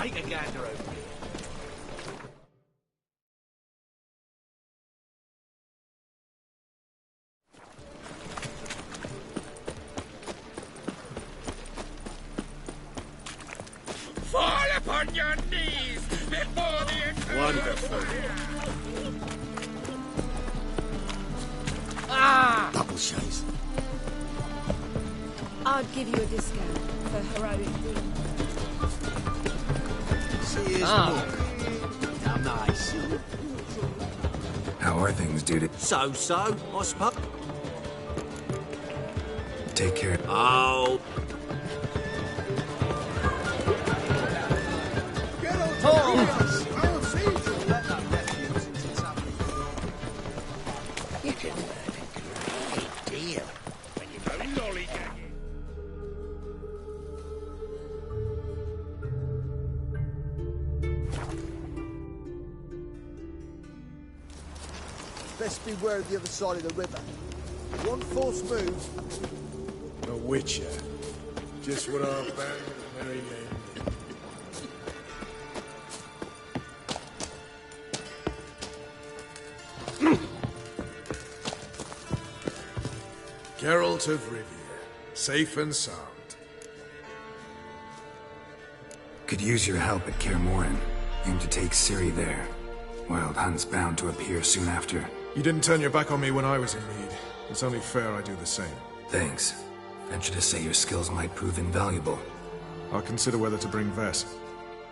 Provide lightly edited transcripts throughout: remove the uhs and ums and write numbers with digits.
Take a gander over here. Fall upon your knees before the Wonderful. Ah! Double shades. I'd give you a discount for heroic deeds. See his book. How nice. How are things, dude? So, I suppose. Take care. Oh. You can learn a great deal when you go lollygagging. Best beware of the other side of the river. One false move. A witcher. Just what our band of merry men. Geralt of Rivia, safe and sound. Could use your help at Kaer Morhen. Aim to take Ciri there. Wildhunt's bound to appear soon after. You didn't turn your back on me when I was in need. It's only fair I do the same. Thanks. Venture to say your skills might prove invaluable. I'll consider whether to bring Vess.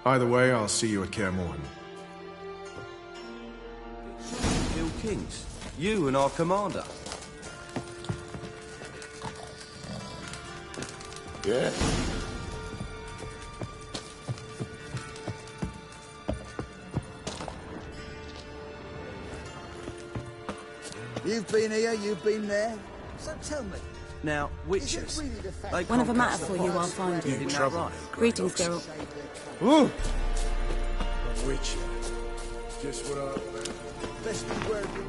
Either way, I'll see you at Kaer Morhen. Kill kings. You and our commander. Yeah. You've been here, you've been there. So tell me, Now, is witches. it really the fact They Whenever can't matter catch for the you, fire. I'll find you. Isn't that trouble. right? Greetings, Geralt. Ooh! A witcher. Just what our band... best beware of the...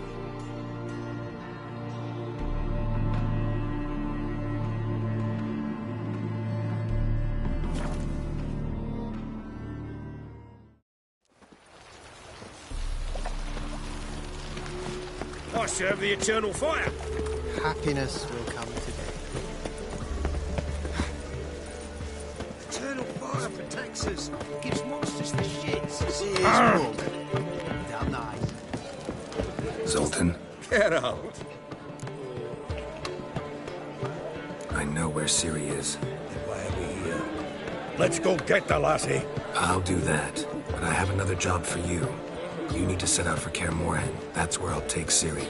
I serve the eternal fire. Happiness will come today. Eternal fire protects us. Gives monsters the shits. See his book. How nice. Zoltan, Get out. I know where Ciri is. Why are we here? Let's go get the lassie. I'll do that, but I have another job for you. You need to set out for Kaer Morhen. That's where I'll take Ciri.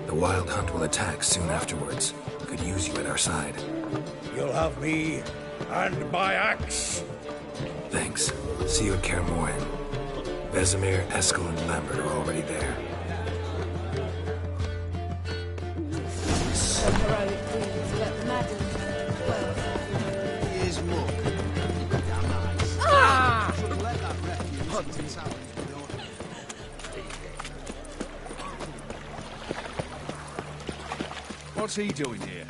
The Wildhunt will attack soon afterwards. Could use you at our side. You'll have me and my axe. Thanks. See you at Kaer Morhen. Vesemir, Eskel, and Lambert are already there. For heroic deeds, let madam well. Here's book. How nice. Ah! Should let that refuse into talent with your... What's he doing here?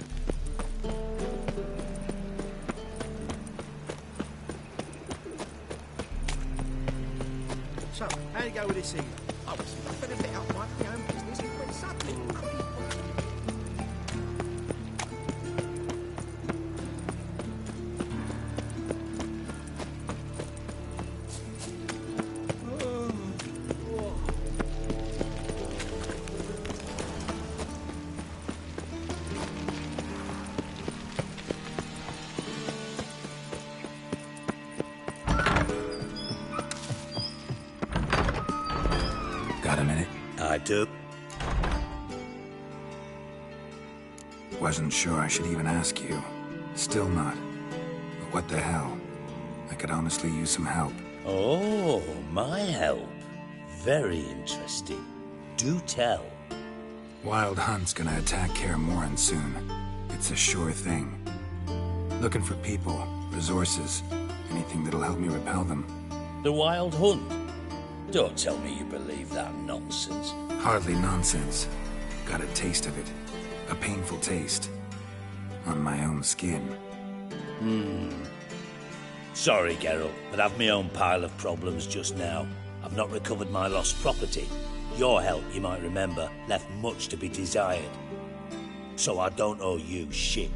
So, how you go with this evening? I was nothing a bit up my own business and went suddenly. Got a minute? I do. Wasn't sure I should even ask you. Still not. But what the hell? I could honestly use some help. Oh, my help. Very interesting. Do tell. Wildhunt's gonna attack Kaer Morhen soon. It's a sure thing. Looking for people, resources, anything that'll help me repel them. The Wild Hunt? Don't tell me you believe that nonsense. Hardly nonsense. Got a taste of it. A painful taste. On my own skin. Sorry, Geralt, but I've my own pile of problems just now. I've not recovered my lost property. Your help, you might remember, left much to be desired. So I don't owe you shit.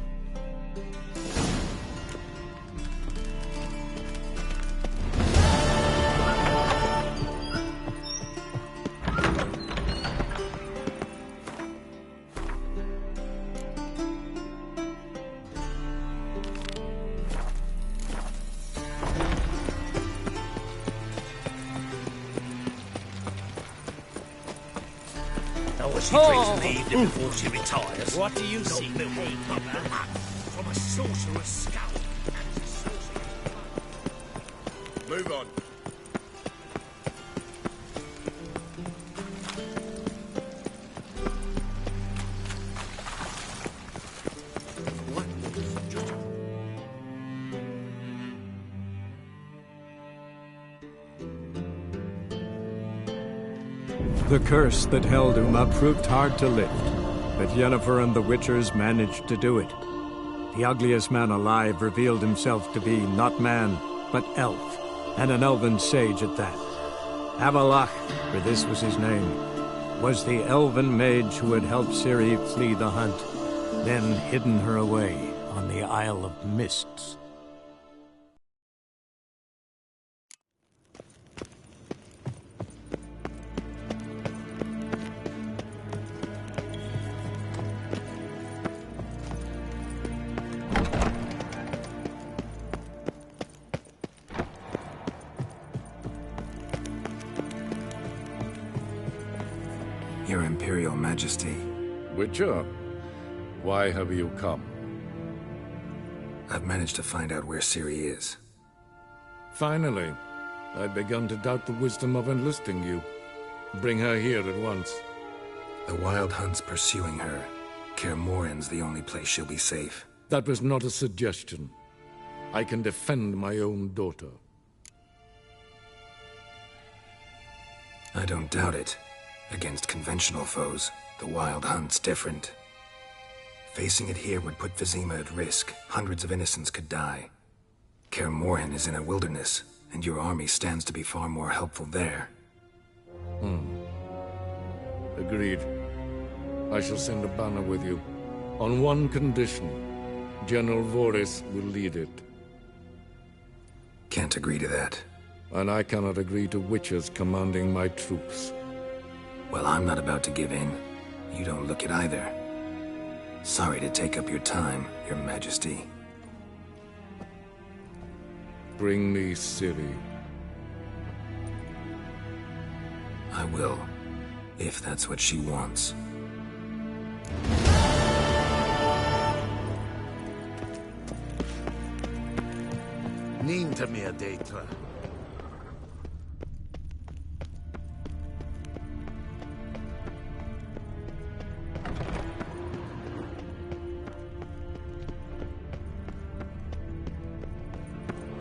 She drinks in the evening before she retires. What do you see? From a sorcerer's skull. Move on. The curse that held Uma proved hard to lift, but Yennefer and the Witchers managed to do it. The ugliest man alive revealed himself to be not man, but elf, and an elven sage at that. Avalach, for this was his name, was the elven mage who had helped Ciri flee the hunt, then hidden her away on the Isle of Mists. Your Imperial Majesty. Witcher, why have you come? I've managed to find out where Ciri is. Finally. I'd begun to doubt the wisdom of enlisting you. Bring her here at once. The Wild Hunt's pursuing her. Kaer Morhen's the only place she'll be safe. That was not a suggestion. I can defend my own daughter. I don't doubt it. Against conventional foes, the Wild Hunt's different. Facing it here would put Vizima at risk. Hundreds of innocents could die. Kaer Morhen is in a wilderness, and your army stands to be far more helpful there. Agreed. I shall send a banner with you. On one condition. General Voris will lead it. Can't agree to that. And I cannot agree to witches commanding my troops. Well, I'm not about to give in. You don't look it either. Sorry to take up your time, Your Majesty. Bring me Ciri. I will, if that's what she wants. Ninta mia detra.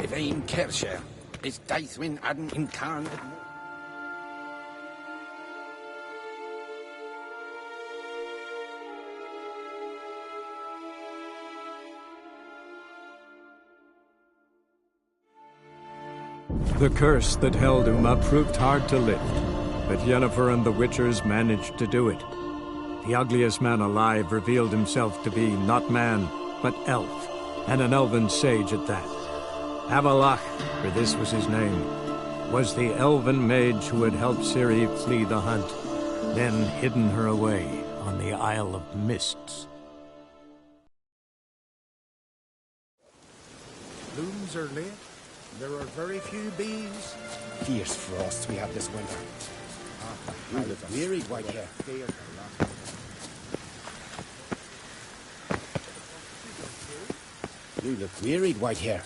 Evain Kersher is Daithwin Adden incarnate. The curse that held Uma proved hard to lift, but Yennefer and the Witchers managed to do it. The ugliest man alive revealed himself to be not man, but elf, and an elven sage at that. Avalach, for this was his name, was the elven mage who had helped Ciri flee the hunt, then hidden her away on the Isle of Mists. Blooms are lit. There are very few bees. Fierce frosts we have this winter. You look wearied, white hair. You look wearied, white hair.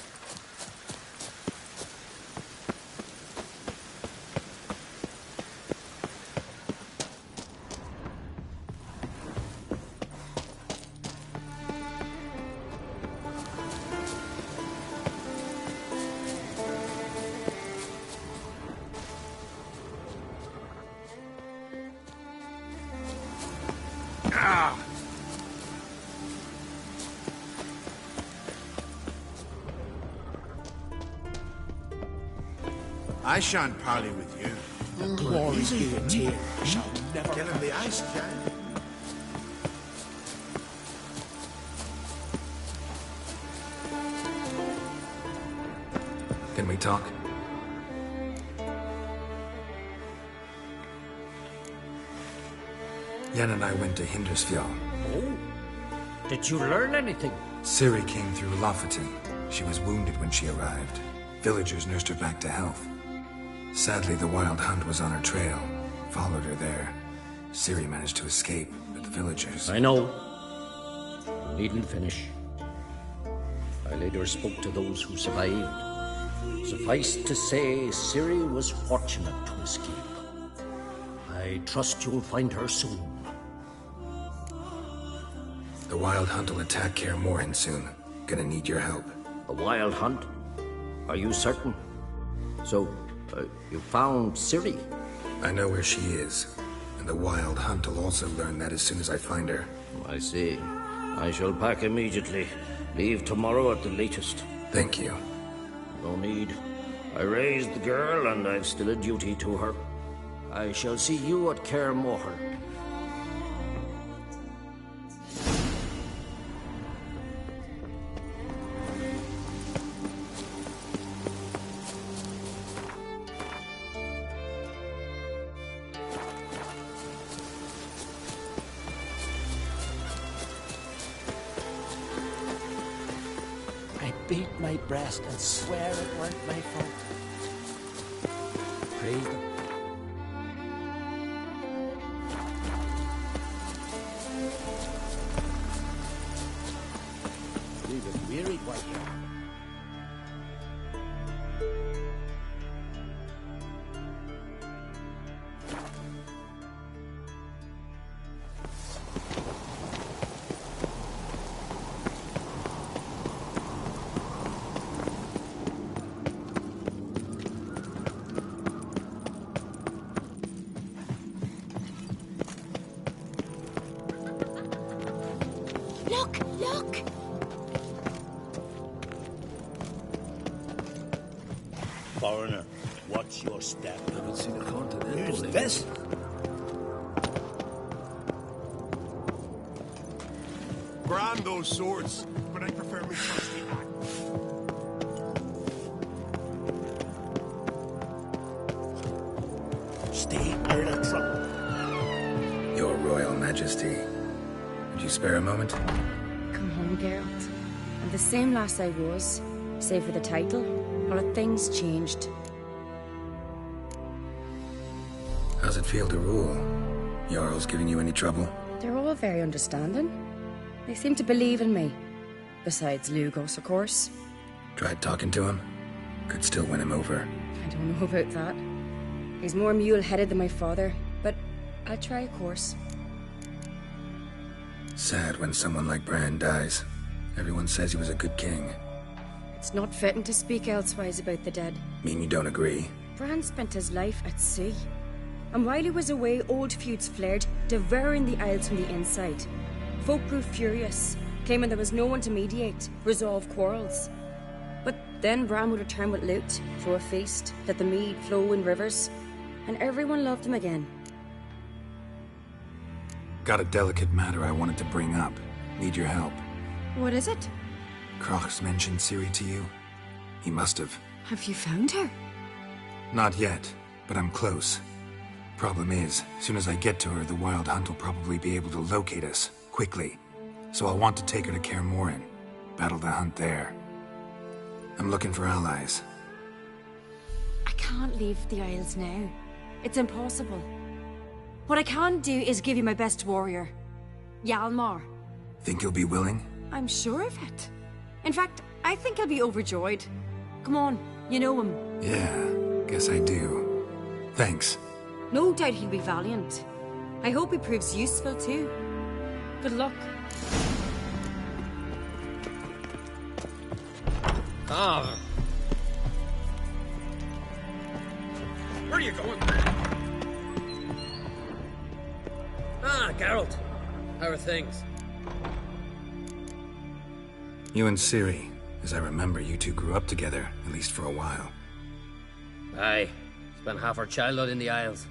I shan't parley with you. The glory's guillotine shall never Killing the ice, Jack. Can we talk? Yen and I went to Hindersfjall. Oh, did you learn anything? Ciri came through Lofoten. She was wounded when she arrived. Villagers nursed her back to health. Sadly, the Wild Hunt was on her trail. Followed her there. Ciri managed to escape, but the villagers... I know. You needn't finish. I later spoke to those who survived. Suffice to say, Ciri was fortunate to escape. I trust you'll find her soon. The Wild Hunt will attack Kaer Morhen soon. Gonna need your help. The Wild Hunt? Are you certain? So, you found Ciri? I know where she is. And the Wild Hunt will also learn that as soon as I find her. I see. I shall pack immediately. Leave tomorrow at the latest. Thank you. No need. I raised the girl, and I've still a duty to her. I shall see you at Kaer Morhen. I beat my breast and swear it weren't my fault. Praise them. Leave it weary, white hair. Look! Look! Foreigner, watch your step. I haven't seen a continental. Who's this? Grand those swords, but I prefer me trusty axe. Stay out of trouble. Your Royal Majesty. Would you spare a moment? Come home, Geralt. I'm the same lass I was, save for the title. A lot of things changed. How's it feel to rule? Jarl's giving you any trouble? They're all very understanding. They seem to believe in me. Besides Lugos, of course. Tried talking to him? Could still win him over. I don't know about that. He's more mule-headed than my father, but I'll try, of course. Sad when someone like Bran dies. Everyone says he was a good king. It's not fitting to speak elsewise about the dead. Mean you don't agree? Bran spent his life at sea. And while he was away, old feuds flared, devouring the Isles from the inside. Folk grew furious, claiming there was no one to mediate, resolve quarrels. But then Bran would return with loot, throw a feast, let the mead flow in rivers, and everyone loved him again. Got a delicate matter I wanted to bring up. Need your help. What is it? Crach's mentioned Ciri to you? He must have. Have you found her? Not yet, but I'm close. Problem is, soon as I get to her, the Wild Hunt will probably be able to locate us, quickly. So I'll want to take her to Kaer Morhen. Battle the hunt there. I'm looking for allies. I can't leave the Isles now. It's impossible. What I can do is give you my best warrior, Hjalmar. Think you'll be willing? I'm sure of it. In fact, I think he'll be overjoyed. Come on, you know him. Yeah, guess I do. Thanks. No doubt he'll be valiant. I hope he proves useful too. Good luck. Ah. Where are you going? Ah, Geralt. How are things? You and Ciri. As I remember, you two grew up together, at least for a while. Aye. Spent half her childhood in the Isles.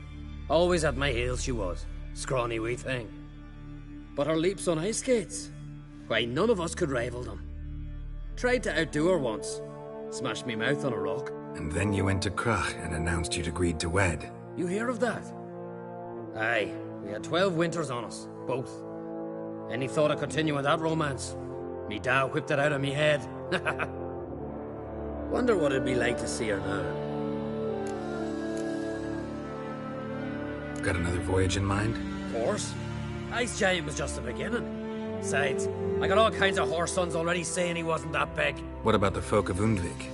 Always at my heels she was. Scrawny wee thing. But her leaps on ice skates? Why, none of us could rival them. Tried to outdo her once. Smashed me mouth on a rock. And then you went to Krach and announced you'd agreed to wed. You hear of that? Aye. We had 12 winters on us. Both. Any thought of continuing that romance? Me dad whipped it out of me head. Wonder what it'd be like to see her now. Got another voyage in mind? Of course. Ice Giant was just the beginning. Besides, I got all kinds of horse sons already saying he wasn't that big. What about the folk of Undvik?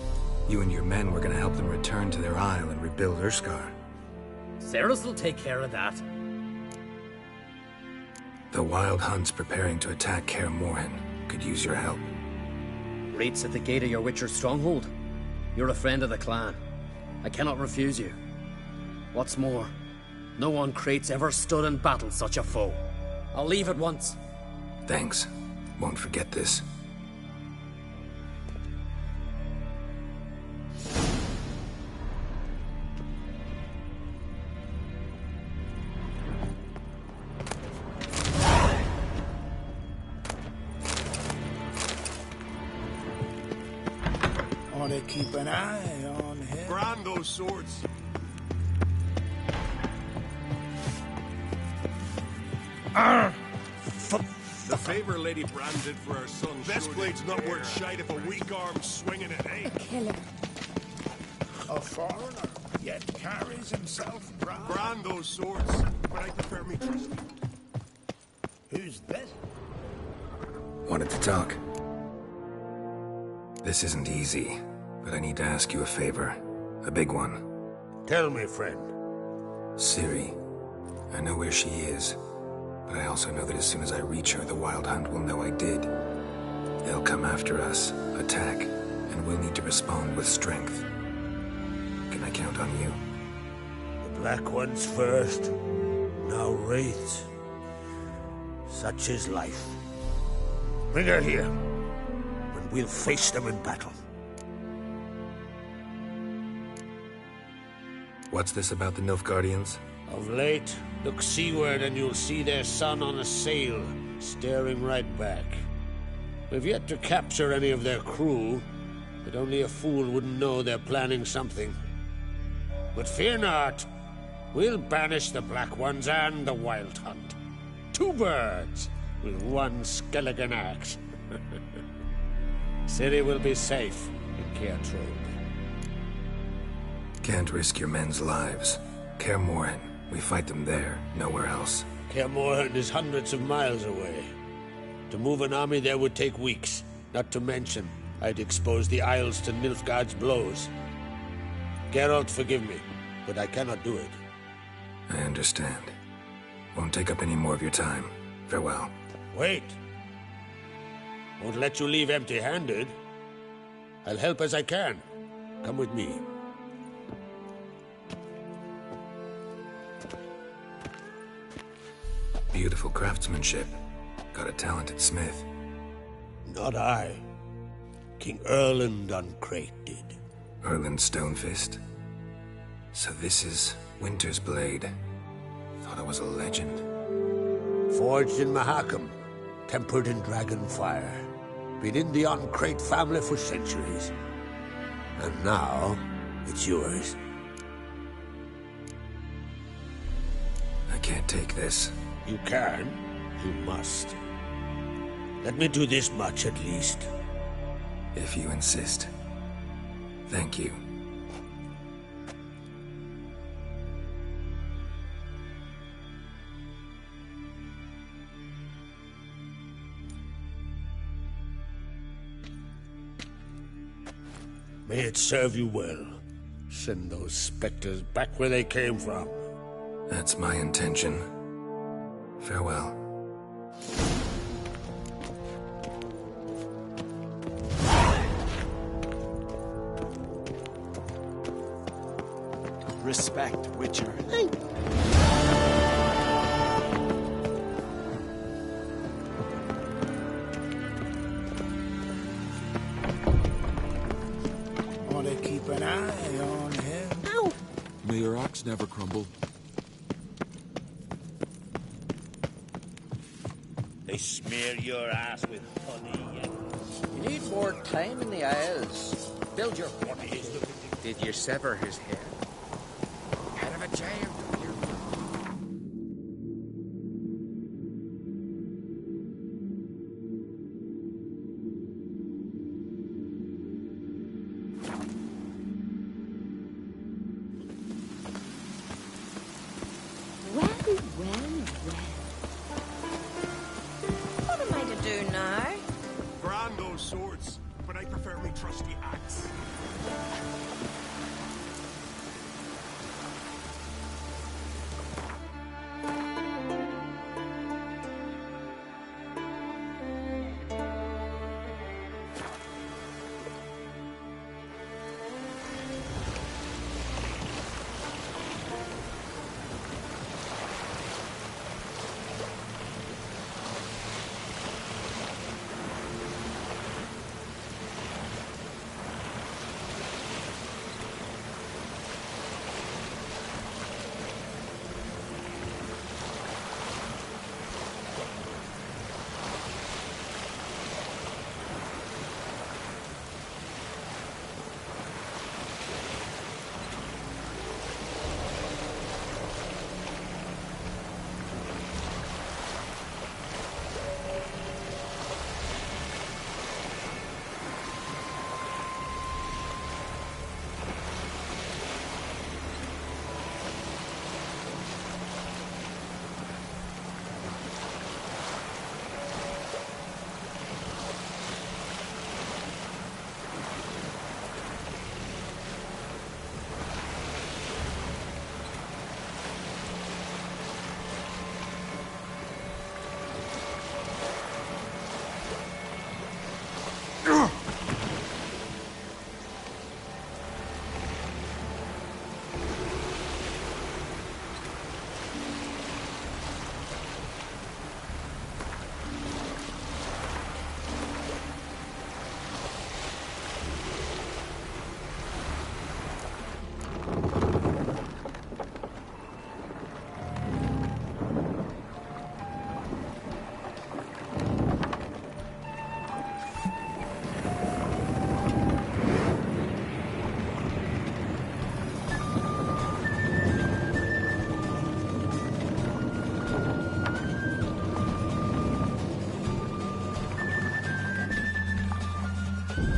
You and your men were gonna help them return to their isle and rebuild Urskar. Cerys will take care of that. The Wild Hunt's preparing to attack Kaer Morhen. Could use your help. Raid's at the gate of your Witcher's stronghold. You're a friend of the clan. I cannot refuse you. What's more, no one Krait's ever stood and battled such a foe. I'll leave at once. Thanks. Won't forget this. Want to keep an eye on him. Brand those swords. The favor Lady Brand did for our son. Best blade's not worth shite if a weak arm's swinging it, eh? A killer. A foreigner, yet carries himself proud. Brand those swords, but I prefer me trusty. Who's this? Wanted to talk. This isn't easy, but I need to ask you a favor. A big one. Tell me, friend. Ciri. I know where she is, but I also know that as soon as I reach her, the Wild Hunt will know I did. They'll come after us, attack, and we'll need to respond with strength. Can I count on you? The Black Ones first, now Wraiths. Such is life. Bring her here, and we'll face them in battle. What's this about the Nilfgaardians? Of late, look seaward and you'll see their sun on a sail, staring right back. We've yet to capture any of their crew, but only a fool wouldn't know they're planning something. But fear not, we'll banish the Black Ones and the Wild Hunt. 2 birds with 1 skeleton axe. Ciri will be safe in Kaer Trog. Can't risk your men's lives. Kaer Morhen. We fight them there, nowhere else. Kaer Morhen is hundreds of miles away. To move an army there would take weeks. Not to mention, I'd expose the Isles to Nilfgaard's blows. Geralt, forgive me, but I cannot do it. I understand. Won't take up any more of your time. Farewell. Wait. Won't let you leave empty-handed. I'll help as I can. Come with me. Beautiful craftsmanship. Got a talented smith. Not I. King Erland on Crate did. Erland Stonefist? So this is Winter's blade. Thought I was a legend. Forged in Mahakam, tempered in dragon fire. Been in the Crate family for centuries. And now, it's yours. I can't take this. You can. You must. Let me do this much at least. If you insist. Thank you. May it serve you well. Send those specters back where they came from. That's my intention. Farewell. Respect, Witcher. Want to keep an eye on him. Ow! May your axe never crumble. They smear your ass with honey. You need more time in the Isles. Build your fortitude. Did you sever his head? Out of a jail, you. Well. What am I to do now? Brand those swords, but I prefer me trusty axe.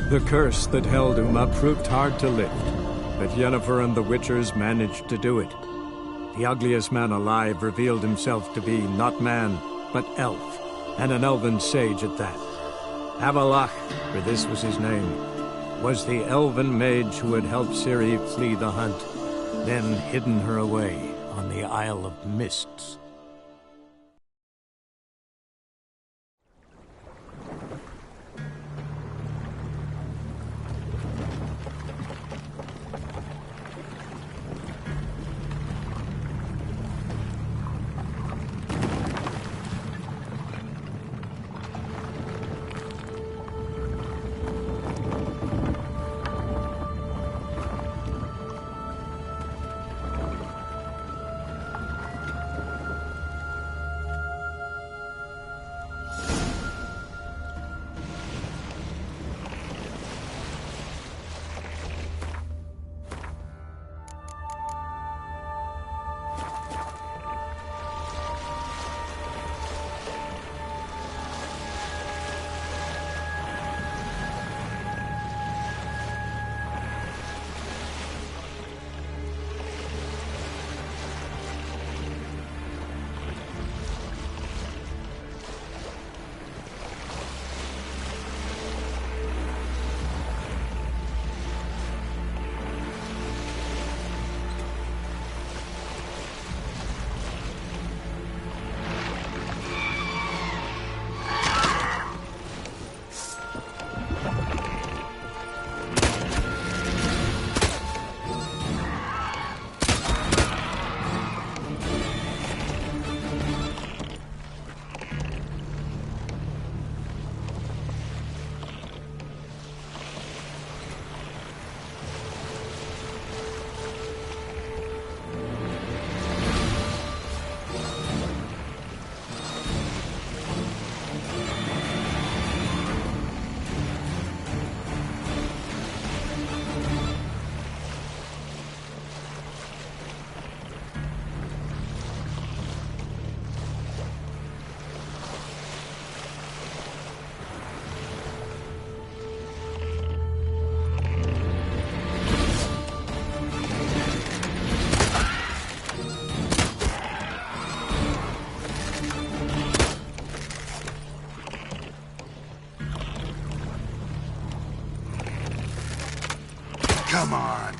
The curse that held Uma proved hard to lift, but Yennefer and the Witchers managed to do it. The ugliest man alive revealed himself to be not man, but elf, and an elven sage at that. Avalach, for this was his name, was the elven mage who had helped Ciri flee the hunt, then hidden her away on the Isle of Mists. Come on.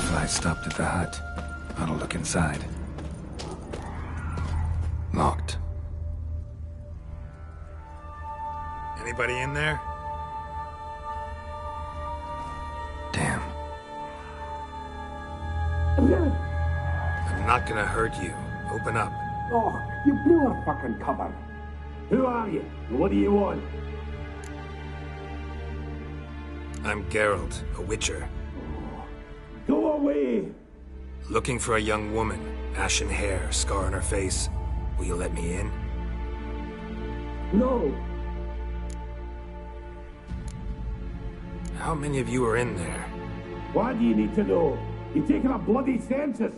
I stopped at the hut. I'll look inside. Locked. Anybody in there? Damn. I'm not gonna hurt you. Open up. Oh, you blew our fucking cover. Who are you? What do you want? I'm Geralt, a witcher. Go away! Looking for a young woman. Ashen hair, scar on her face. Will you let me in? No. How many of you are in there? Why do you need to know? You're taking a bloody census.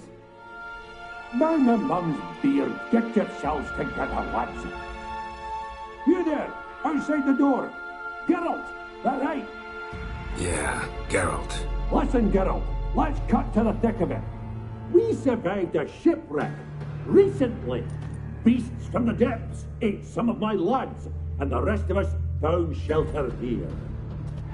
Man my mum's beard, get yourselves together, lads. You there, outside the door. Geralt, that right? Yeah, Geralt. Listen, Geralt, let's cut to the thick of it. We survived a shipwreck recently. Beasts from the depths ate some of my lads, and the rest of us found shelter here.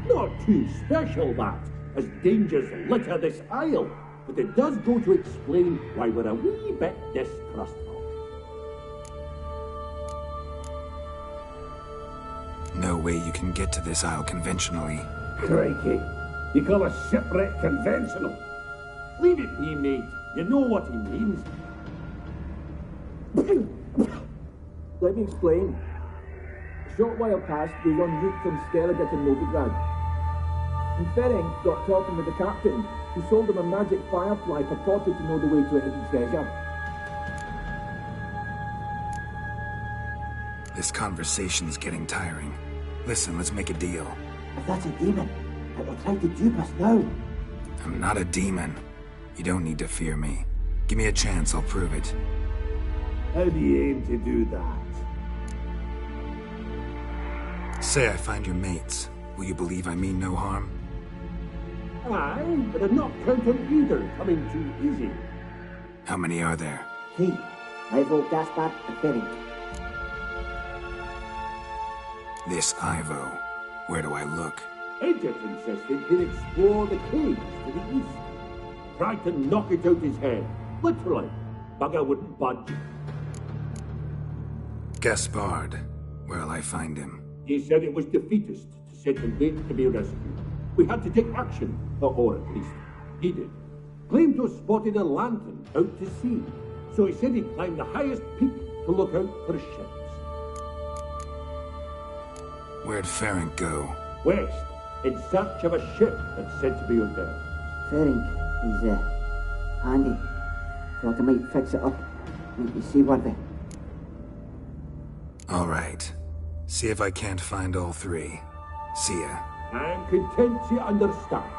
Not too special, that, as dangers litter this isle, but it does go to explain why we're a wee bit distrustful. No way you can get to this isle conventionally. Crikey, you call a shipwreck conventional? Leave it be, mate. You know what he means. Let me explain. A short while past, we were en route from Skellige to Novigrad. And Ferenc got talking with the captain, who sold him a magic firefly purported to know the way to a hidden treasure. This conversation's getting tiring. Listen, let's make a deal. If that's a demon, it will try to dupe us now. I'm not a demon. You don't need to fear me. Give me a chance, I'll prove it. How do you aim to do that? Say I find your mates. Will you believe I mean no harm? Aye, but I'd not count on either coming too easy. How many are there? 3. Ivo, Gaspar, and Ferenc. This Ivo. Where do I look? Edget insisted he'd explore the caves to the east. Tried to knock it out his head. Literally. Bugger wouldn't budge. Gaspard. Where'll I find him? He said it was defeatist to sit and wait to be rescued. We had to take action, or at least he did. Claimed to have spotted a lantern out to sea, so he said he'd climb the highest peak to look out for ships. Where'd Ferenc go? West, in search of a ship that's said to be out there. Ferenc, he's handy. Thought I might fix it up, make me seaworthy. All right. See if I can't find all 3. See ya. I'm content to understand.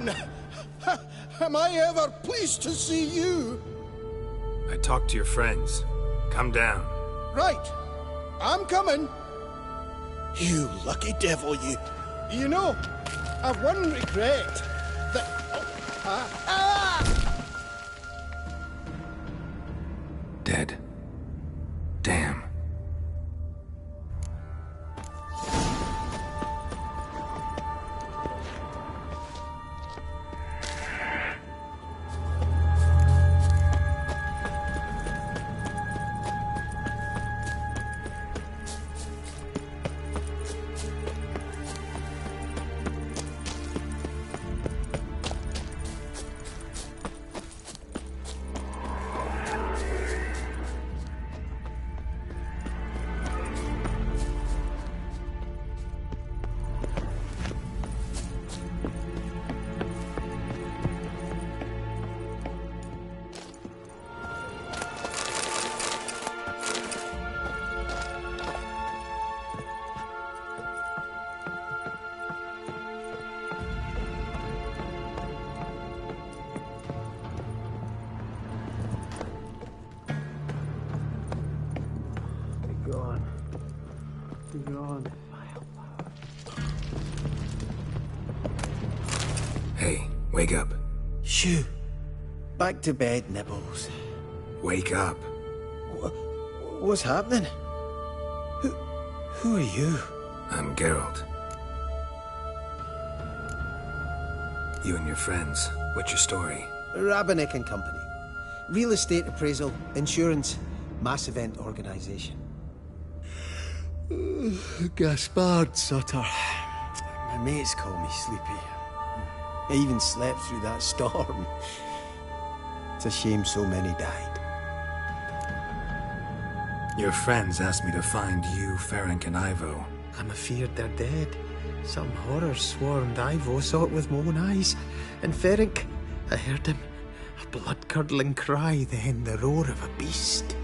on! Am I ever pleased to see you? I talked to your friends. Come down. Right. I'm coming. You lucky devil, you. You know, I've one regret. Dead. Damn. Hey, wake up. Shoo. Back to bed, Nibbles. Wake up. What's happening? Who are you? I'm Geralt. You and your friends. What's your story? Rabenik and Company. Real estate appraisal, insurance, mass event organisation. Gaspard Sutter. My mates call me Sleepy. I even slept through that storm. It's a shame so many died. Your friends asked me to find you, Ferenc, and Ivo. I'm afeard they're dead. Some horror swarmed Ivo, saw it with my own eyes. And Ferenc, I heard him. A blood-curdling cry, then the roar of a beast.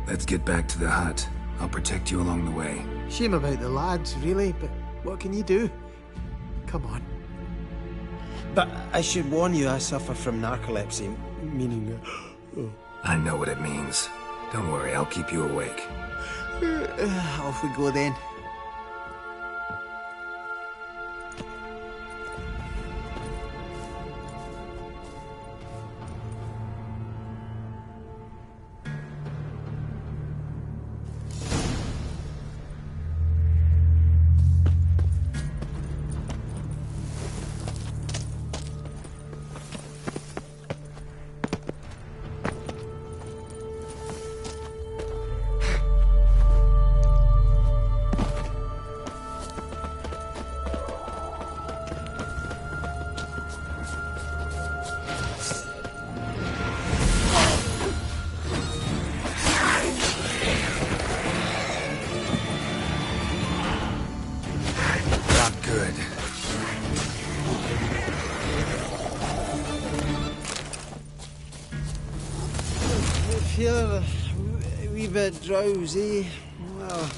Let's get back to the hut. I'll protect you along the way. Shame about the lads, really, but what can you do? Come on. But I should warn you, I suffer from narcolepsy, meaning... I know what it means. Don't worry, I'll keep you awake. Off we go then. Feel a wee bit drowsy. Well.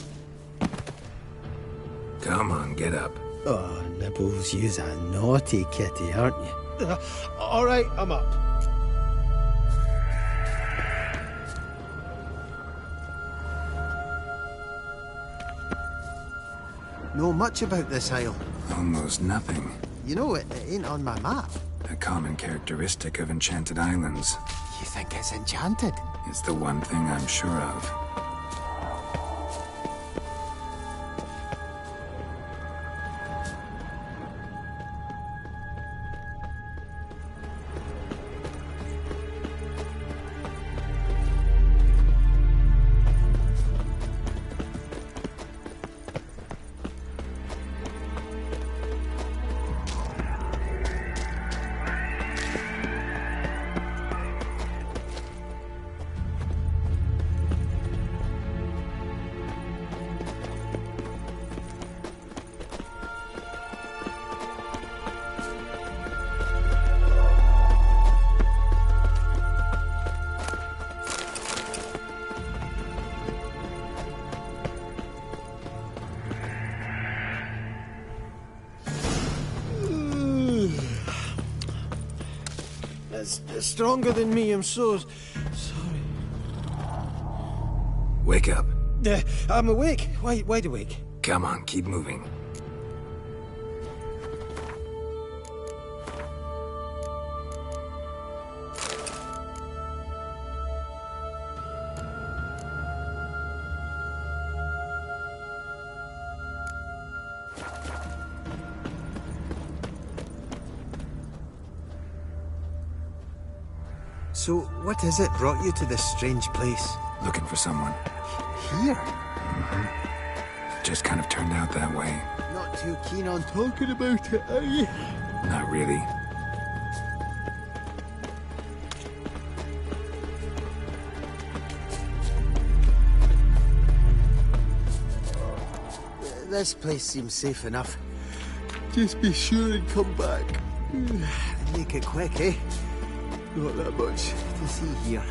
Come on, get up. Oh, Nibbles, you's a naughty kitty, aren't you? All right, I'm up. Know much about this isle? Almost nothing. You know, it ain't on my map. A common characteristic of enchanted islands. You think it's enchanted? It's the one thing I'm sure of. It's stronger than me, I'm so sorry. Wake up. I'm awake. Wide awake. Come on, keep moving. So, what is it brought you to this strange place? Looking for someone. Here? Just kind of turned out that way. Not too keen on talking about it, are you? Not really. This place seems safe enough. Just be sure and come back. And make it quick, eh? Not that much to see here.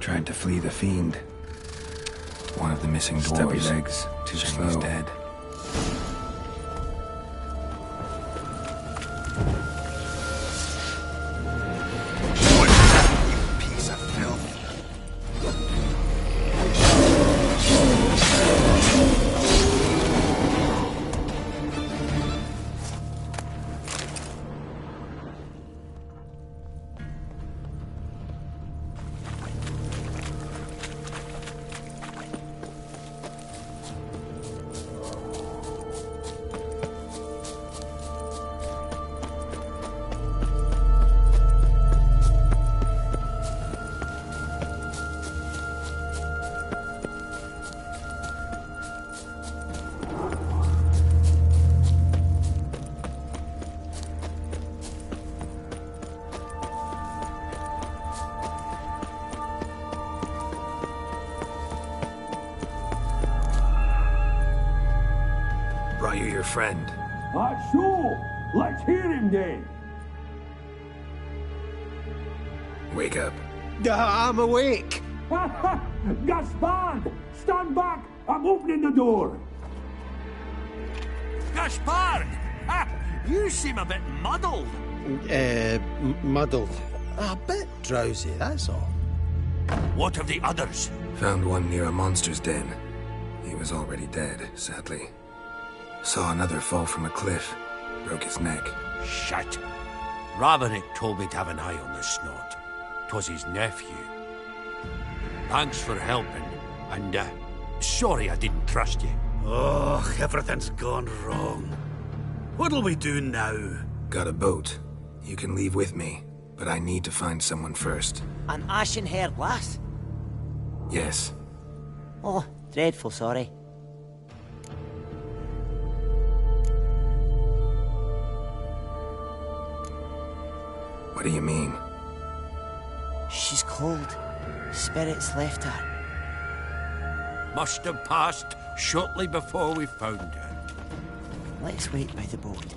Tried to flee the fiend. One of the missing Stubby dwarves. legs, too slow. He's dead. Piece of filth. Brought you your friend. Sure. Let's hear him then. Wake up. I'm awake. Gaspard! Stand back! I'm opening the door. Gaspard! You seem a bit muddled. Muddled. A bit drowsy, that's all. What of the others? Found one near a monster's den. He was already dead, sadly. Saw another fall from a cliff. Broke his neck. Shit. Ravenick told me to have an eye on the snot. 'Twas his nephew. Thanks for helping, and sorry I didn't trust you. Oh, everything's gone wrong. What'll we do now? Got a boat. You can leave with me, but I need to find someone first. An ashen-haired lass? Yes. Oh, dreadful sorry. What do you mean? She's cold. Spirits left her. Must have passed shortly before we found her. Let's wait by the boat.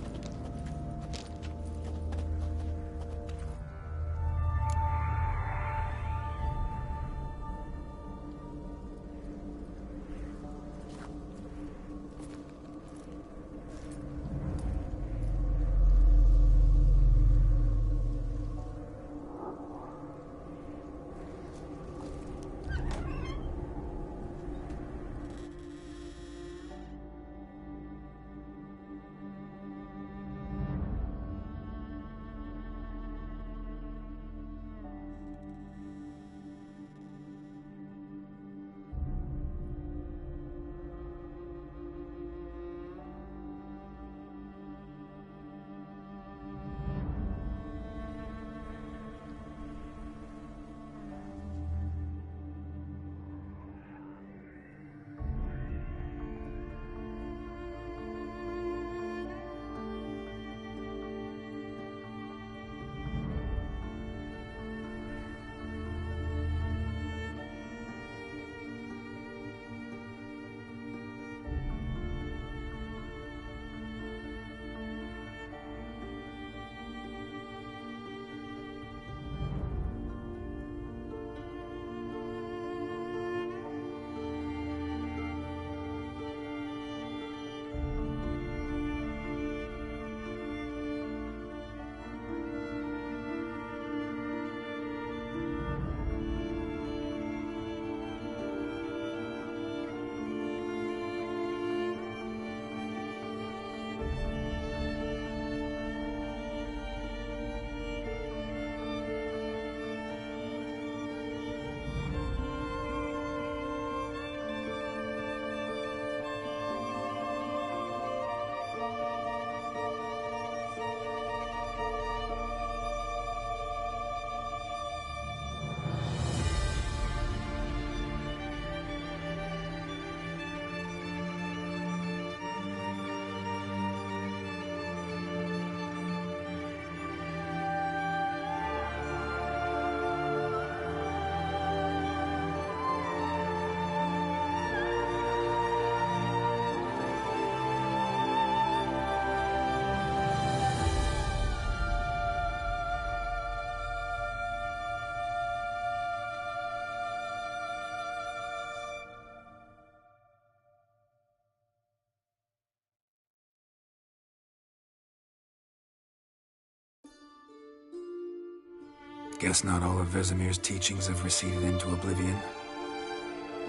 Guess not all of Vesemir's teachings have receded into oblivion.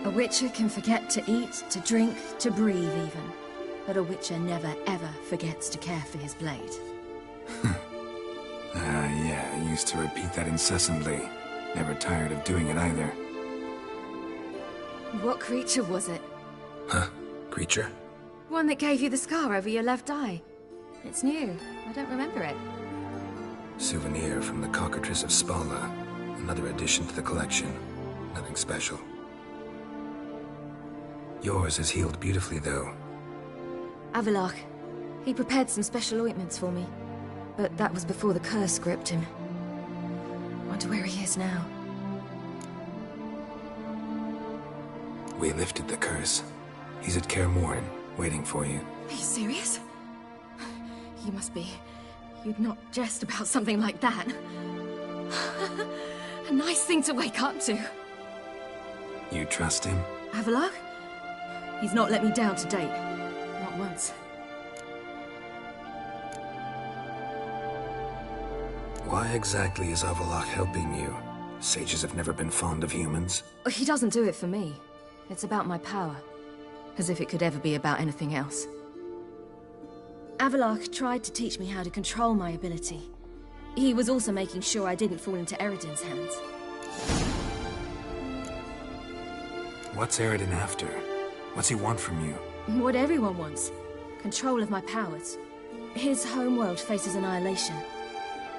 A witcher can forget to eat, to drink, to breathe even. But a witcher never ever forgets to care for his blade. Yeah, I used to repeat that incessantly. Never tired of doing it either. What creature was it? Huh? Creature? One that gave you the scar over your left eye. It's new. I don't remember it. Souvenir from the cockatrice of Spala. Another addition to the collection. Nothing special. Yours has healed beautifully, though. Avalok. He prepared some special ointments for me. But that was before the curse gripped him. Wonder where he is now. We lifted the curse. He's at Kaer Morhen, waiting for you. Are you serious? You must be. You'd not jest about something like that. A nice thing to wake up to. You trust him? Avalok? He's not let me down to date. Not once. Why exactly is Avalok helping you? Sages have never been fond of humans. He doesn't do it for me. It's about my power. As if it could ever be about anything else. Avalok tried to teach me how to control my ability. He was also making sure I didn't fall into Eredin's hands. What's Eredin after? What's he want from you? What everyone wants. Control of my powers. His homeworld faces annihilation.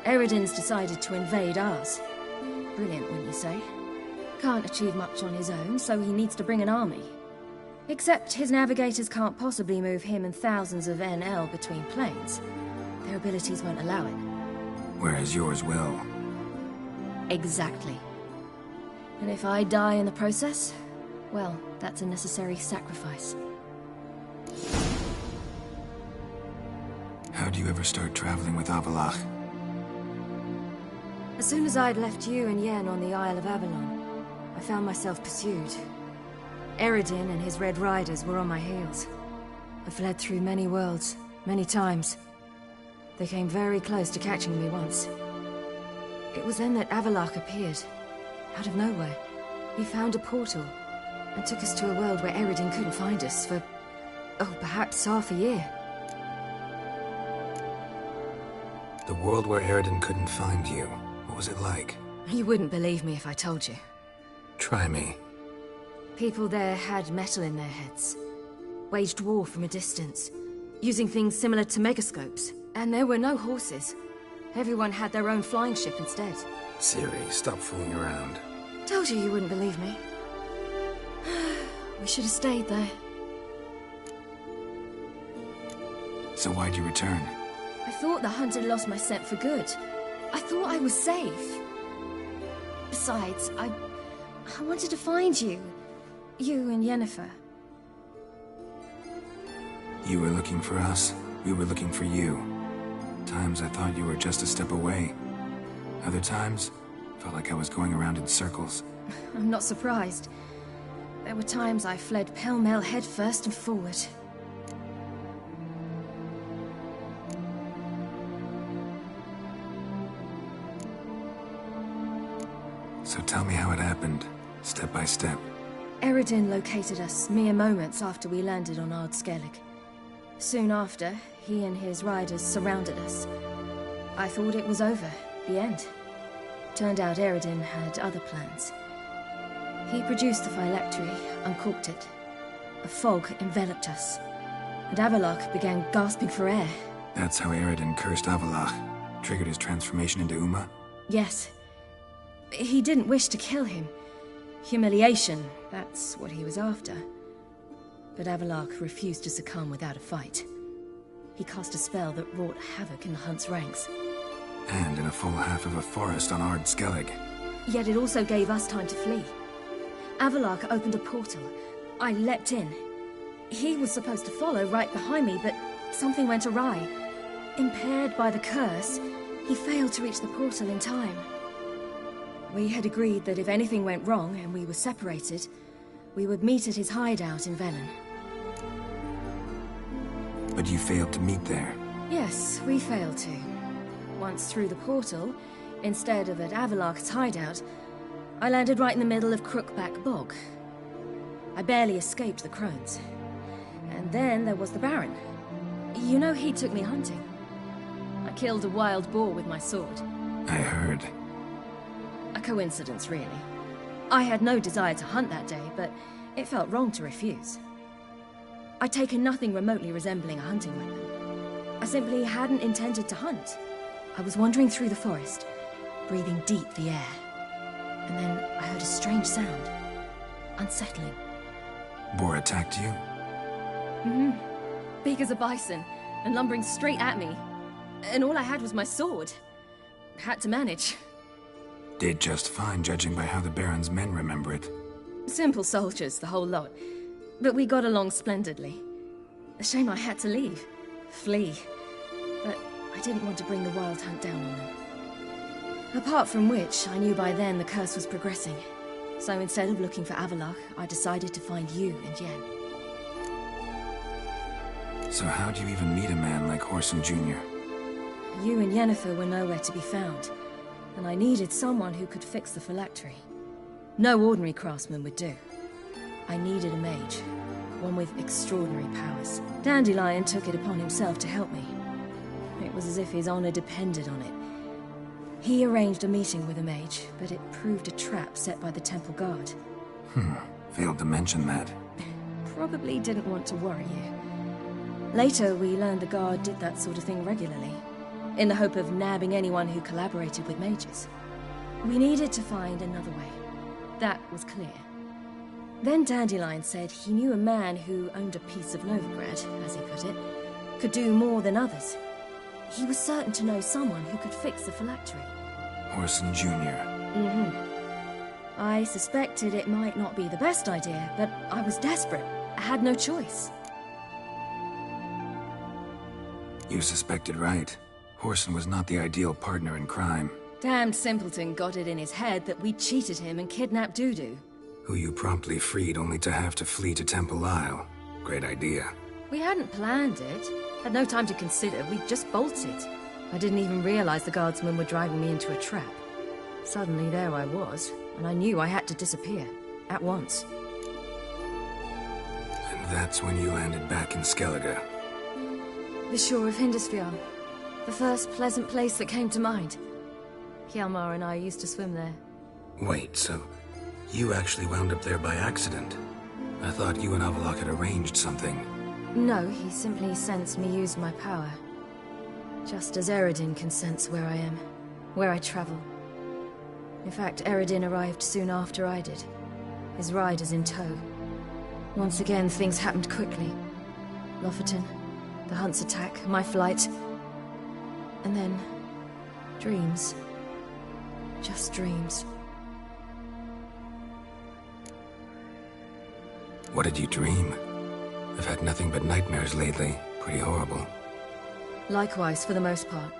Eredin's decided to invade ours. Brilliant, wouldn't you say? Can't achieve much on his own, so he needs to bring an army. Except his navigators can't possibly move him and thousands of NL between planes. Their abilities won't allow it. Whereas yours will. Exactly. And if I die in the process, well, that's a necessary sacrifice. How'd you ever start traveling with Avalok? As soon as I'd left you and Yen on the Isle of Avalon, I found myself pursued. Eredin and his Red Riders were on my heels. I fled through many worlds, many times. They came very close to catching me once. It was then that Avalok appeared, out of nowhere. He found a portal, and took us to a world where Eredin couldn't find us for, perhaps half a year. The world where Eredin couldn't find you, what was it like? You wouldn't believe me if I told you. Try me. People there had metal in their heads. Waged war from a distance, using things similar to megascopes. And there were no horses. Everyone had their own flying ship instead. Ciri, stop fooling around. Told you wouldn't believe me. We should have stayed there. So why'd you return? I thought the hunt had lost my scent for good. I thought I was safe. Besides, I wanted to find you. You and Yennefer. You were looking for us. We were looking for you. Times I thought you were just a step away. Other times, felt like I was going around in circles. I'm not surprised. There were times I fled pell-mell head first and forward. So tell me how it happened, step by step. Eredin located us mere moments after we landed on Ard Skellig. Soon after, he and his riders surrounded us. I thought it was over, the end. Turned out Eredin had other plans. He produced the phylactery, uncorked it. A fog enveloped us, and Avalok began gasping for air. That's how Eredin cursed Avalok, triggered his transformation into Uma? Yes. He didn't wish to kill him. Humiliation, that's what he was after. But Avalok refused to succumb without a fight. He cast a spell that wrought havoc in the Hunt's ranks. And in a full half of a forest on Ard Skellig. Yet it also gave us time to flee. Avalok opened a portal. I leapt in. He was supposed to follow right behind me, but something went awry. Impaired by the curse, he failed to reach the portal in time. We had agreed that if anything went wrong and we were separated, we would meet at his hideout in Velen. But you failed to meet there. Yes, we failed to. Once through the portal, Instead of at Avalok's hideout, I landed right in the middle of Crookback Bog. I barely escaped the crones. And then there was the Baron. You know, he took me hunting. I killed a wild boar with my sword. I heard. A coincidence, really. I had no desire to hunt that day, but it felt wrong to refuse. I'd taken nothing remotely resembling a hunting weapon. I simply hadn't intended to hunt. I was wandering through the forest, breathing deep the air. And then I heard a strange sound. Unsettling. Boar attacked you? Mm-hmm. Big as a bison, and lumbering straight at me. And all I had was my sword. Had to manage. Did just fine, judging by how the Baron's men remember it. Simple soldiers, the whole lot. But we got along splendidly. A shame I had to leave. Flee. But I didn't want to bring the Wildhunt down on them. Apart from which, I knew by then the curse was progressing. So instead of looking for Avalok, I decided to find you and Yen. So how'd you even meet a man like Whoreson Jr.? You and Yennefer were nowhere to be found, and I needed someone who could fix the phylactery. No ordinary craftsman would do. I needed a mage, one with extraordinary powers. Dandelion took it upon himself to help me. It was as if his honor depended on it. He arranged a meeting with a mage, but it proved a trap set by the temple guard. Failed to mention that. Probably didn't want to worry you. Later, we learned the guard did that sort of thing regularly, in the hope of nabbing anyone who collaborated with mages. We needed to find another way. That was clear. Then Dandelion said he knew a man who owned a piece of Novigrad, as he put it, could do more than others. He was certain to know someone who could fix the phylactery. Whoreson Jr. Mm-hmm. I suspected it might not be the best idea, but I was desperate. I had no choice. You suspected right. Whoreson was not the ideal partner in crime. Damned simpleton got it in his head that we cheated him and kidnapped Dudu. Who you promptly freed only to have to flee to Temple Isle. Great idea. We hadn't planned it. Had no time to consider. We just bolted. I didn't even realize the guardsmen were driving me into a trap. Suddenly there I was, and I knew I had to disappear. At once. And that's when you landed back in Skellige. The shore of Hindisfjord. The first pleasant place that came to mind. Hjalmar and I used to swim there. Wait, so you actually wound up there by accident? I thought you and Avalok had arranged something. No, he simply sensed me use my power. Just as Eredin can sense where I am, where I travel. In fact, Eredin arrived soon after I did. His riders in tow. Once again, things happened quickly. Lofoten, the Hunt's attack, my flight. And then, dreams. Just dreams. What did you dream? I've had nothing but nightmares lately. Pretty horrible. Likewise, for the most part.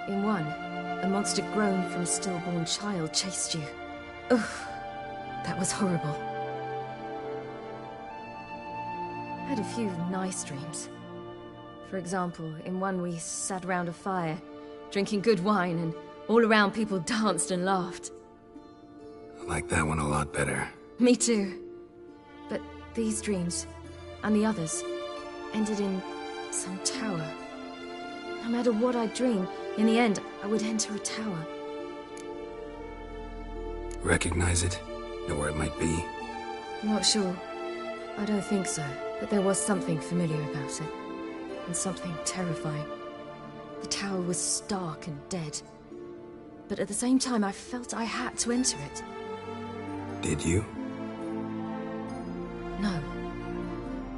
In one, a monster grown from a stillborn child chased you. Ugh, that was horrible. I had a few nice dreams. For example, in one we sat around a fire, drinking good wine, and all around people danced and laughed. I like that one a lot better. Me too. But these dreams, and the others, ended in some tower. No matter what I dream, in the end, I would enter a tower. Recognize it? Know where it might be? Not sure. I don't think so. But there was something familiar about it. And something terrifying. The tower was stark and dead. But at the same time, I felt I had to enter it. Did you? No.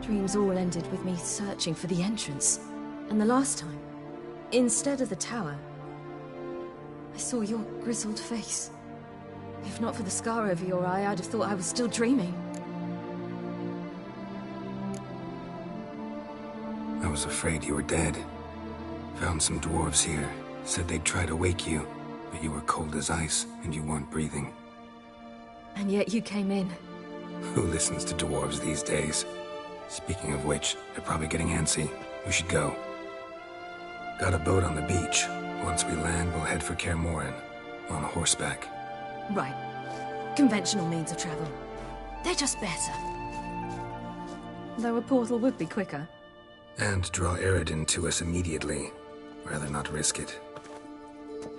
Dreams all ended with me searching for the entrance. And the last time, instead of the tower, I saw your grizzled face. If not for the scar over your eye, I'd have thought I was still dreaming. I was afraid you were dead. Found some dwarves here. Said they'd try to wake you, but you were cold as ice and you weren't breathing. And yet you came in. Who listens to dwarves these days? Speaking of which, they're probably getting antsy. We should go. Got a boat on the beach. Once we land, we'll head for Kaer Morhen. On horseback. Right. Conventional means of travel. They're just better. Though a portal would be quicker. And draw Eridan to us immediately. Rather not risk it.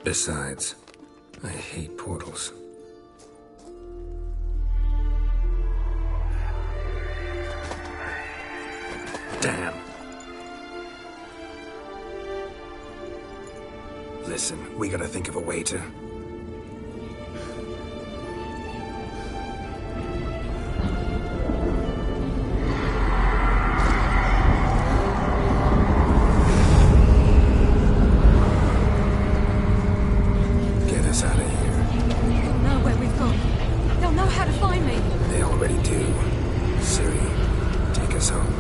Besides, I hate portals. Damn. Listen, we gotta think of a way to... get us out of here. They'll know where we've gone. They'll know how to find me. They already do. Ciri, take us home.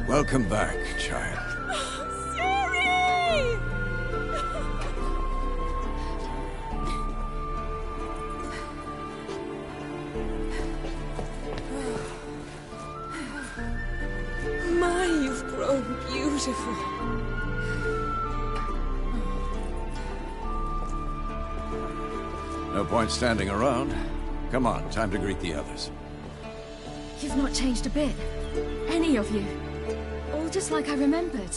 Welcome back, child. My, you've grown beautiful. No point standing around. Come on, time to greet the others. You've not changed a bit. Any of you. All just like I remembered.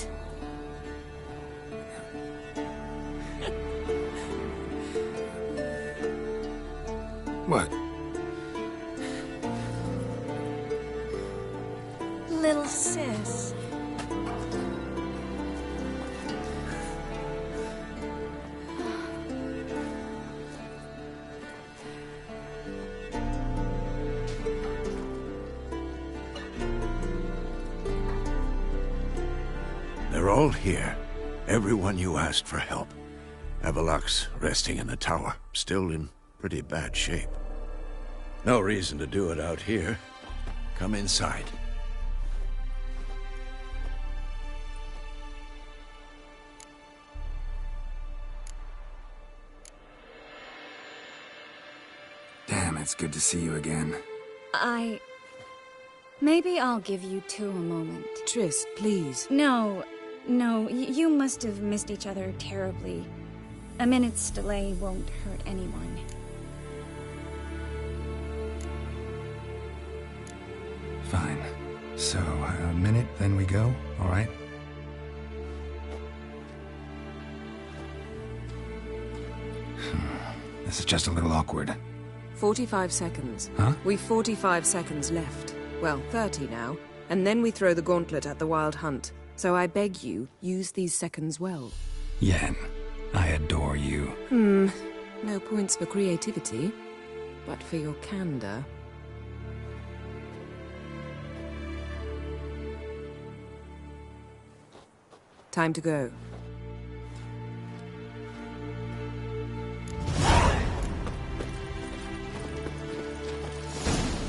What? Little sis. They're all here. Everyone you asked for help. Avalok's resting in the tower, still in pretty bad shape. No reason to do it out here. Come inside. Damn, it's good to see you again. Maybe I'll give you two a moment. Triss, please. No, you must have missed each other terribly. A minute's delay won't hurt anyone. Fine. So, a minute, then we go, all right? This is just a little awkward. 45 seconds. Huh? We've 45 seconds left. Well, 30 now. And then we throw the gauntlet at the Wild Hunt. So I beg you, use these seconds well. Yen, I adore you. No points for creativity, but for your candor. Time to go.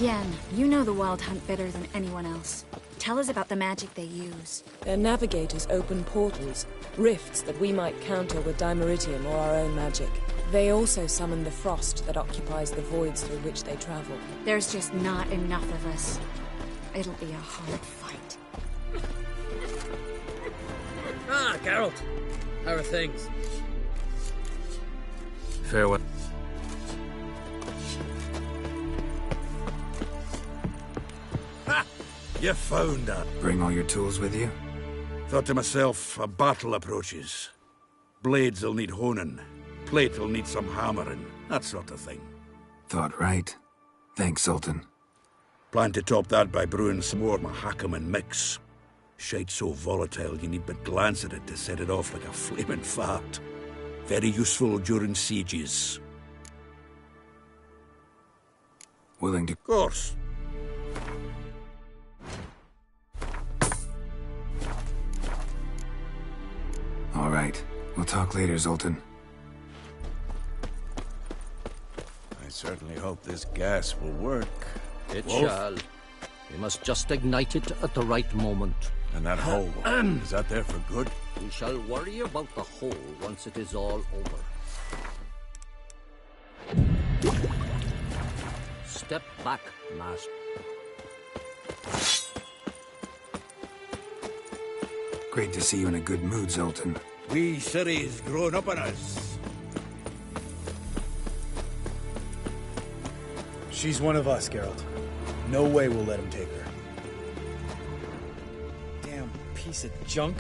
Yen, you know the Wild Hunt better than anyone else. Tell us about the magic they use. Their navigators open portals, rifts that we might counter with Dimeritium or our own magic. They also summon the frost that occupies the voids through which they travel. There's just not enough of us. It'll be a hard fight. Ah, Geralt. How are things? Farewell. Ha! You found her. Bring all your tools with you? Thought to myself, a battle approaches. Blades will need honing. Plate will need some hammering. That sort of thing. Thought right. Thanks, Sultan. Plan to top that by brewing some more Mahakam and mix. Shite so volatile you need but glance at it to set it off like a flaming fart. Very useful during sieges. Willing to... Of course. All right. We'll talk later, Zoltan. I certainly hope this gas will work. It shall. We must just ignite it at the right moment. And that hole, is that there for good? We shall worry about the hole once it is all over. Step back, Master. Great to see you in a good mood, Zoltan. We Ciri's grown up on us. She's one of us, Geralt. No way we'll let him take her. Damn piece of junk.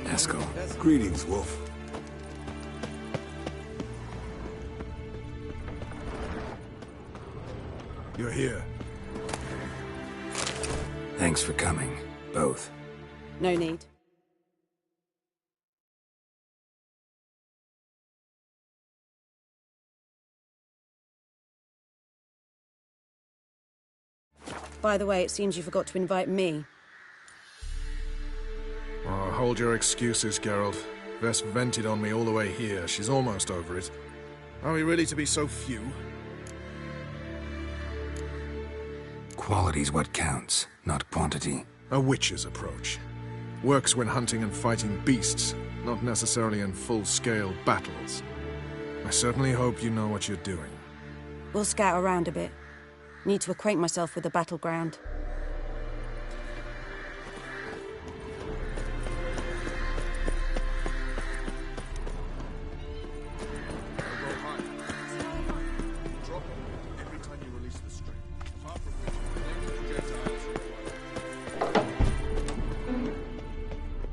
Eskel. Greetings, Wolf. You're here. Thanks for coming, both. No need. By the way, it seems you forgot to invite me. Oh, hold your excuses, Geralt. Vess vented on me all the way here. She's almost over it. Are we really to be so few? Quality's what counts, not quantity. A witch's approach. Works when hunting and fighting beasts, not necessarily in full-scale battles. I certainly hope you know what you're doing. We'll scout around a bit. Need to acquaint myself with the battleground.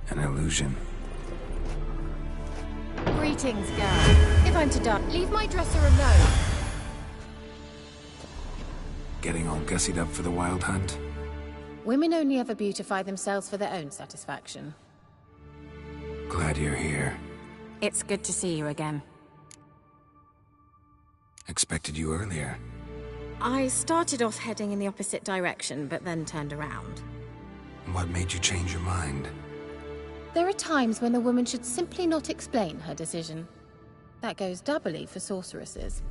An illusion. Greetings, Gareth. If I'm to die, leave my dresser alone. Getting all gussied up for the Wild Hunt? Women only ever beautify themselves for their own satisfaction. Glad you're here. It's good to see you again. Expected you earlier. I started off heading in the opposite direction, but then turned around. What made you change your mind? There are times when a woman should simply not explain her decision. That goes doubly for sorceresses.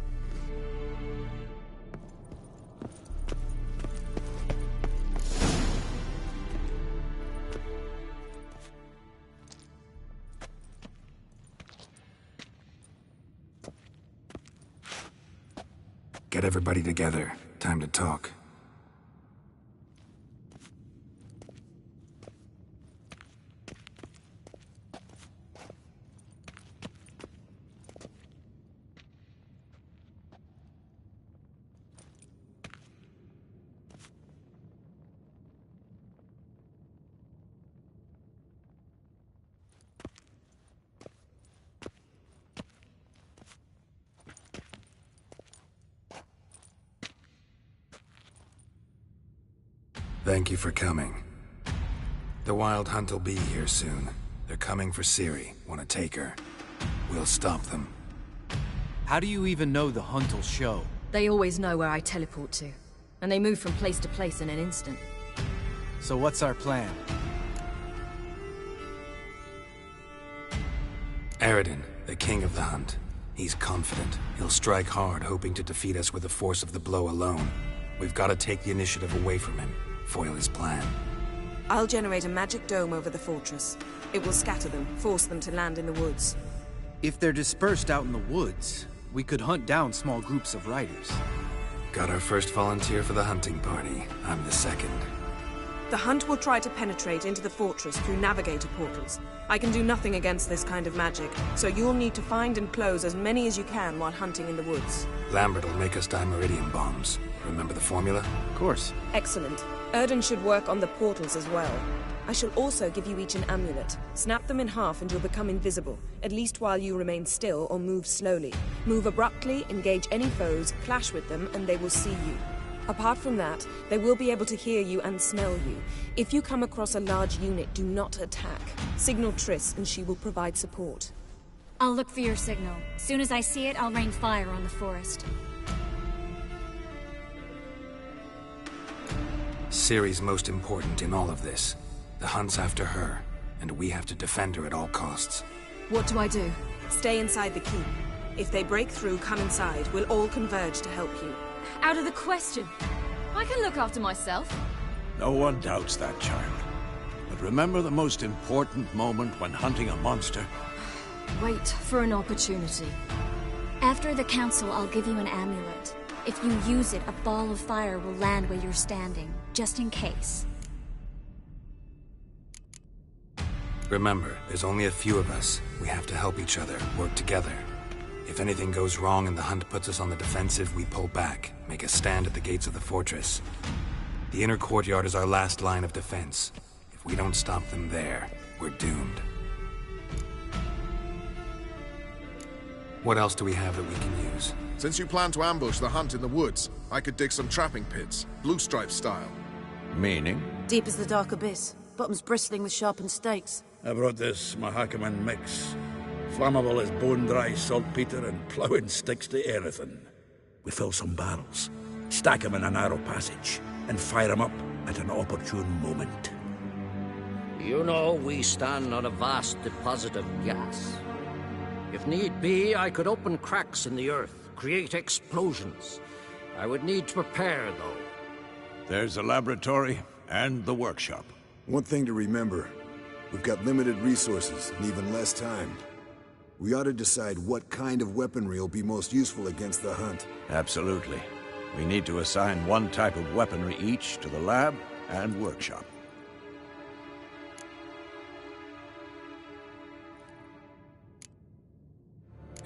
Get everybody together. Time to talk. Thank you for coming. The Wild Hunt will be here soon. They're coming for Ciri. Want to take her. We'll stop them. How do you even know the hunt will show? They always know where I teleport to, and they move from place to place in an instant. So what's our plan? Aradin, the king of the hunt. He's confident. He'll strike hard, hoping to defeat us with the force of the blow alone. We've got to take the initiative away from him. Foil his plan. I'll generate a magic dome over the fortress. It will scatter them, force them to land in the woods. If they're dispersed out in the woods, we could hunt down small groups of riders. Got our first volunteer for the hunting party. I'm the second. The hunt will try to penetrate into the fortress through navigator portals. I can do nothing against this kind of magic, so you'll need to find and close as many as you can while hunting in the woods. Lambert will make us dimeridium bombs. Remember the formula? Of course. Excellent. Erden should work on the portals as well. I shall also give you each an amulet. Snap them in half and you'll become invisible, at least while you remain still or move slowly. Move abruptly, engage any foes, clash with them, and they will see you. Apart from that, they will be able to hear you and smell you. If you come across a large unit, do not attack. Signal Triss and she will provide support. I'll look for your signal. Soon as I see it, I'll rain fire on the forest. Ciri's most important in all of this. The hunt's after her, and we have to defend her at all costs. What do I do? Stay inside the keep. If they break through, come inside. We'll all converge to help you. Out of the question. I can look after myself. No one doubts that, child. But remember the most important moment when hunting a monster? Wait for an opportunity. After the council, I'll give you an amulet. If you use it, a ball of fire will land where you're standing, just in case. Remember, there's only a few of us. We have to help each other, work together. If anything goes wrong and the hunt puts us on the defensive, we pull back, make a stand at the gates of the fortress. The inner courtyard is our last line of defense. If we don't stop them there, we're doomed. What else do we have that we can use? Since you plan to ambush the hunt in the woods, I could dig some trapping pits, blue stripe style. Meaning? Deep as the dark abyss, bottoms bristling with sharpened stakes. I brought this Mahakaman mix. Flammable as bone-dry saltpeter and ploughing sticks to anything. We fill some barrels, stack them in a narrow passage, and fire them up at an opportune moment. You know, we stand on a vast deposit of gas. If need be, I could open cracks in the earth, create explosions. I would need to prepare, though. There's the laboratory and the workshop. One thing to remember, we've got limited resources and even less time. We ought to decide what kind of weaponry will be most useful against the hunt. Absolutely. We need to assign one type of weaponry each to the lab and workshop.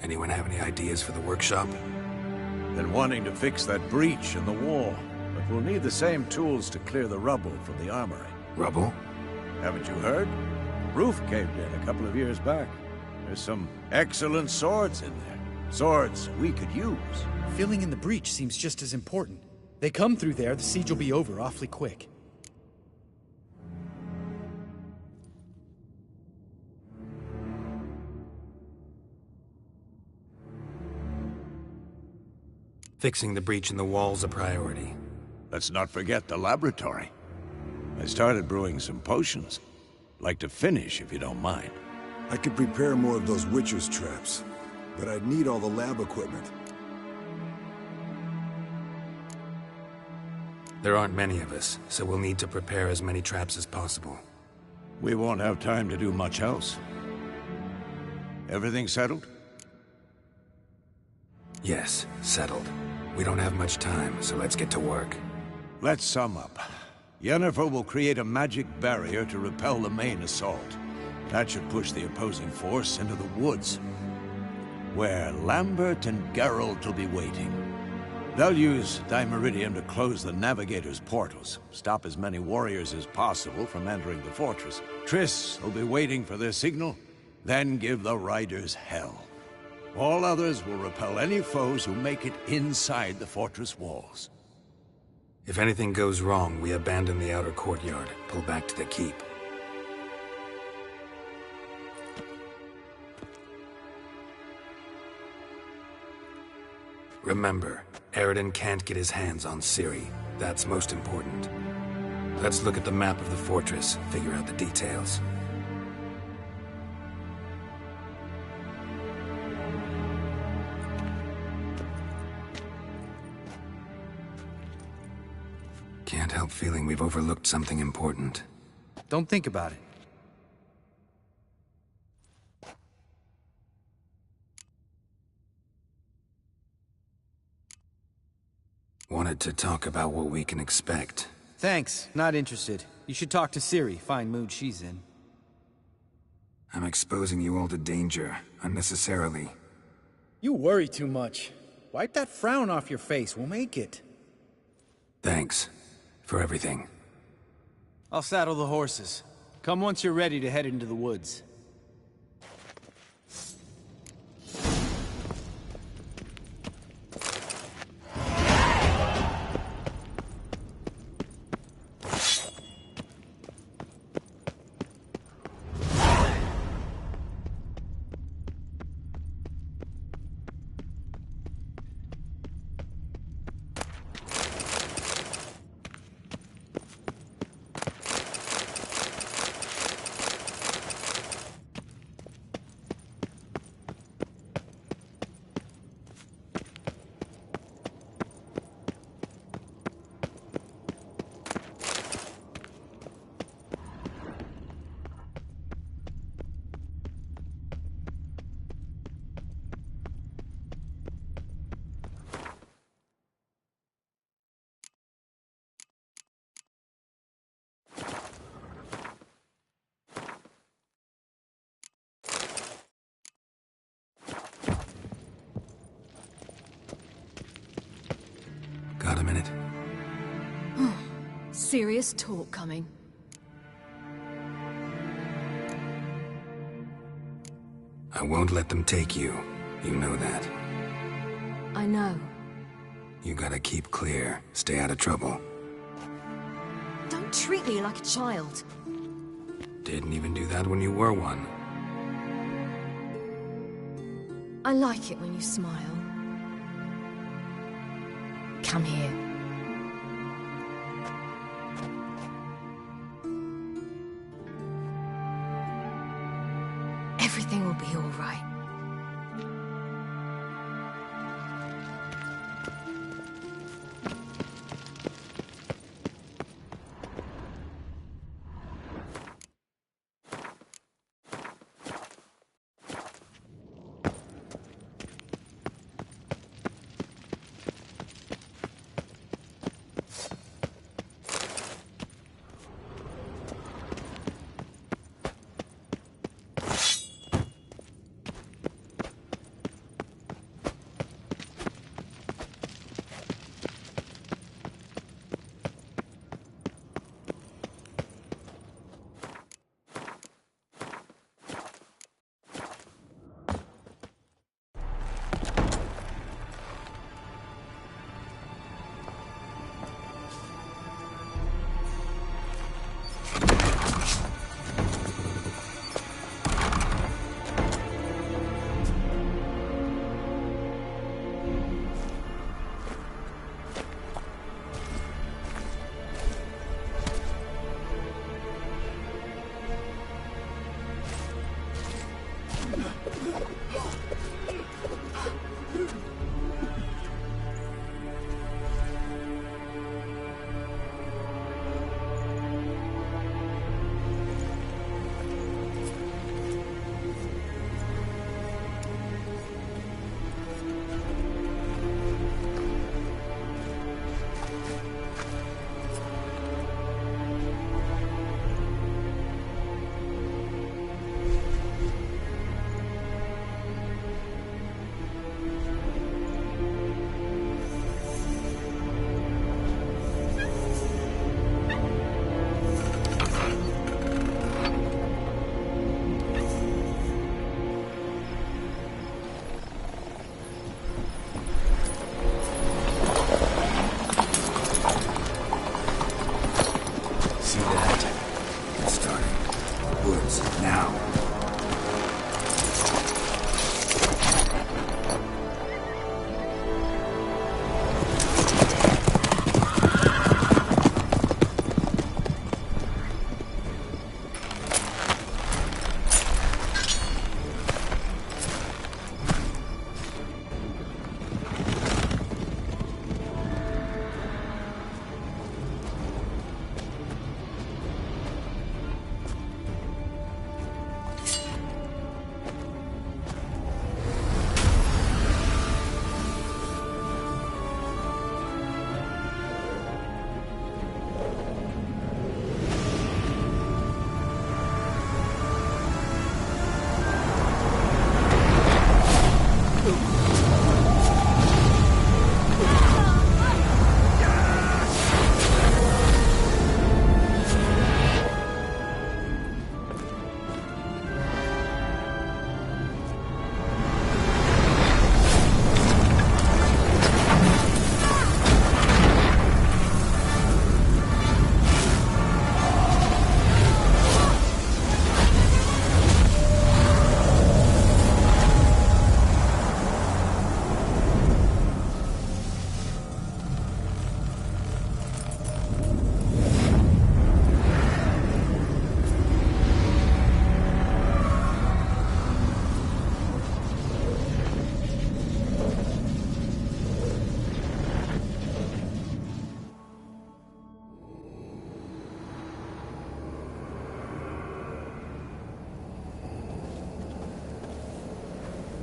Anyone have any ideas for the workshop? Been wanting to fix that breach in the wall, but we'll need the same tools to clear the rubble from the armory. Rubble? Haven't you heard? The roof caved in a couple of years back. There's some excellent swords in there. Swords we could use. Filling in the breach seems just as important. They come through there, the siege will be over awfully quick. Fixing the breach in the wall's a priority. Let's not forget the laboratory. I started brewing some potions. Like to finish, if you don't mind. I could prepare more of those Witcher's traps, but I'd need all the lab equipment. There aren't many of us, so we'll need to prepare as many traps as possible. We won't have time to do much else. Everything settled? Yes, settled. We don't have much time, so let's get to work. Let's sum up. Yennefer will create a magic barrier to repel the main assault. That should push the opposing force into the woods, where Lambert and Geralt will be waiting. They'll use dimeridium to close the navigator's portals, stop as many warriors as possible from entering the fortress. Triss will be waiting for their signal, then give the riders hell. All others will repel any foes who make it inside the fortress walls. If anything goes wrong, we abandon the outer courtyard, pull back to the keep. Remember, Eridan can't get his hands on Ciri. That's most important. Let's look at the map of the fortress, figure out the details. Can't help feeling we've overlooked something important. Don't think about it. Wanted to talk about what we can expect. Thanks, not interested. You should talk to Ciri, fine mood she's in. I'm exposing you all to danger, unnecessarily. You worry too much. Wipe that frown off your face, we'll make it. Thanks. For everything. I'll saddle the horses. Come once you're ready to head into the woods. Got a minute? Serious talk coming. I won't let them take you. You know that. I know. You gotta keep clear. Stay out of trouble. Don't treat me like a child. Didn't even do that when you were one. I like it when you smile. Come here. Everything will be all right.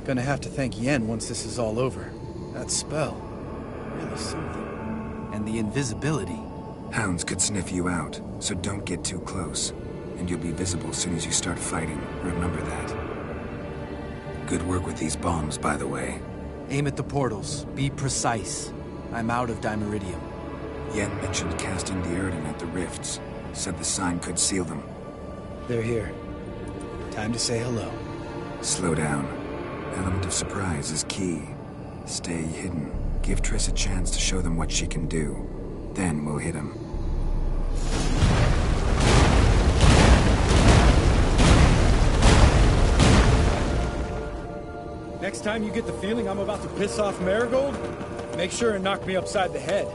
Gonna have to thank Yen once this is all over. That spell, really something. And the invisibility. Hounds could sniff you out, so don't get too close. And you'll be visible as soon as you start fighting. Remember that. Good work with these bombs, by the way. Aim at the portals. Be precise. I'm out of Dimeridium. Yen mentioned casting the Erden at the rifts. Said the sign could seal them. They're here. Time to say hello. Slow down. Element of surprise is key. Stay hidden. Give Triss a chance to show them what she can do. Then we'll hit him. Next time you get the feeling I'm about to piss off Marigold, make sure and knock me upside the head.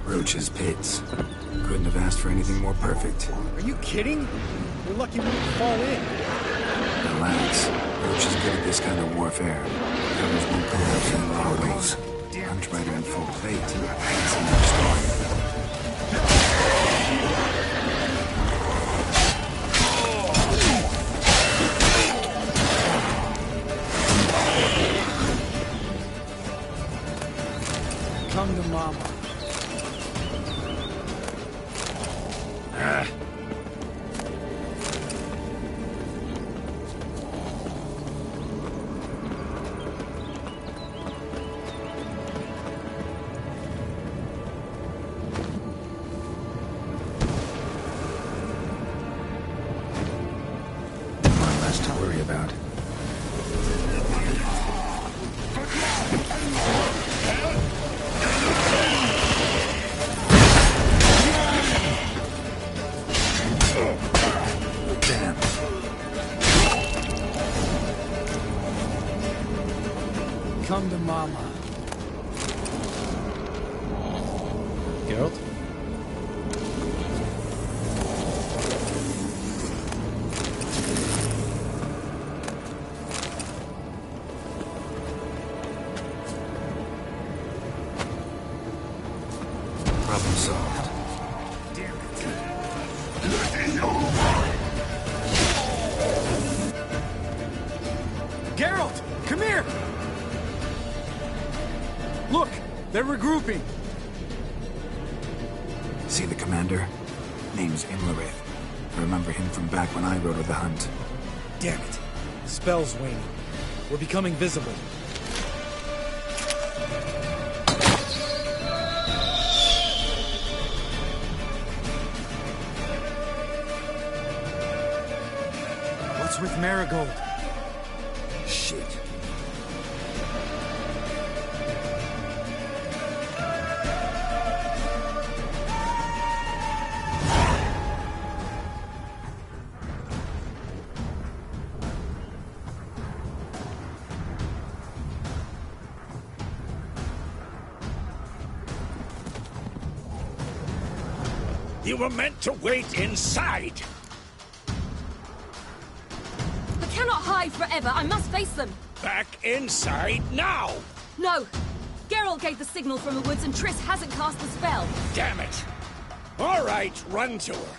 Roach's pits. Couldn't have asked for anything more perfect. Are you kidding? We're lucky we didn't fall in. Relax. Roach is good at this kind of warfare. Others won't collapse in always. Hunt Rider in full plate. That's another story. Come to Mama. Come to Mama. Geralt? Problem solved. Geralt! Come here! Look! They're regrouping! See the commander? Name's Imlerith. I remember him from back when I rode with the Hunt. Damn it. The spell's waning. We're becoming visible. What's with Marigold? Shit. You were meant to wait inside! We cannot hide forever. I must face them. Back inside now! No! Geralt gave the signal from the woods and Triss hasn't cast the spell. Damn it! All right, run to her.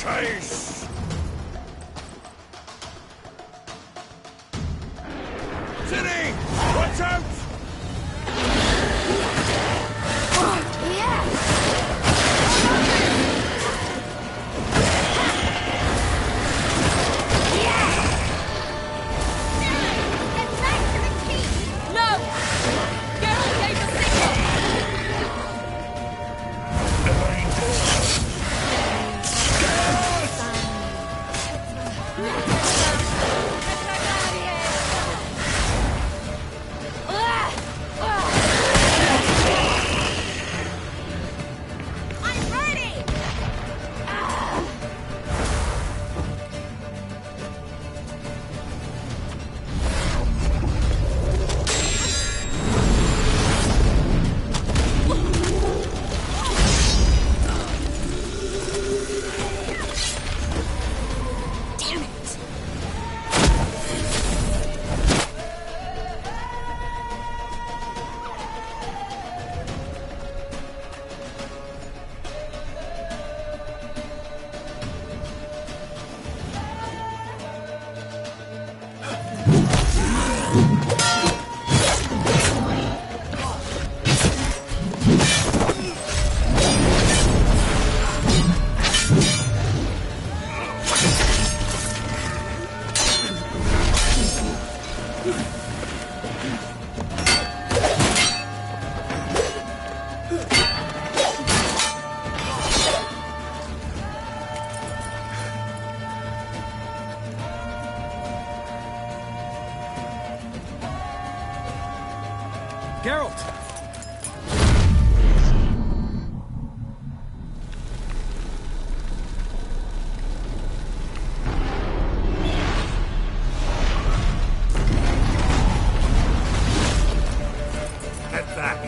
Chase! City! Watch out! Geralt! Head back.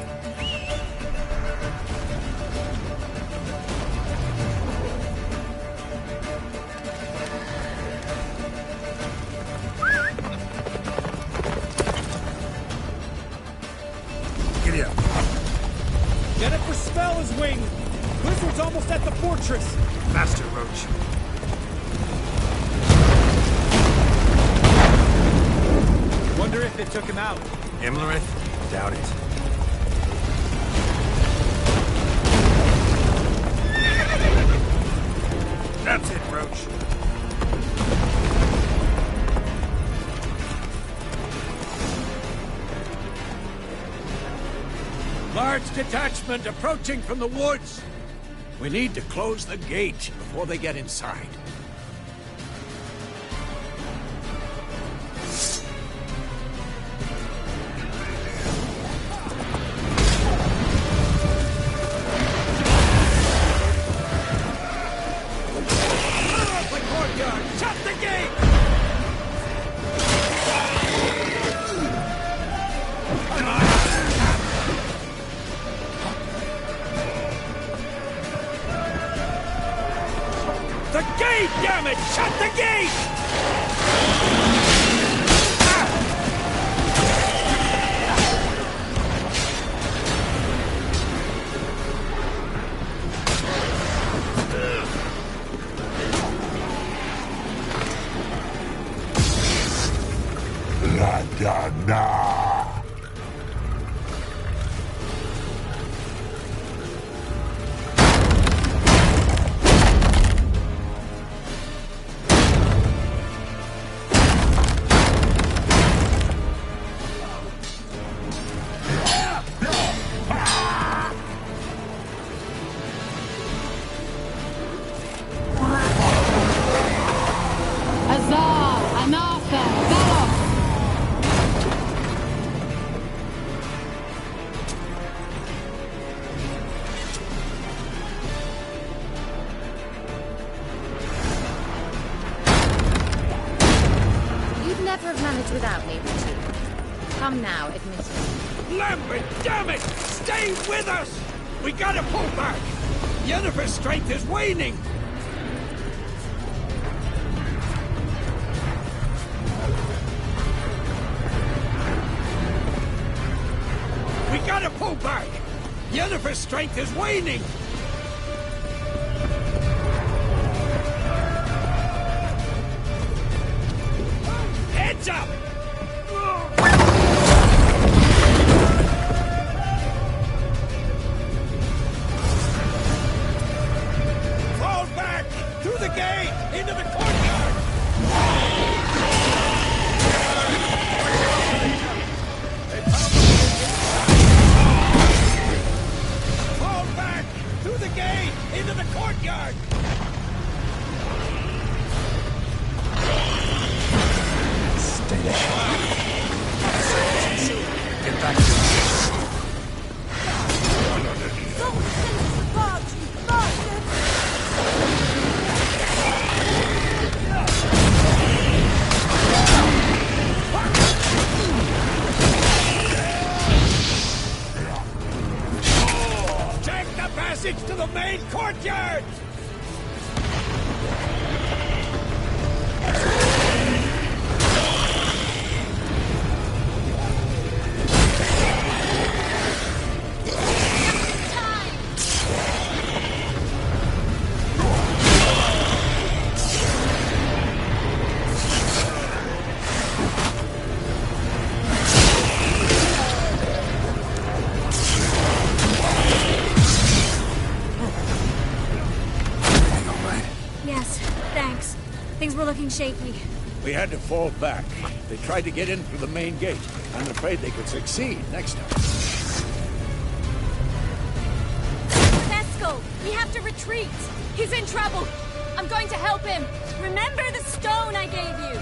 Giddy up. Get it for Spella's wing! Blizzard's almost at the fortress! Faster, Roach. Wonder if it took him out. Imlerith? Doubt it. That's it, Roach. Large detachment approaching from the woods. We need to close the gate before they get inside. The courtyard! Shut the gate! The gate, damn it! Shut the gate! La da da. Azar, Anartha, Zalos! You'd never have managed without me, would you? Come now, admit it. Lambert, damn it! Stay with us! We gotta pull back! Yennefer's strength is waning! We gotta pull back! Yennefer's strength is waning! Heads up! Fall back! Through the gate! Into the courtyard! Fall back! Through the gate! Into the courtyard! Get back to it. Take the passage to the main courtyard! Yes, thanks. Things were looking shaky. We had to fall back. They tried to get in through the main gate. I'm afraid they could succeed next time. Vesco, we have to retreat. He's in trouble. I'm going to help him. Remember the stone I gave you.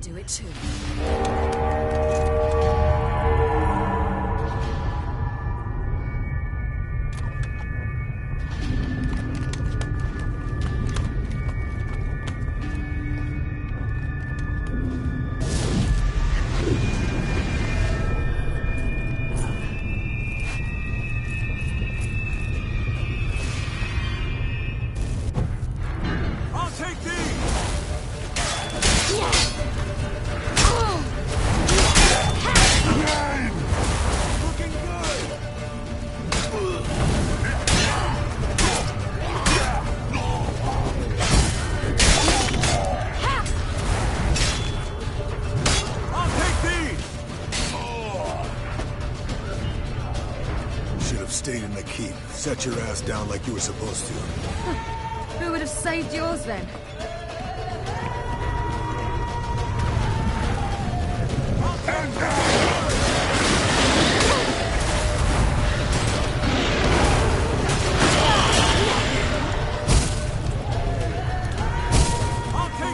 might do it too. Stayed in the keep. Set your ass down like you were supposed to. Who would have saved yours then? I'll take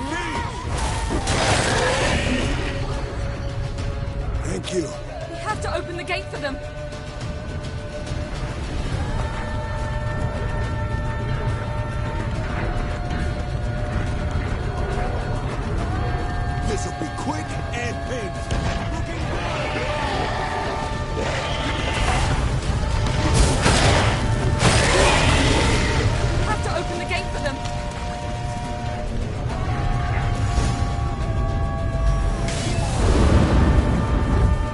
these! Thank you. We have to open the gate for them. This'll be quick and painless. We have to open the gate for them.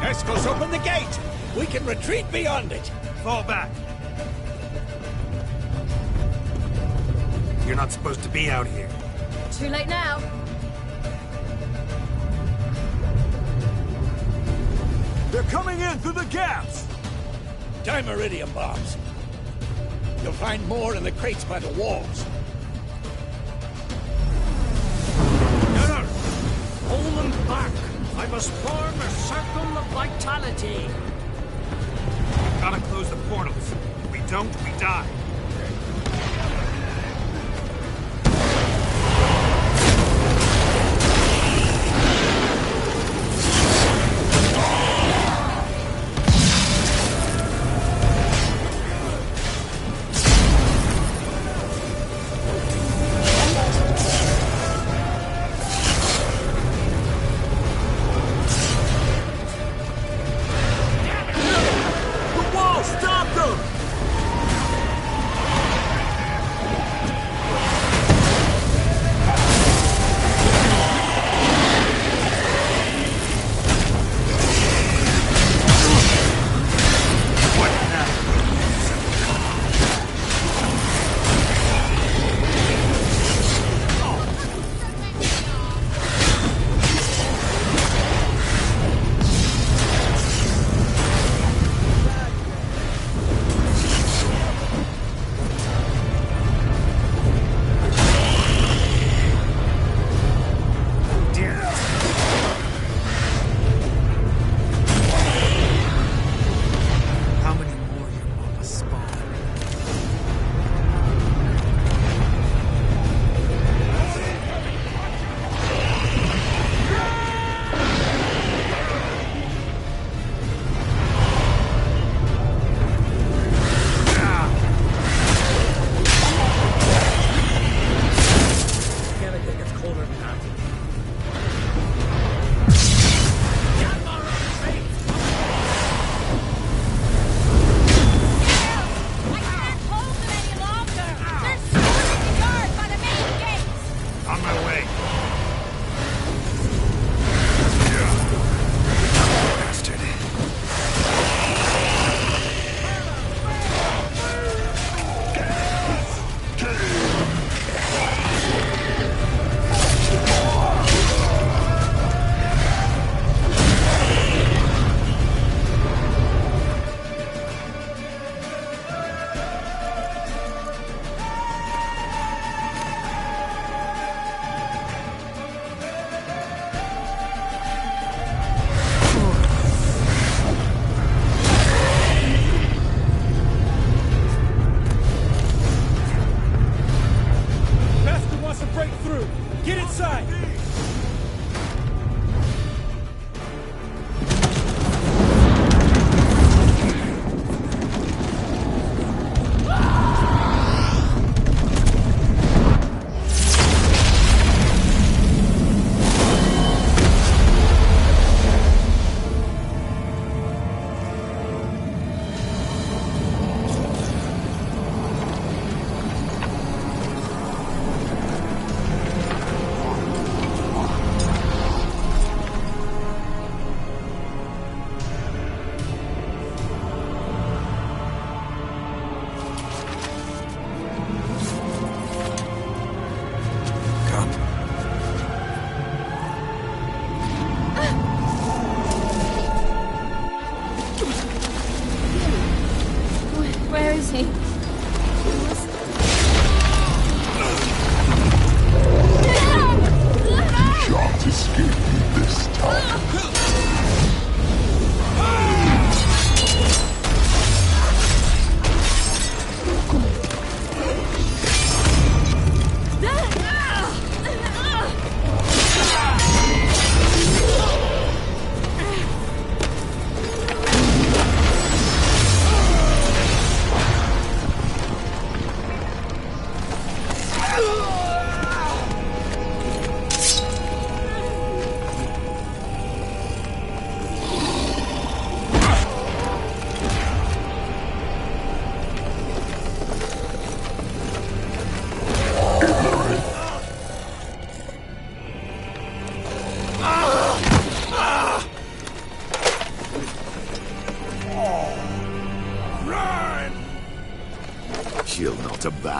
Escos, open the gate! We can retreat beyond it! Fall back. You're not supposed to be out here. Too late now. They're coming in through the gaps! Time iridium bombs. You'll find more in the crates by the walls. No! Hold them back! I must form a circle of vitality! Gotta close the portals. If we don't, we die.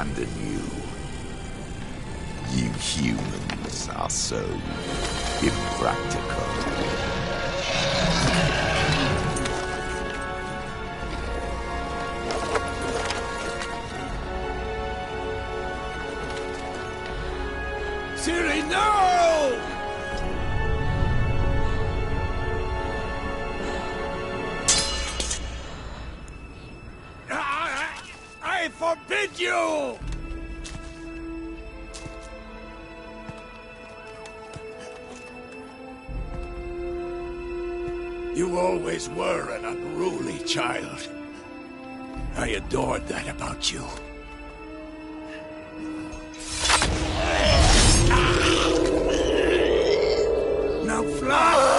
abandon you. You humans are so impractical. Ciri, no! I forbid you! You always were an unruly child. I adored that about you. Now fly!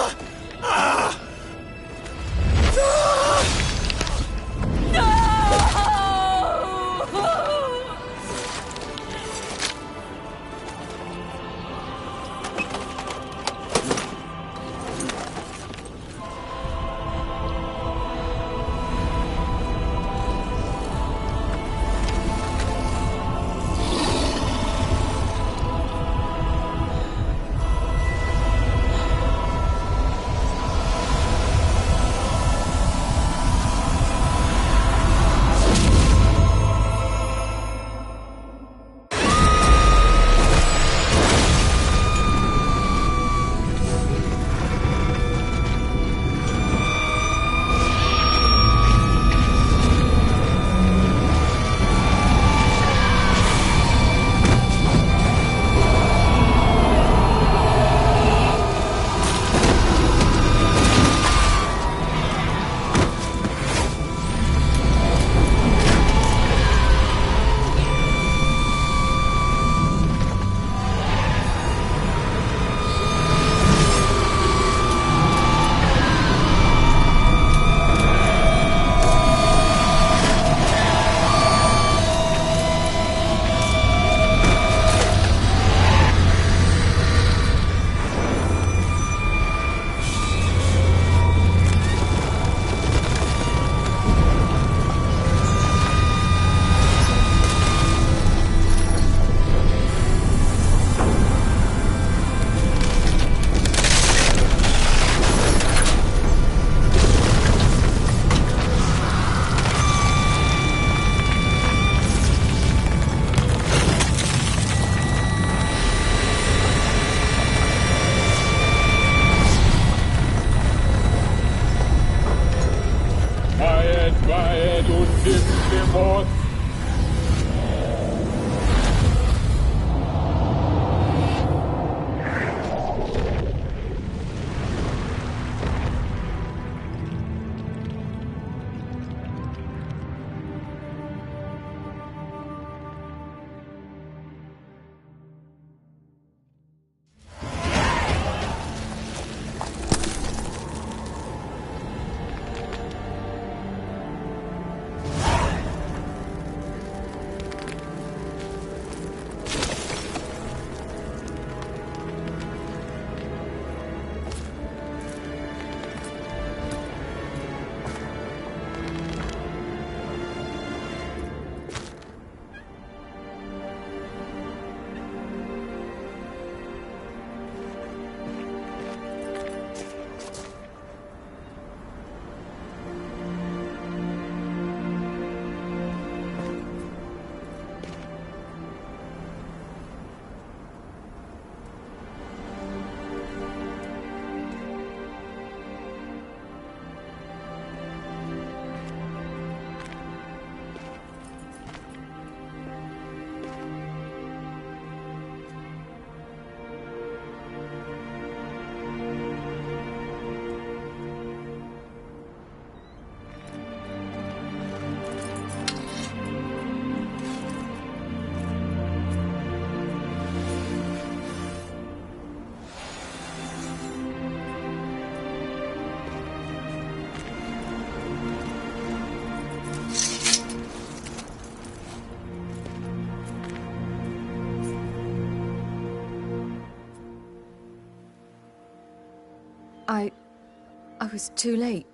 I was too late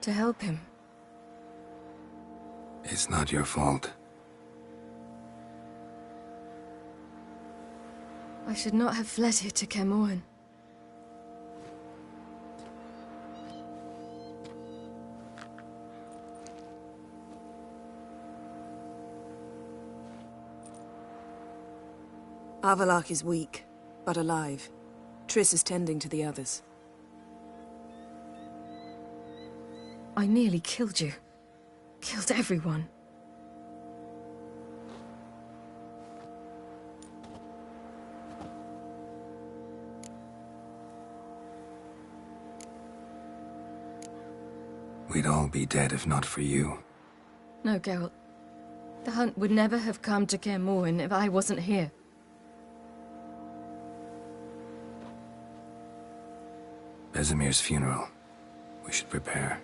to help him. It's not your fault. I should not have fled here to Kermoren. Avalak is weak, but alive. Triss is tending to the others. I nearly killed you. Killed everyone. We'd all be dead if not for you. No, Geralt. The hunt would never have come to Kermoren if I wasn't here. Vesemir's funeral. We should prepare.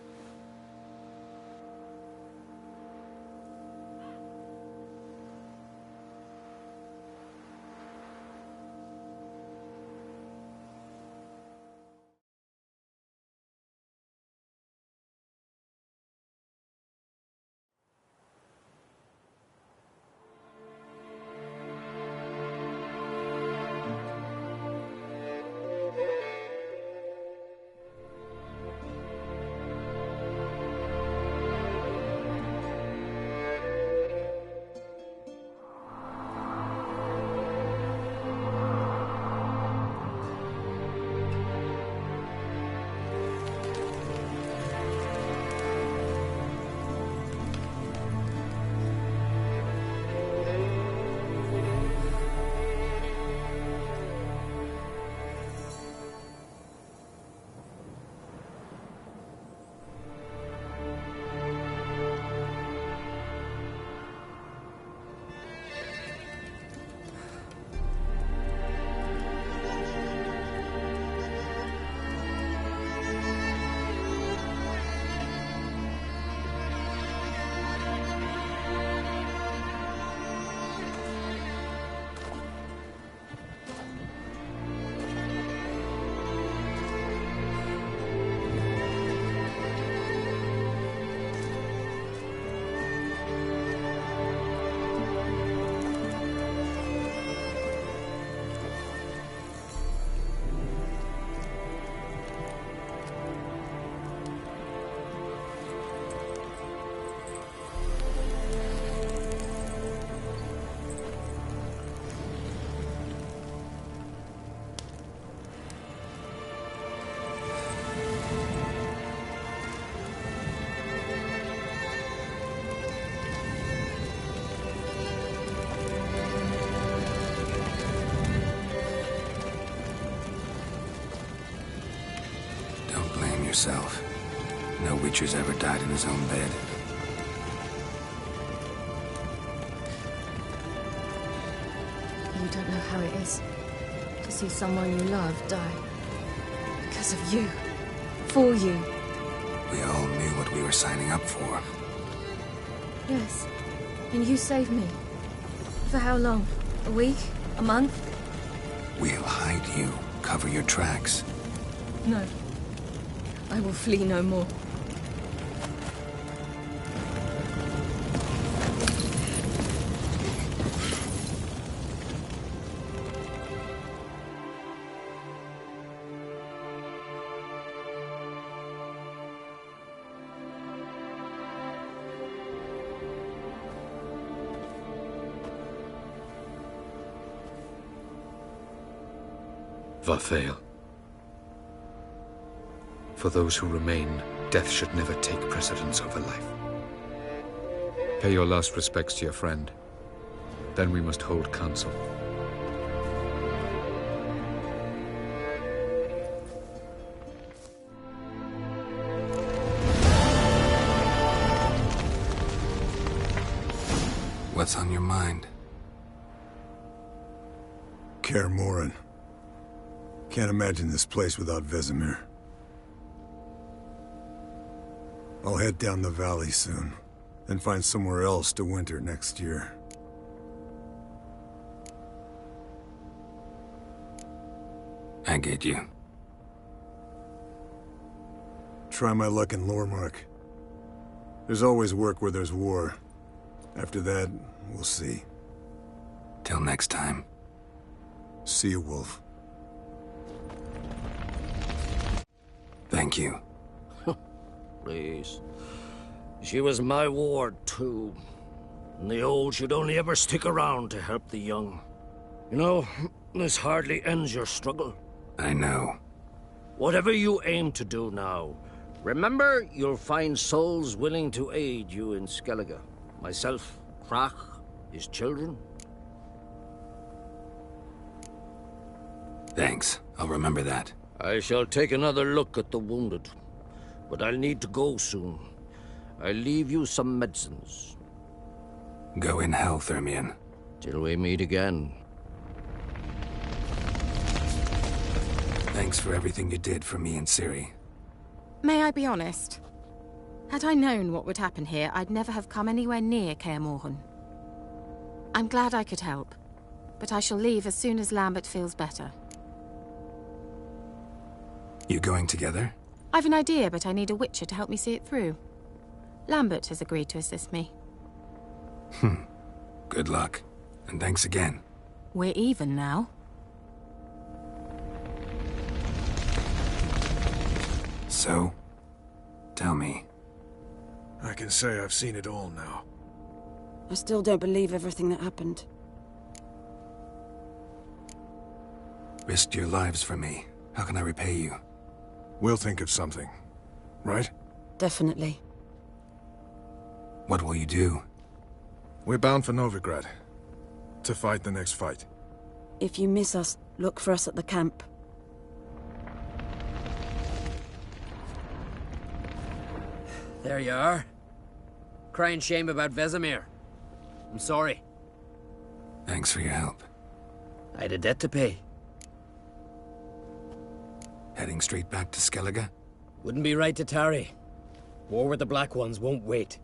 Yourself. No Witcher's ever died in his own bed. You don't know how it is to see someone you love die. Because of you. For you. We all knew what we were signing up for. Yes. And you saved me. For how long? A week? A month? We'll hide you. Cover your tracks. No. I will flee no more. Varthael. For those who remain, death should never take precedence over life. Pay your last respects to your friend. Then we must hold council. What's on your mind? Kermoren. Can't imagine this place without Vesemir. I'll head down the valley soon, then find somewhere else to winter next year. I get you. Try my luck in Lormark. There's always work where there's war. After that, we'll see. Till next time. See See you, Wolf. Thank you. Please. She was my ward, too. And the old should only ever stick around to help the young. You know, this hardly ends your struggle. I know. Whatever you aim to do now, remember you'll find souls willing to aid you in Skellige. Myself, Crach, his children. Thanks. I'll remember that. I shall take another look at the wounded. But I'll need to go soon. I'll leave you some medicines. Go in health, Ermion. Till we meet again. Thanks for everything you did for me and Ciri. May I be honest? Had I known what would happen here, I'd never have come anywhere near Kaer Morhen. I'm glad I could help, but I shall leave as soon as Lambert feels better. You going together? I've an idea, but I need a witcher to help me see it through. Lambert has agreed to assist me. Good luck, and thanks again. We're even now. So, tell me. I can say I've seen it all now. I still don't believe everything that happened. Risked your lives for me. How can I repay you? We'll think of something, right? Definitely. What will you do? We're bound for Novigrad. To fight the next fight. If you miss us, look for us at the camp. There you are. Crying shame about Vesemir. I'm sorry. Thanks for your help. I had a debt to pay. Heading straight back to Skellige? Wouldn't be right to tarry. War with the Black Ones won't wait.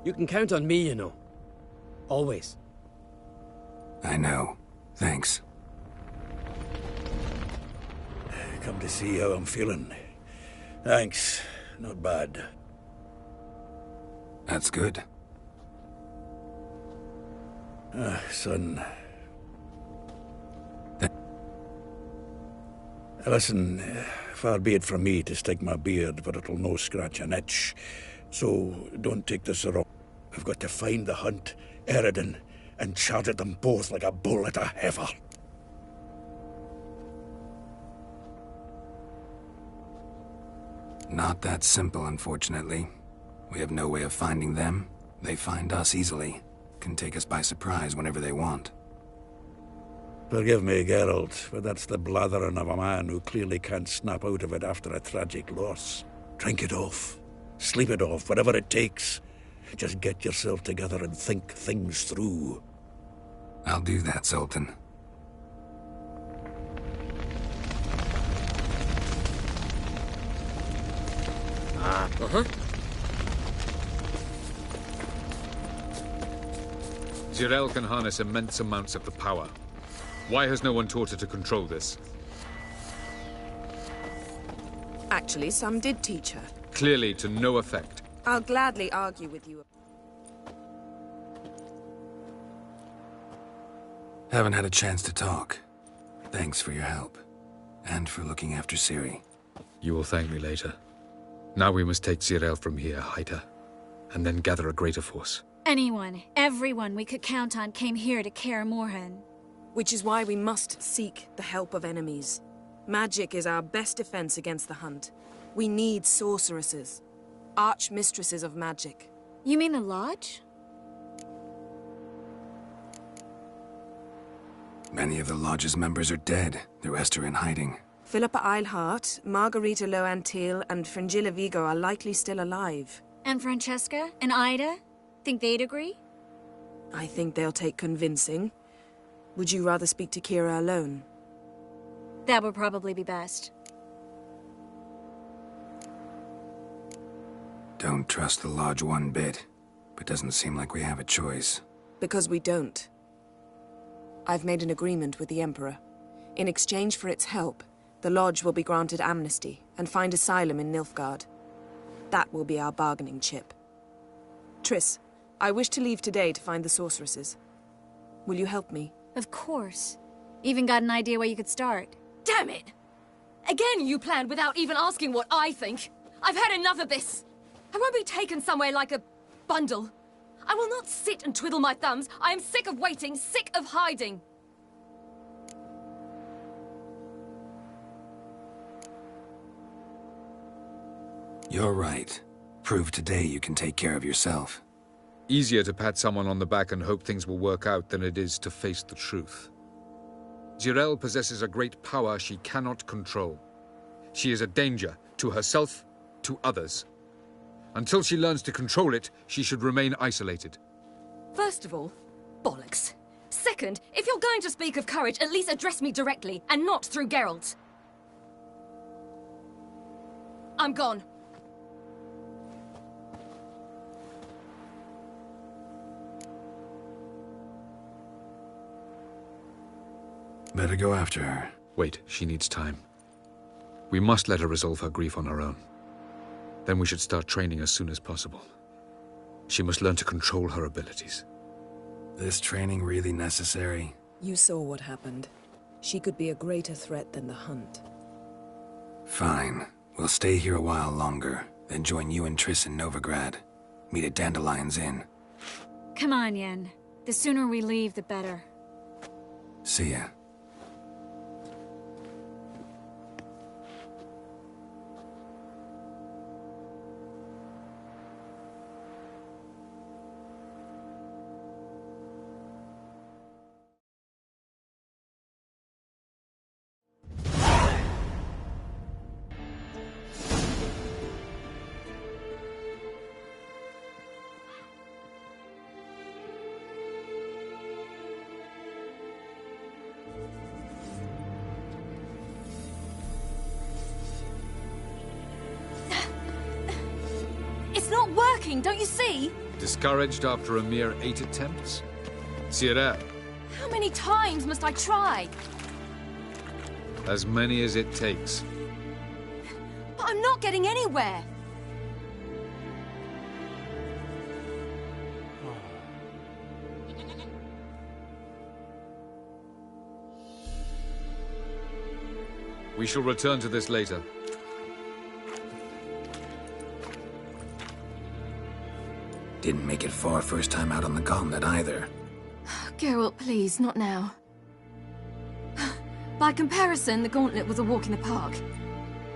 You can count on me, you know. Always. I know. Thanks. Come to see how I'm feeling. Thanks. Not bad. That's good. Son. Listen, far be it from me to stick my beard, but it'll no scratch an itch. So, don't take this wrong. I've got to find the Hunt, Eredin, and charge at them both like a bull at a heifer. Not that simple, unfortunately. We have no way of finding them. They find us easily. Can take us by surprise whenever they want. Forgive me, Geralt, but that's the blathering of a man who clearly can't snap out of it after a tragic loss. Drink it off. Sleep it off, whatever it takes. Just get yourself together and think things through. I'll do that, Sultan. Zirael can harness immense amounts of the power. Why has no one taught her to control this? Actually, some did teach her. Clearly to no effect. I'll gladly argue with you. Haven't had a chance to talk. Thanks for your help. And for looking after Ciri. You will thank me later. Now we must take Zirael from here, hide her, and then gather a greater force. Anyone, everyone we could count on came here to Kaer Morhen. Which is why we must seek the help of enemies. Magic is our best defense against the Hunt. We need sorceresses. Archmistresses of magic. You mean the Lodge? Many of the Lodge's members are dead. The rest are in hiding. Philippa Eilhart, Margarita Loantil, and Fringilla Vigo are likely still alive. And Francesca? And Ida? Think they'd agree? I think they'll take convincing. Would you rather speak to Kira alone? That would probably be best. Don't trust the Lodge one bit, but doesn't seem like we have a choice. Because we don't. I've made an agreement with the Emperor. In exchange for its help, the Lodge will be granted amnesty and find asylum in Nilfgaard. That will be our bargaining chip. Triss, I wish to leave today to find the sorceresses. Will you help me? Of course. Even got an idea where you could start? Damn it! Again you planned without even asking what I think. I've had enough of this. I won't be taken somewhere like a bundle. I will not sit and twiddle my thumbs. I am sick of waiting, sick of hiding. You're right. Prove today you can take care of yourself. Easier to pat someone on the back and hope things will work out than it is to face the truth. Jirel possesses a great power she cannot control. She is a danger to herself, to others. Until she learns to control it, she should remain isolated. First of all, bollocks. Second, if you're going to speak of courage, at least address me directly, and not through Geralt. I'm gone. Better go after her. Wait, she needs time. We must let her resolve her grief on her own. Then we should start training as soon as possible. She must learn to control her abilities. This training really necessary? You saw what happened. She could be a greater threat than the Hunt. Fine. We'll stay here a while longer, then join you and Triss in Novigrad. Meet at Dandelion's Inn. Come on, Yen. The sooner we leave, the better. See ya. Don't you see? Discouraged after a mere 8 attempts? Sierra. How many times must I try? As many as it takes. But I'm not getting anywhere. We shall return to this later. Didn't make it far first time out on the gauntlet either. Geralt, please, not now. By comparison, the gauntlet was a walk in the park.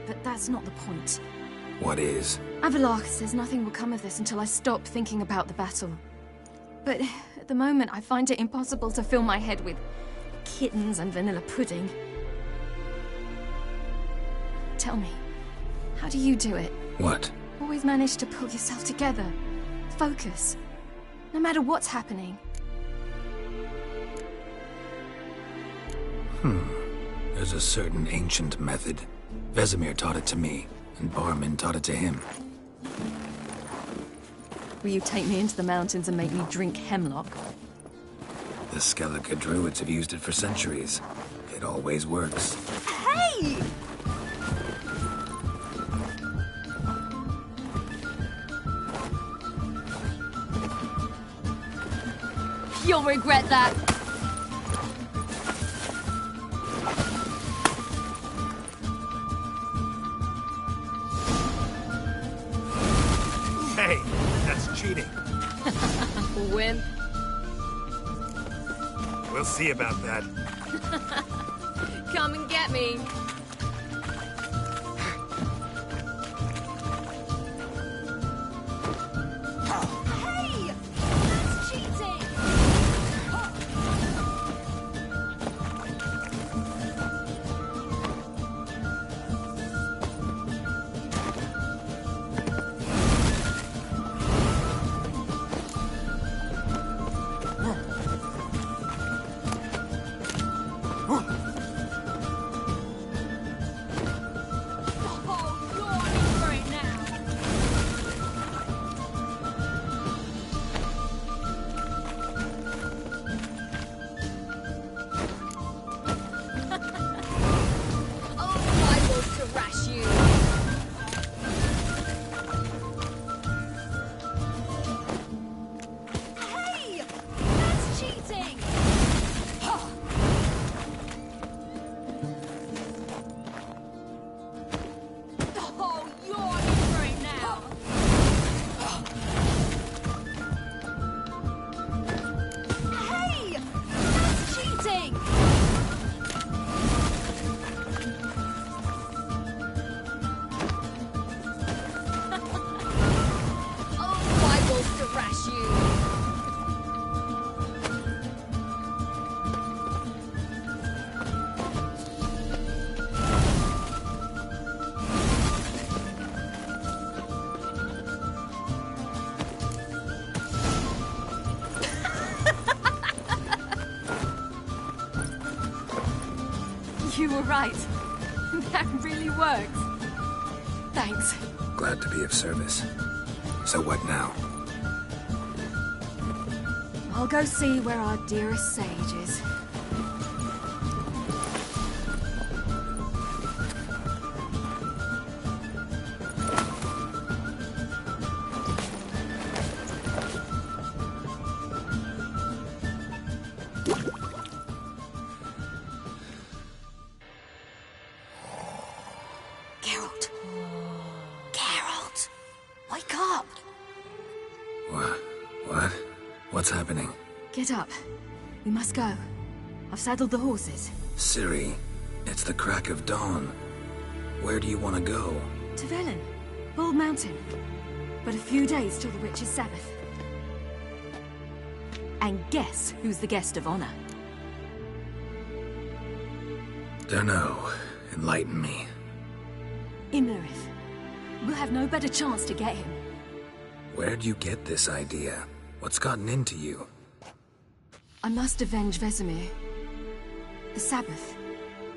But that's not the point. What is? Avallac'h says nothing will come of this until I stop thinking about the battle. But at the moment, I find it impossible to fill my head with kittens and vanilla pudding. Tell me, how do you do it? What? Always manage to pull yourself together. Focus. No matter what's happening. There's a certain ancient method. Vesemir taught it to me, and Barman taught it to him. Will you take me into the mountains and make me drink hemlock? The Skellige druids have used it for centuries. It always works. Hey! You'll regret that. Hey, that's cheating. Wimp. We'll see about that. Come and get me. You were right. That really works. Thanks. Glad to be of service. So what now? I'll go see where our dearest sage is. Geralt. Geralt. Wake up. What? What's happening? Get up. We must go. I've saddled the horses. Ciri, it's the crack of dawn. Where do you want to go? To Velen. Bald Mountain. But a few days till the Witch's Sabbath. And guess who's the guest of honor? Dunno. Enlighten me. Imlerith. We'll have no better chance to get him. Where'd you get this idea? What's gotten into you? I must avenge Vesemir. The Sabbath.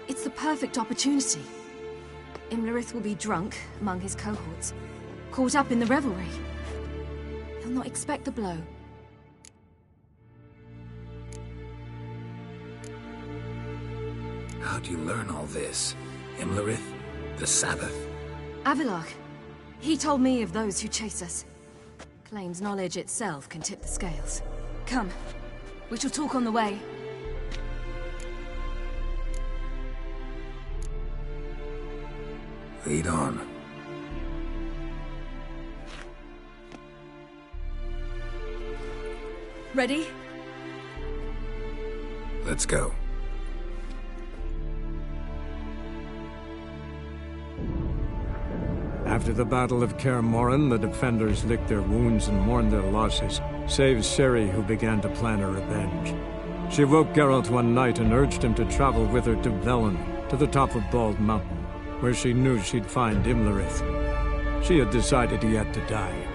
It's the perfect opportunity. Imlerith will be drunk among his cohorts, caught up in the revelry. He'll not expect the blow. How'd you learn all this? Imlerith? The Sabbath? Avalok. He told me of those who chase us. Claims knowledge itself can tip the scales. Come. We shall talk on the way. Lead on. Ready? Let's go. After the Battle of Kaer Morhen, the defenders licked their wounds and mourned their losses, save Ciri, who began to plan a revenge. She woke Geralt one night and urged him to travel with her to Velen, to the top of Bald Mountain, where she knew she'd find Imlerith. She had decided he had to die.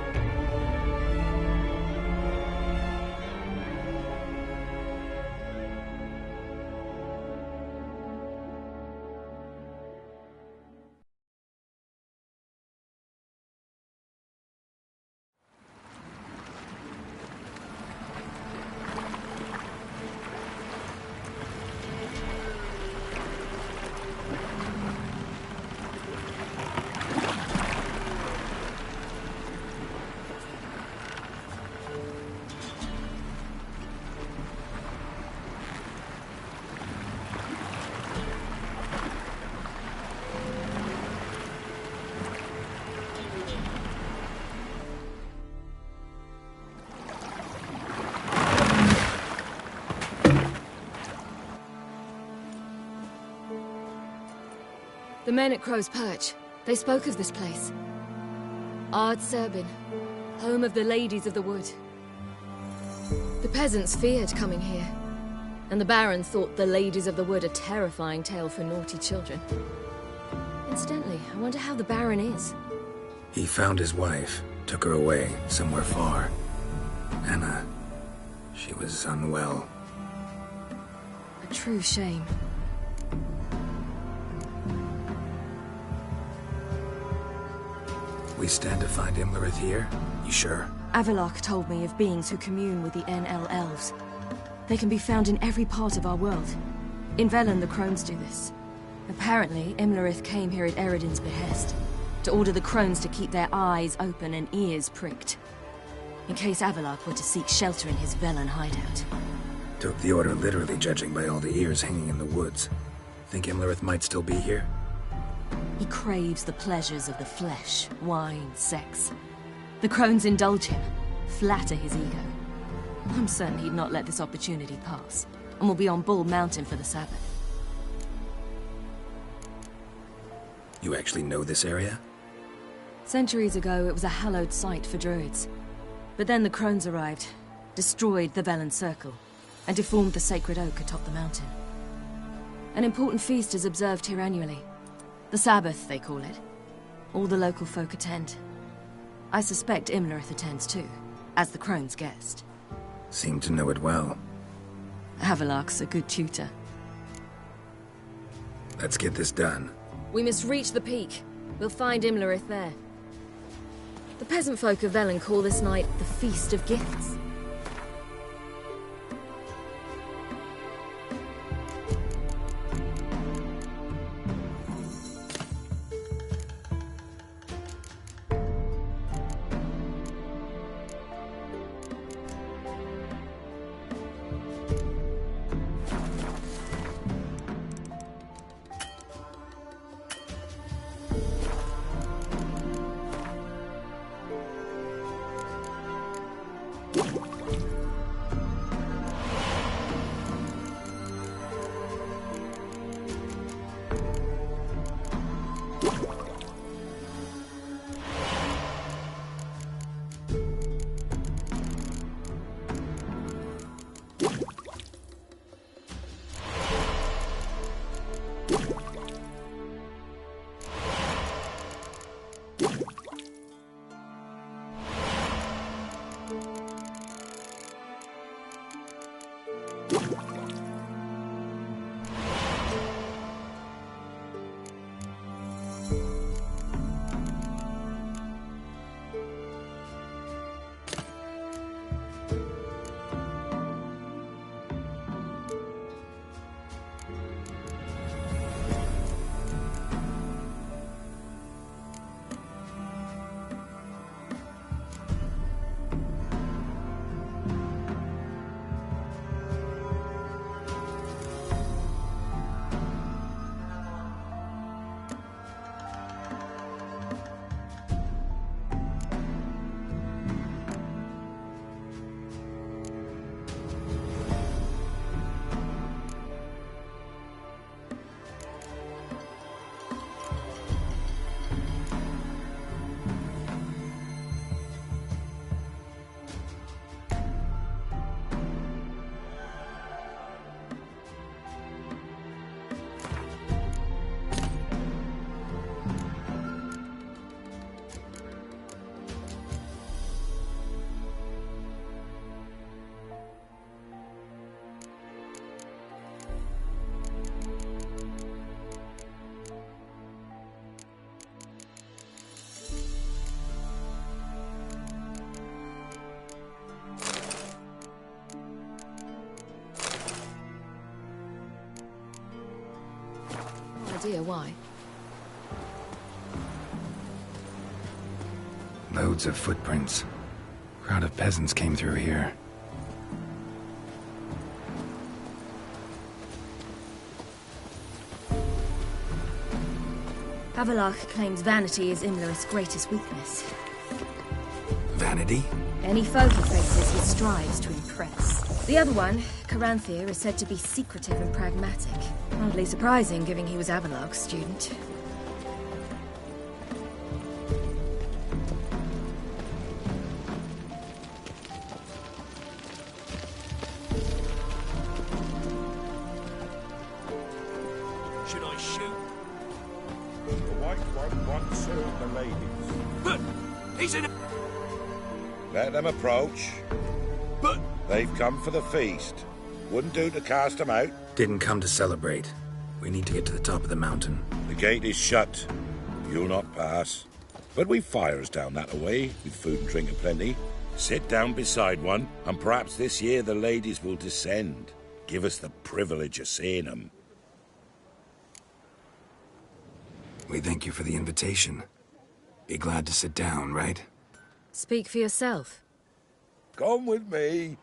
The men at Crow's Perch, they spoke of this place. Ard Serbin, home of the Ladies of the Wood. The peasants feared coming here, and the Baron thought the Ladies of the Wood a terrifying tale for naughty children. Incidentally, I wonder how the Baron is. He found his wife, took her away, somewhere far. Anna, she was unwell. A true shame. We stand to find Imlerith here? You sure? Avalok told me of beings who commune with the NL Elves. They can be found in every part of our world. In Velen, the Crones do this. Apparently, Imlerith came here at Eredin's behest, to order the Crones to keep their eyes open and ears pricked, in case Avalok were to seek shelter in his Velen hideout. Took the order literally, judging by all the ears hanging in the woods. Think Imlerith might still be here? He craves the pleasures of the flesh, wine, sex. The Crones indulge him, flatter his ego. I'm certain he'd not let this opportunity pass, and will be on Bald Mountain for the Sabbath. You actually know this area? Centuries ago, it was a hallowed site for druids. But then the Crones arrived, destroyed the Velen Circle, and deformed the sacred oak atop the mountain. An important feast is observed here annually. The Sabbath, they call it. All the local folk attend. I suspect Imlerith attends too, as the Crone's guest. Seem to know it well. Avalok's a good tutor. Let's get this done. We must reach the peak. We'll find Imlerith there. The peasant folk of Velen call this night the Feast of Gifts. Idea why? Loads of footprints. Crowd of peasants came through here. Havelach claims vanity is Imlerith's greatest weakness. Vanity? Any foe he faces, he strives to impress. The other one, Caranthir, is said to be secretive and pragmatic. Hardly surprising, given he was Avalok's student. Should I shoot? The white one wants the ladies. But he's in. Let them approach. But they've come for the feast. Wouldn't do to cast them out. Didn't come to celebrate. We need to get to the top of the mountain. The gate is shut. You'll not pass. But we've fires down that away, with food and drink aplenty. Sit down beside one, and perhaps this year the ladies will descend. Give us the privilege of seeing them. We thank you for the invitation. Be glad to sit down, right? Speak for yourself. Come with me.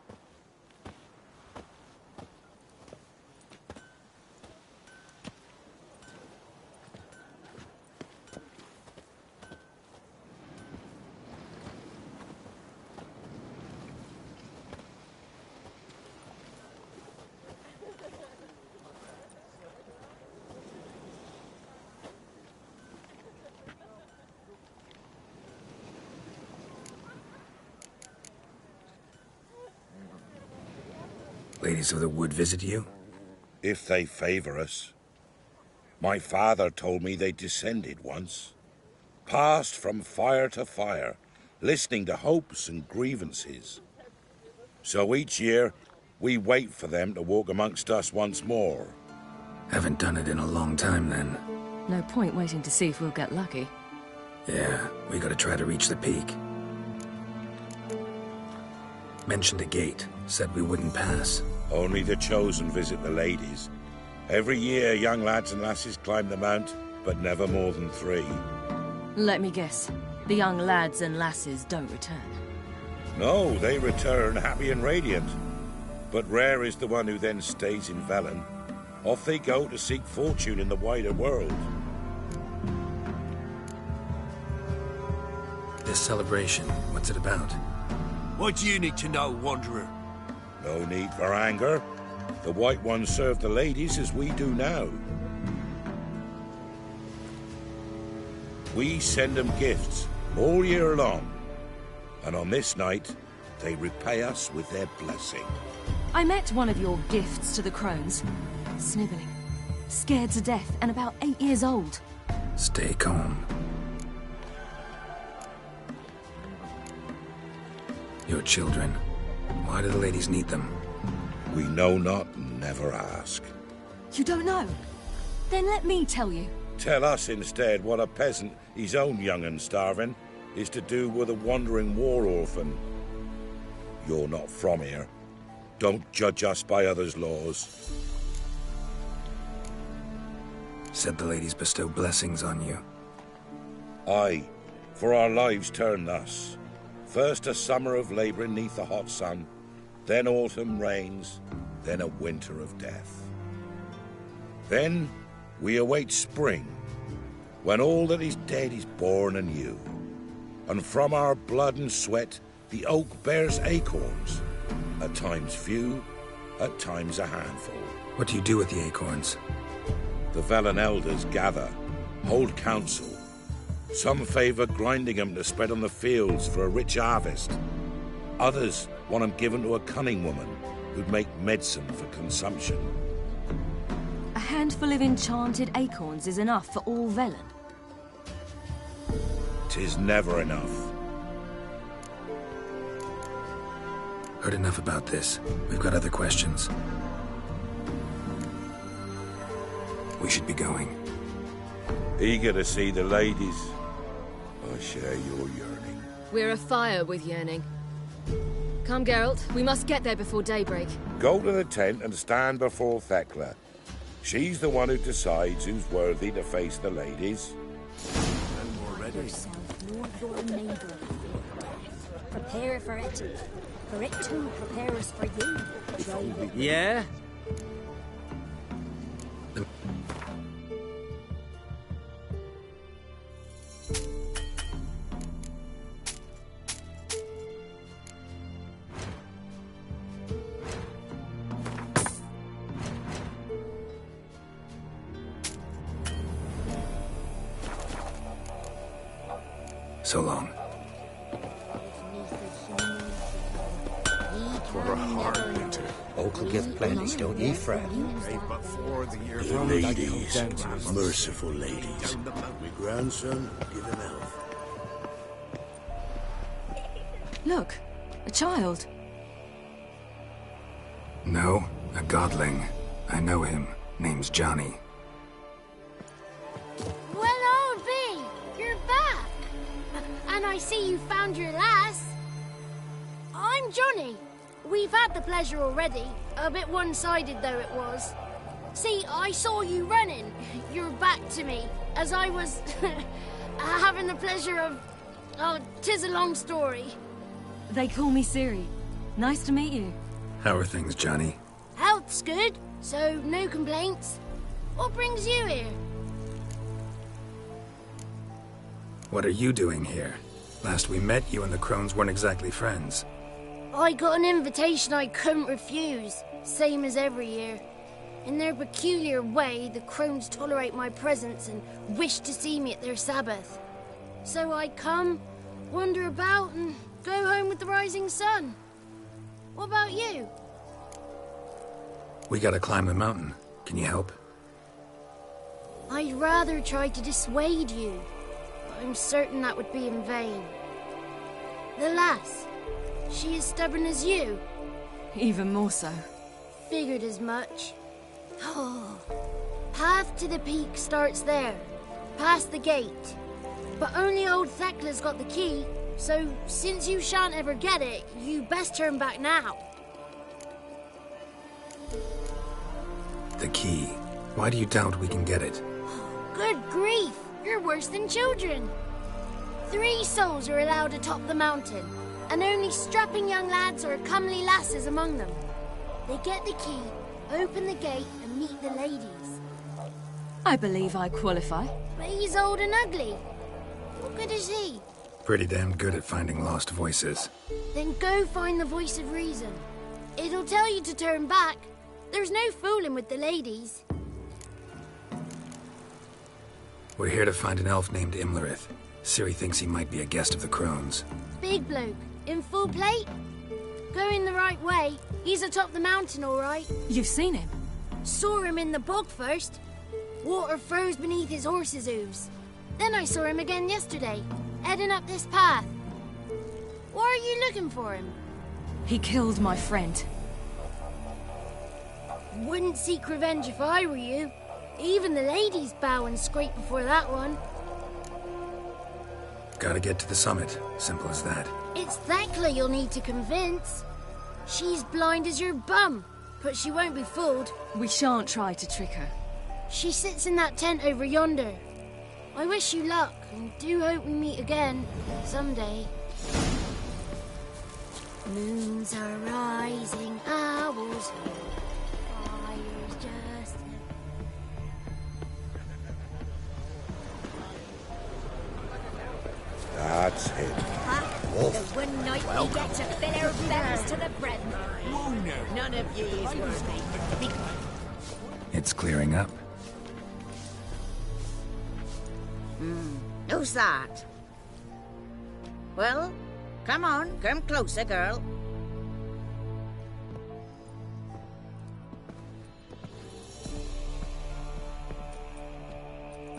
Ladies of the Wood visit you? If they favor us. My father told me they descended once. Passed from fire to fire, listening to hopes and grievances. So each year, we wait for them to walk amongst us once more. Haven't done it in a long time, then. No point waiting to see if we'll get lucky. Yeah, we gotta try to reach the peak. Mentioned a gate. Said we wouldn't pass. Only the chosen visit the ladies. Every year, young lads and lasses climb the mount, but never more than 3. Let me guess. The young lads and lasses don't return. No, they return happy and radiant. But rare is the one who then stays in Velen. Off they go to seek fortune in the wider world. This celebration, what's it about? What do you need to know, Wanderer? No need for anger. The White Ones serve the ladies as we do now. We send them gifts all year long. And on this night, they repay us with their blessing. I met one of your gifts to the crones. Snivelling. Scared to death and about 8 years old. Stay calm. Your children. Why do the ladies need them? We know not and never ask. You don't know? Then let me tell you. Tell us instead what a peasant, his own young and starving, is to do with a wandering war orphan. You're not from here. Don't judge us by others' laws. Said the ladies bestow blessings on you. Aye, for our lives turn thus. First a summer of labouring neath the hot sun, then autumn rains, then a winter of death. Then we await spring, when all that is dead is born anew. And from our blood and sweat the oak bears acorns, at times few, at times a handful. What do you do with the acorns? The Velen elders gather, hold council. Some favour grinding them to spread on the fields for a rich harvest. Others want them given to a cunning woman who'd make medicine for consumption. A handful of enchanted acorns is enough for all Velen. 'Tis never enough. Heard enough about this. We've got other questions. We should be going. Eager to see the ladies. I share your yearning. We're afire with yearning. Come, Geralt. We must get there before daybreak. Go to the tent and stand before Thekla. She's the one who decides who's worthy to face the ladies. Yourself nor your neighbor. Prepare for it. For it too prepares for you. Yeah? So long. For a hard winter. Oak will give plenty, don't ye fret. The ladies, merciful ladies. My grandson, give him health. Look, a child. No, a godling. I know him. Name's Johnny. Well, old B, you're back. And I see you found your lass. I'm Johnny. We've had the pleasure already. A bit one-sided though it was. See, I saw you running. Your back to me, as I was having the pleasure of... Oh, 'tis a long story. They call me Ciri. Nice to meet you. How are things, Johnny? Health's good, so no complaints. What brings you here? What are you doing here? Last we met, you and the crones weren't exactly friends. I got an invitation I couldn't refuse, same as every year. In their peculiar way, the crones tolerate my presence and wish to see me at their Sabbath. So I come, wander about, and go home with the rising sun. What about you? We gotta climb the mountain. Can you help? I'd rather try to dissuade you, but I'm certain that would be in vain. The lass, she as stubborn as you? Even more so. Figured as much. Oh, path to the peak starts there, past the gate. But only old Thekla's got the key, so since you shan't ever get it, you best turn back now. The key. Why do you doubt we can get it? Good grief! You're worse than children. 3 souls are allowed atop the mountain, and only strapping young lads or comely lasses among them. They get the key, open the gate, and meet the ladies. I believe I qualify. But he's old and ugly. What good is he? Pretty damn good at finding lost voices. Then go find the voice of reason. It'll tell you to turn back. There's no fooling with the ladies. We're here to find an elf named Imlerith. Ciri thinks he might be a guest of the Crones. Big bloke, in full plate. Going the right way. He's atop the mountain, all right. You've seen him? Saw him in the bog first. Water froze beneath his horse's hooves. Then I saw him again yesterday, heading up this path. Why are you looking for him? He killed my friend. Wouldn't seek revenge if I were you. Even the ladies bow and scrape before that one. Gotta get to the summit. Simple as that. It's Thekla you'll need to convince. She's blind as your bum, but she won't be fooled. We shan't try to trick her. She sits in that tent over yonder. I wish you luck, and do hope we meet again, someday. Moons are rising, owls here. Fire's just... That's it. The one night we get to fill our bellies to the brim. None of ye is worthy. It's clearing up. Who's that? Well, come on, come closer, girl.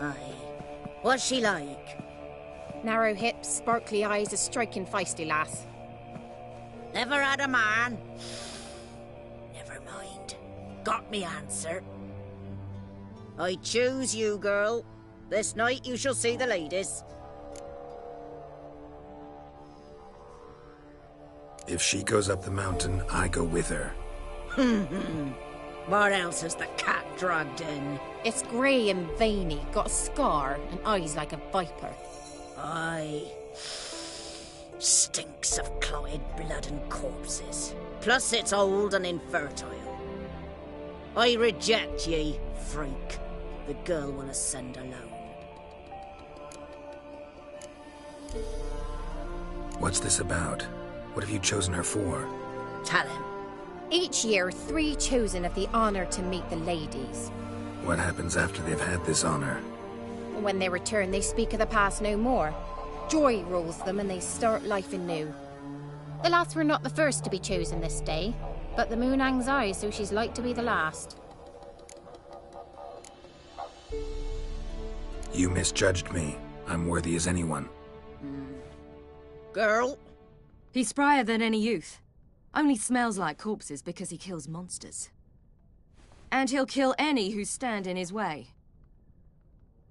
Aye. What's she like? Narrow hips, sparkly eyes, a striking feisty lass. Never had a man. Never mind. Got me answer. I choose you, girl. This night you shall see the ladies. If she goes up the mountain, I go with her. What else has the cat dragged in? It's grey and veiny, got a scar, and eyes like a viper. Aye. Stinks of clotted blood and corpses. Plus it's old and infertile. I reject ye, freak. The girl will ascend alone. What's this about? What have you chosen her for? Tell him. Each year, 3 chosen have the honour to meet the ladies. What happens after they've had this honor? When they return, they speak of the past no more. Joy rules them and they start life anew. The lass were not the first to be chosen this day, but the moon hangs high, so she's like to be the last. You misjudged me. I'm worthy as anyone. Girl? He's sprier than any youth. Only smells like corpses because he kills monsters. And he'll kill any who stand in his way.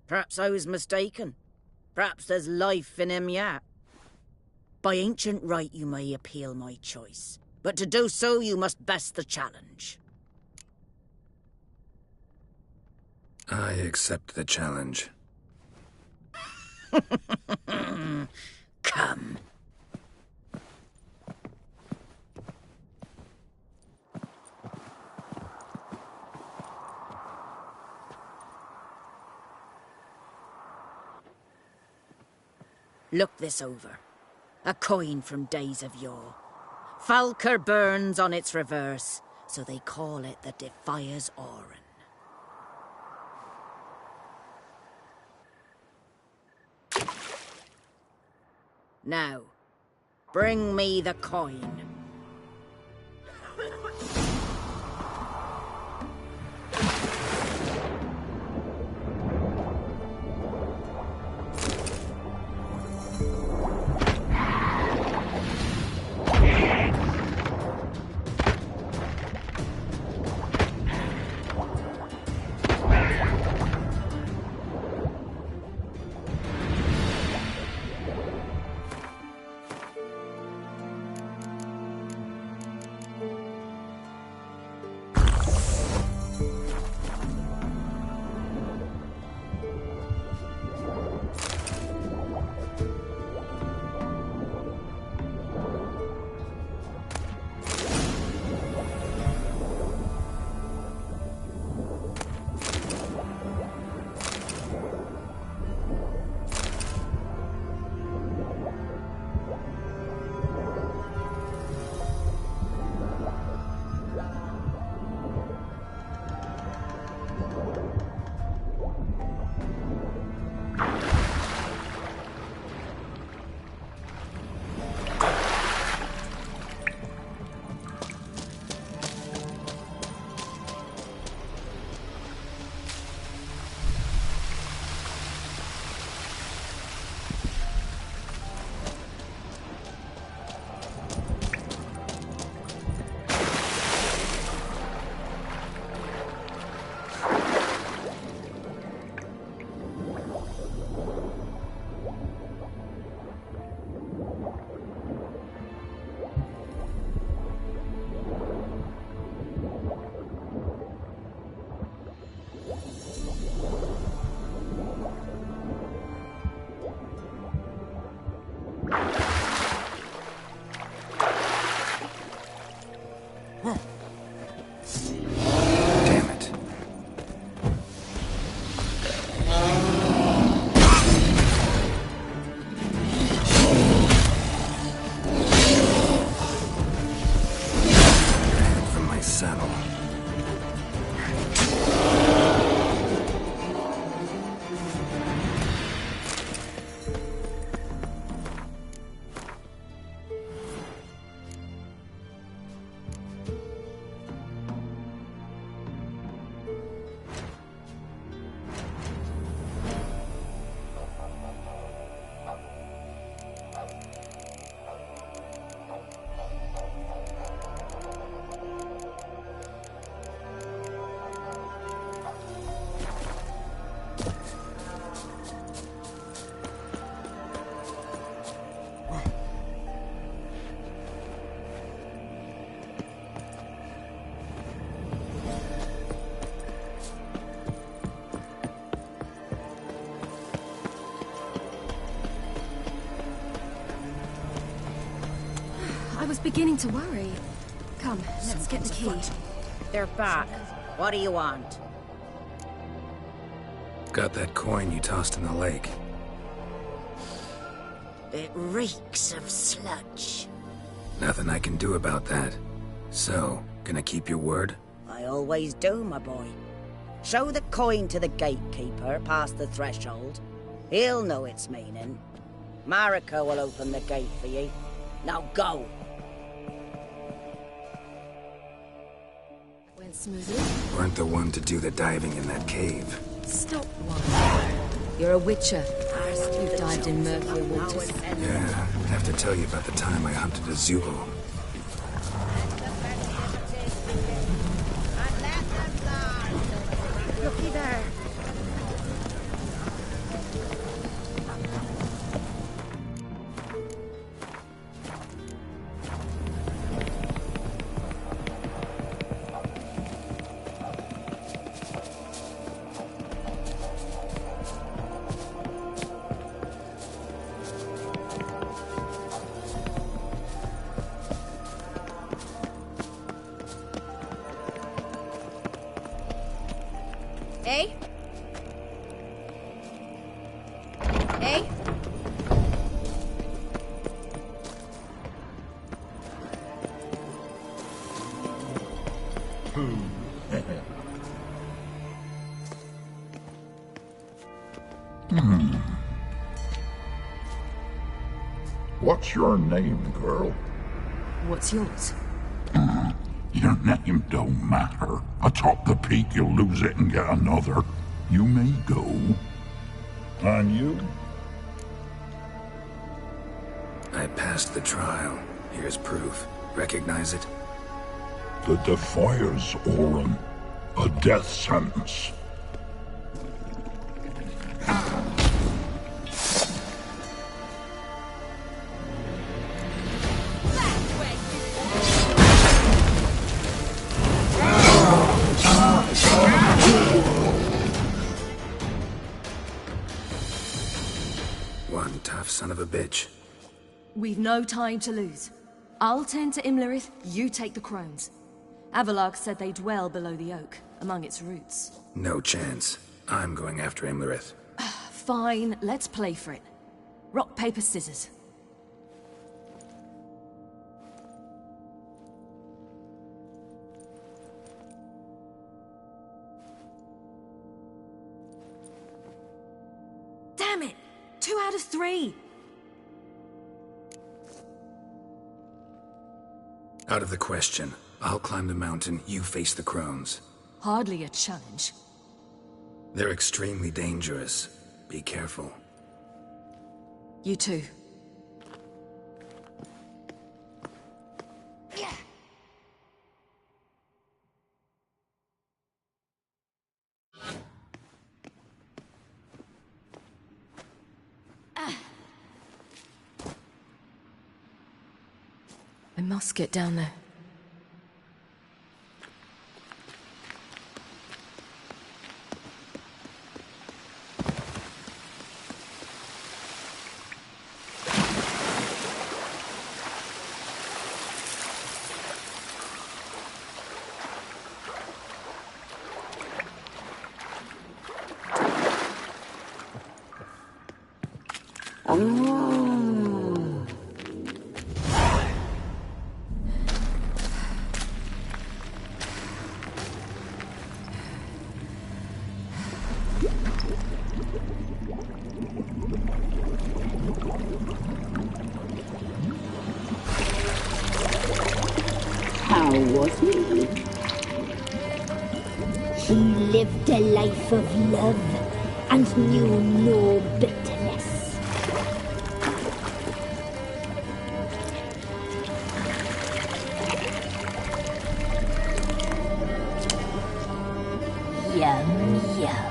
Perhaps I was mistaken. Perhaps there's life in him yet. By ancient right you may appeal my choice, but to do so you must best the challenge. I accept the challenge. Come. Look this over. A coin from days of yore. Falker burns on its reverse, so they call it the Defier's Oran. Now, bring me the coin. beginning to worry. Come, let's get the key. They're back. What do you want? Got that coin you tossed in the lake. It reeks of sludge. Nothing I can do about that. So, gonna keep your word? I always do, my boy. Show the coin to the gatekeeper past the threshold. He'll know its meaning. Marika will open the gate for you. Now go! Went smoothly. Weren't the one to do the diving in that cave. Stop one. You're a witcher. You've dived in murkier waters. Yeah, I have to tell you about the time I hunted a Zulu. Looky there. Eh? Eh? What's your name, girl? What's yours? Your name don't matter. Atop the peak, you'll lose it and get another. You may go. And you? I passed the trial. Here's proof. Recognize it? The Defier's Orin. A death sentence. One tough son of a bitch. We've no time to lose. I'll tend to Imlerith, you take the crones. Avalok said they dwell below the oak, among its roots. No chance. I'm going after Imlerith. Fine, let's play for it. Rock, paper, scissors. Damn it! 2 out of 3! Out of the question. I'll climb the mountain, you face the crones. Hardly a challenge. They're extremely dangerous. Be careful. You too. I must get down there. How was he? He lived a life of love and knew no bitterness. Yum, yum.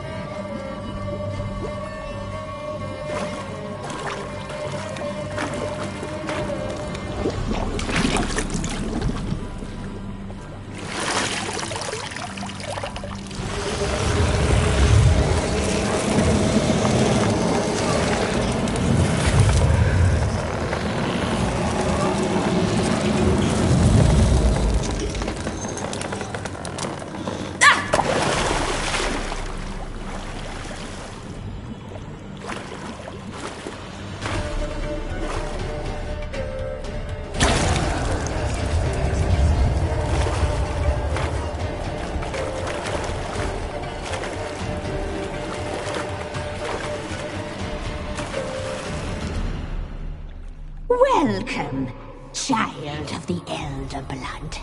Welcome, child of the Elder Blood.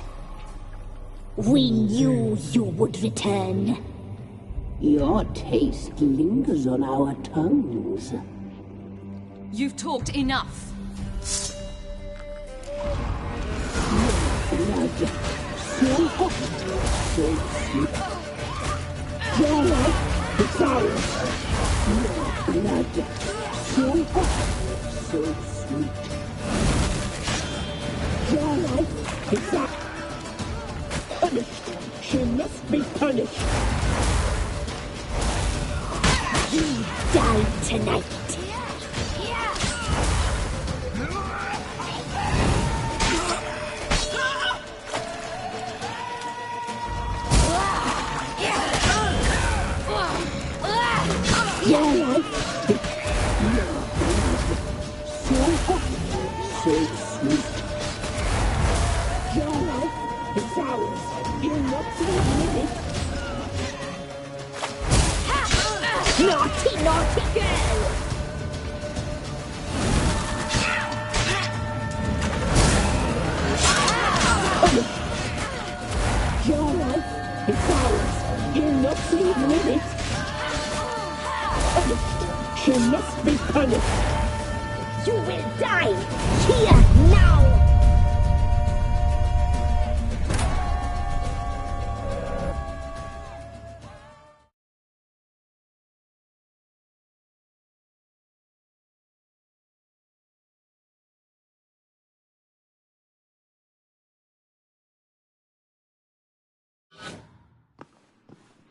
We knew you would return. Your taste lingers on our tongues. You've talked enough. Blood, so hot, so sweet. Your life, it's ours. Your blood, so hot, so sweet. Your life, it's ours. Punished. She must be punished. You die tonight. Your life, your blood, so hot, so sweet. Your life is ours. You're not with it. Naughty, naughty girl! Your life is ours. You're not with it. She must be punished. You will die here now!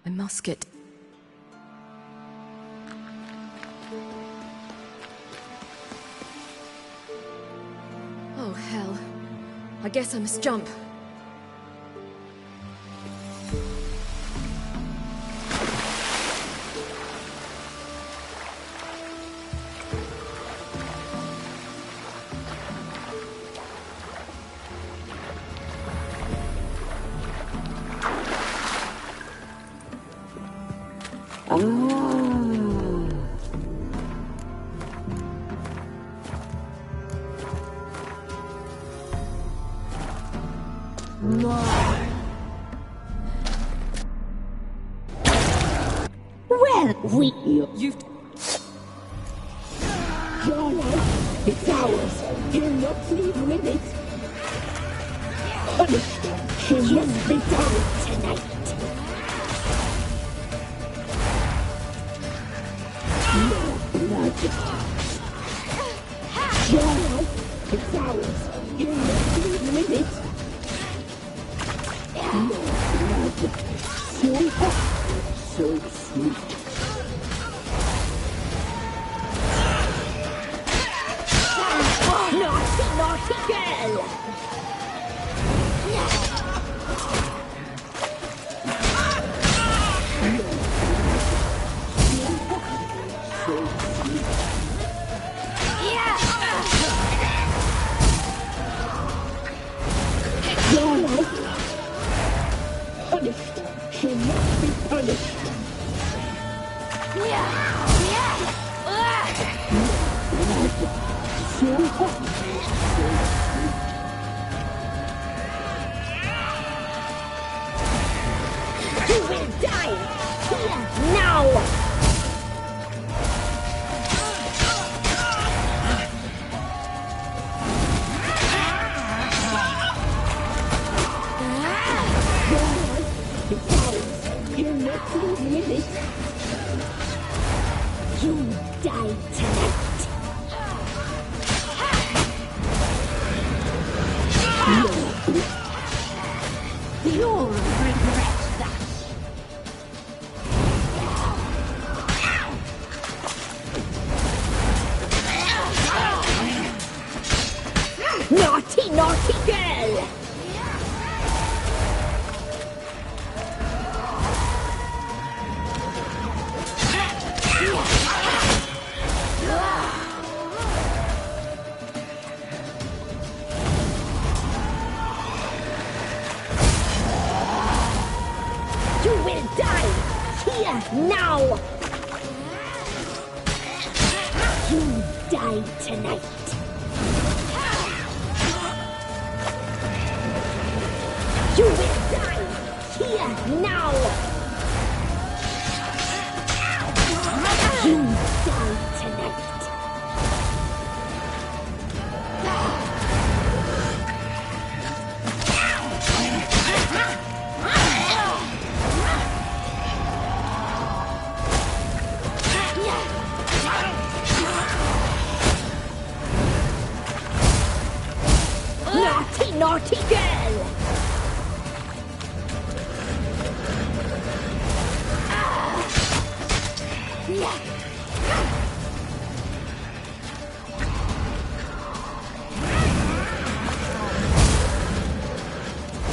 A musket. Oh, hell. I guess I must jump. You've... Your life, it's ours. You're not with it. Punished. She must be done tonight. Your blood. Your life, it's ours. You're not with it. Your blood. So hot, so sweet. Naughty, naughty girl! Your life, punished. She must be punished. So hot. You will die here now! You're not with it. You die tonight. You'll regret that. Naughty, naughty girl! You will die here now! You die tonight. You die tonight. Naughty, naughty girl!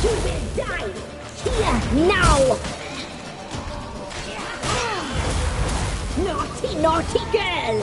You will die here now! Naughty, naughty girl!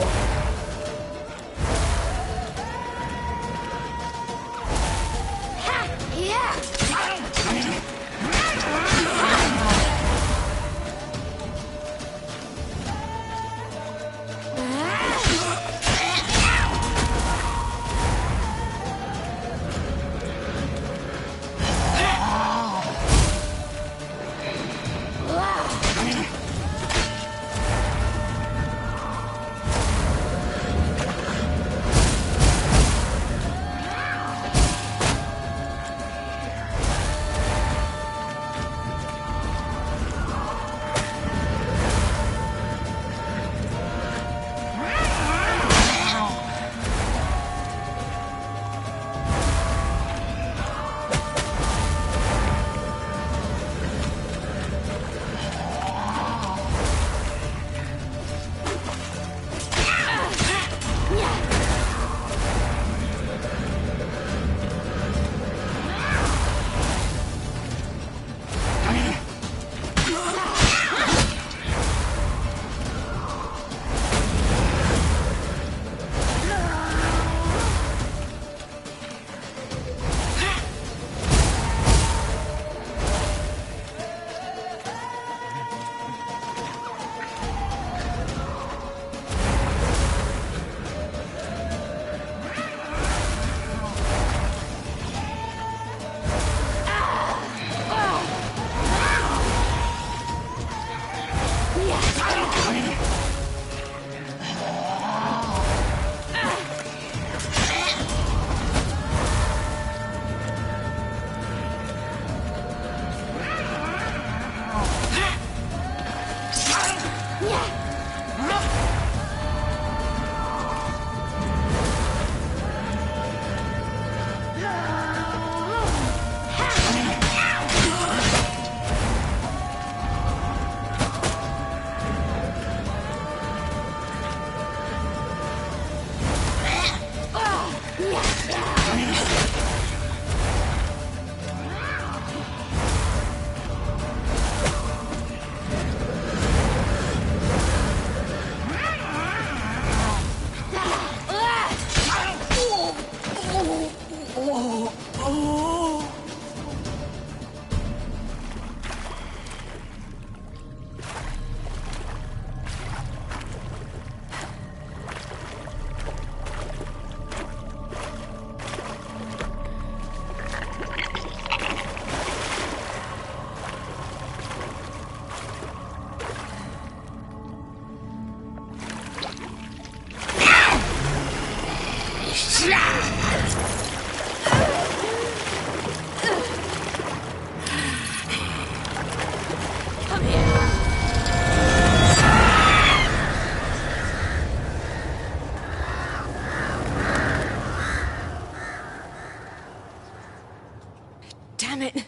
Damn it!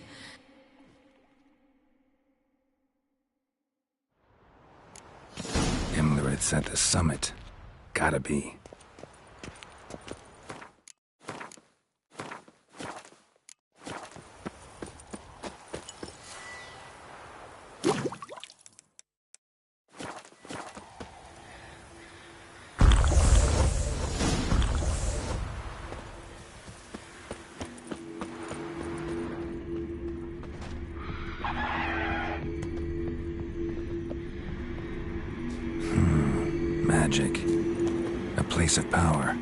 Imlerit's at the summit. Gotta be. Magic. A place of power.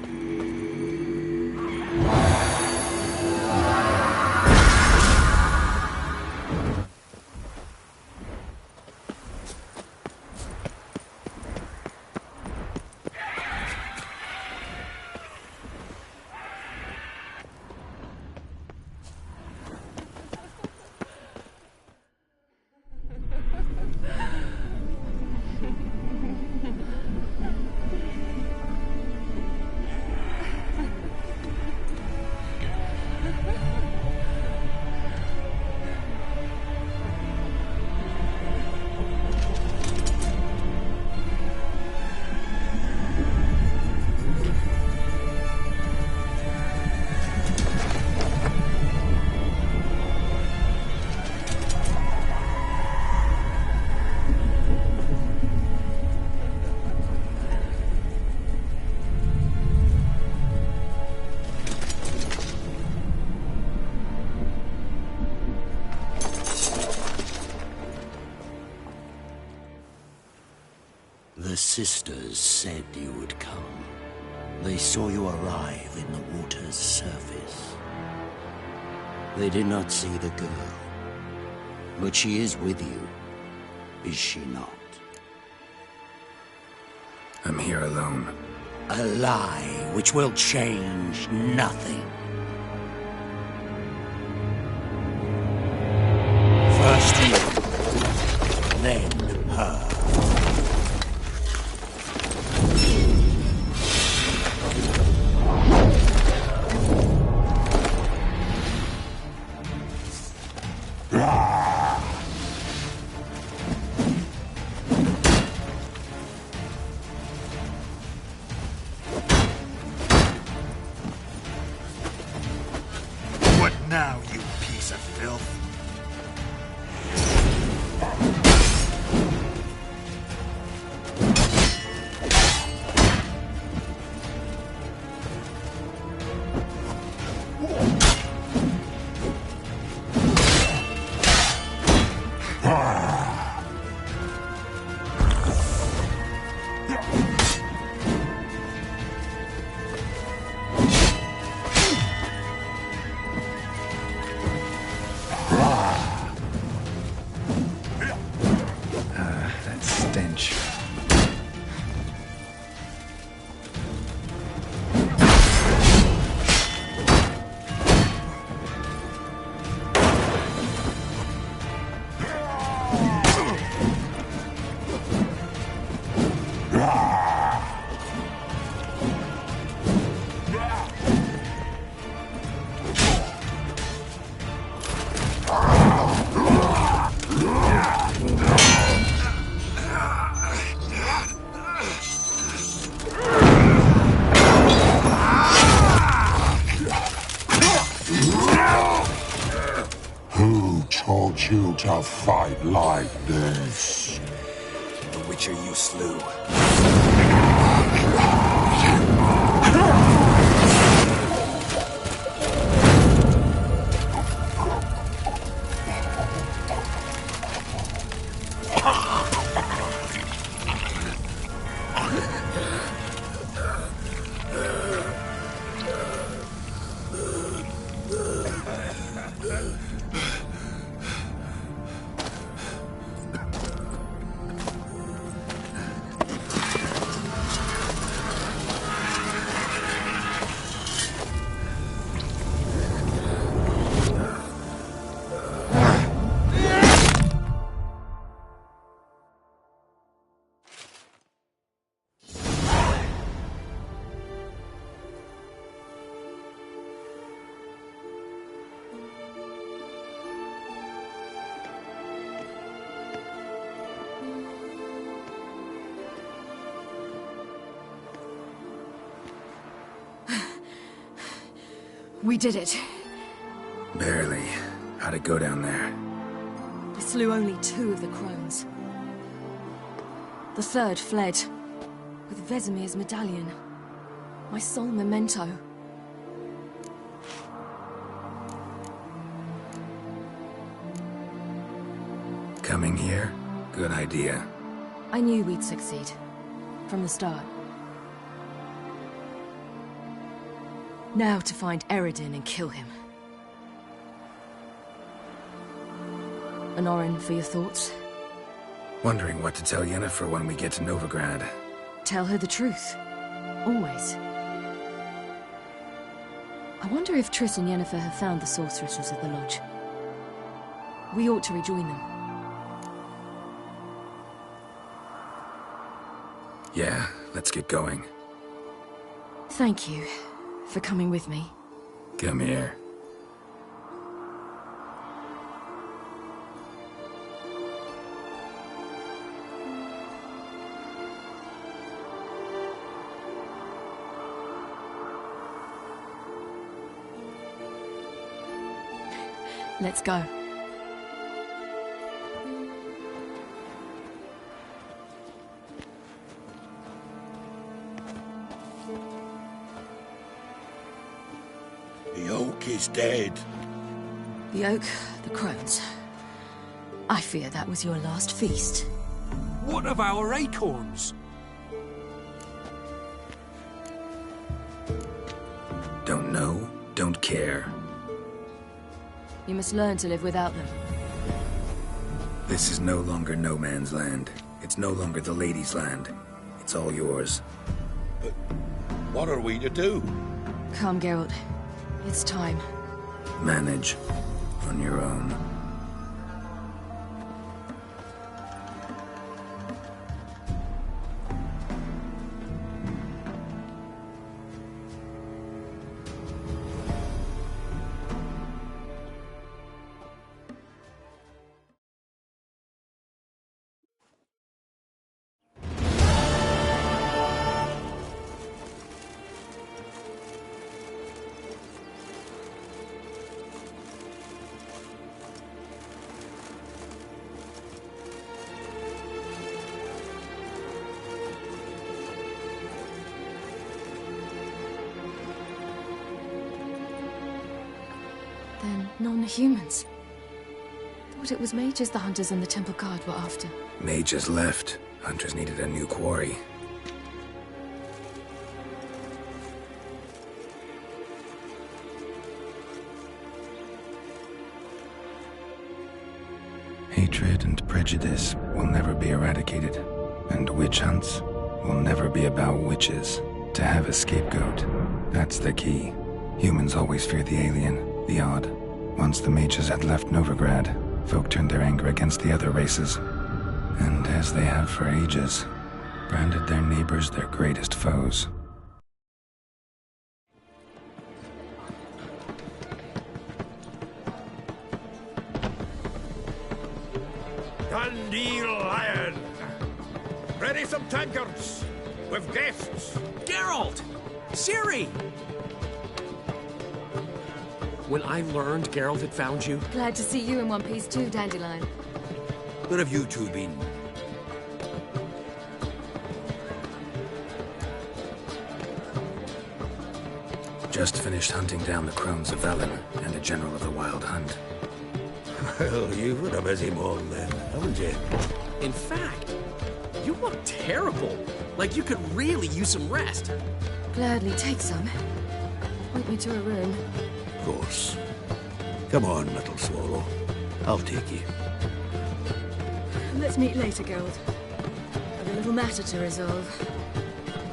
The sisters said you would come. They saw you arrive in the water's surface. They did not see the girl. But she is with you, is she not? I'm here alone. A lie which will change nothing. First you, then her. What now, you piece of filth? That stench. Who taught you to fight like this? The Witcher you slew. We did it. Barely. How'd it go down there? We slew only 2 of the crones. The third fled, with Vesemir's medallion. My sole memento. Coming here? Good idea. I knew we'd succeed. From the start. Now to find Eredin and kill him. Anorin, for your thoughts? Wondering what to tell Yennefer when we get to Novigrad. Tell her the truth. Always. I wonder if Triss and Yennefer have found the sorceresses of the Lodge. We ought to rejoin them. Yeah, let's get going. Thank you for coming with me. Come here. Let's go. The oak is dead. The oak, the crones. I fear that was your last feast. What of our acorns? care. You must learn to live without them. This is no longer no man's land. It's no longer the lady's land. It's all yours. But what are we to do? Come, Geralt. It's time. Manage on your own. Then non-humans. Thought it was mages the hunters and the temple guard were after. Mages left. Hunters needed a new quarry. Hatred and prejudice will never be eradicated, and witch hunts will never be about witches. To have a scapegoat, that's the key. Humans always fear the alien, the odd. Once the mages had left Novigrad, folk turned their anger against the other races. And as they have for ages, branded their neighbors their greatest foes. Dundee Lion! Ready some tankards! With guests! Geralt! Ciri! When I learned Geralt had found you... Glad to see you in one piece too, Dandelion. Where have you two been? Just finished hunting down the crones of Velen and a general of the Wild Hunt. Well, you've had a busy morning then, haven't you? In fact, you look terrible. Like you could really use some rest. Gladly take some. Point me to a room. Of course. Come on, little swallow. I'll take you. Let's meet later, Geralt. I've a little matter to resolve.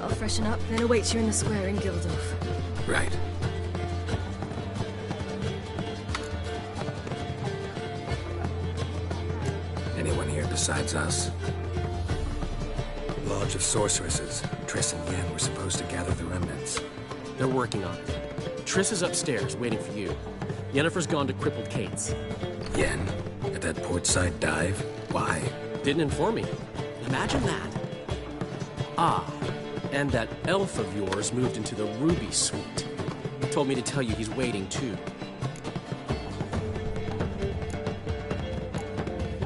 I'll freshen up, then await you in the square in Gildorf. Right. Anyone here besides us? Lodge of Sorceresses. Triss and Yen were supposed to gather the remnants. They're working on it. Triss is upstairs, waiting for you. Yennefer's gone to Crippled Kate's. Yen? At that portside dive? Why? Didn't inform me. Imagine that. Ah, and that elf of yours moved into the Ruby Suite. Told me to tell you he's waiting, too.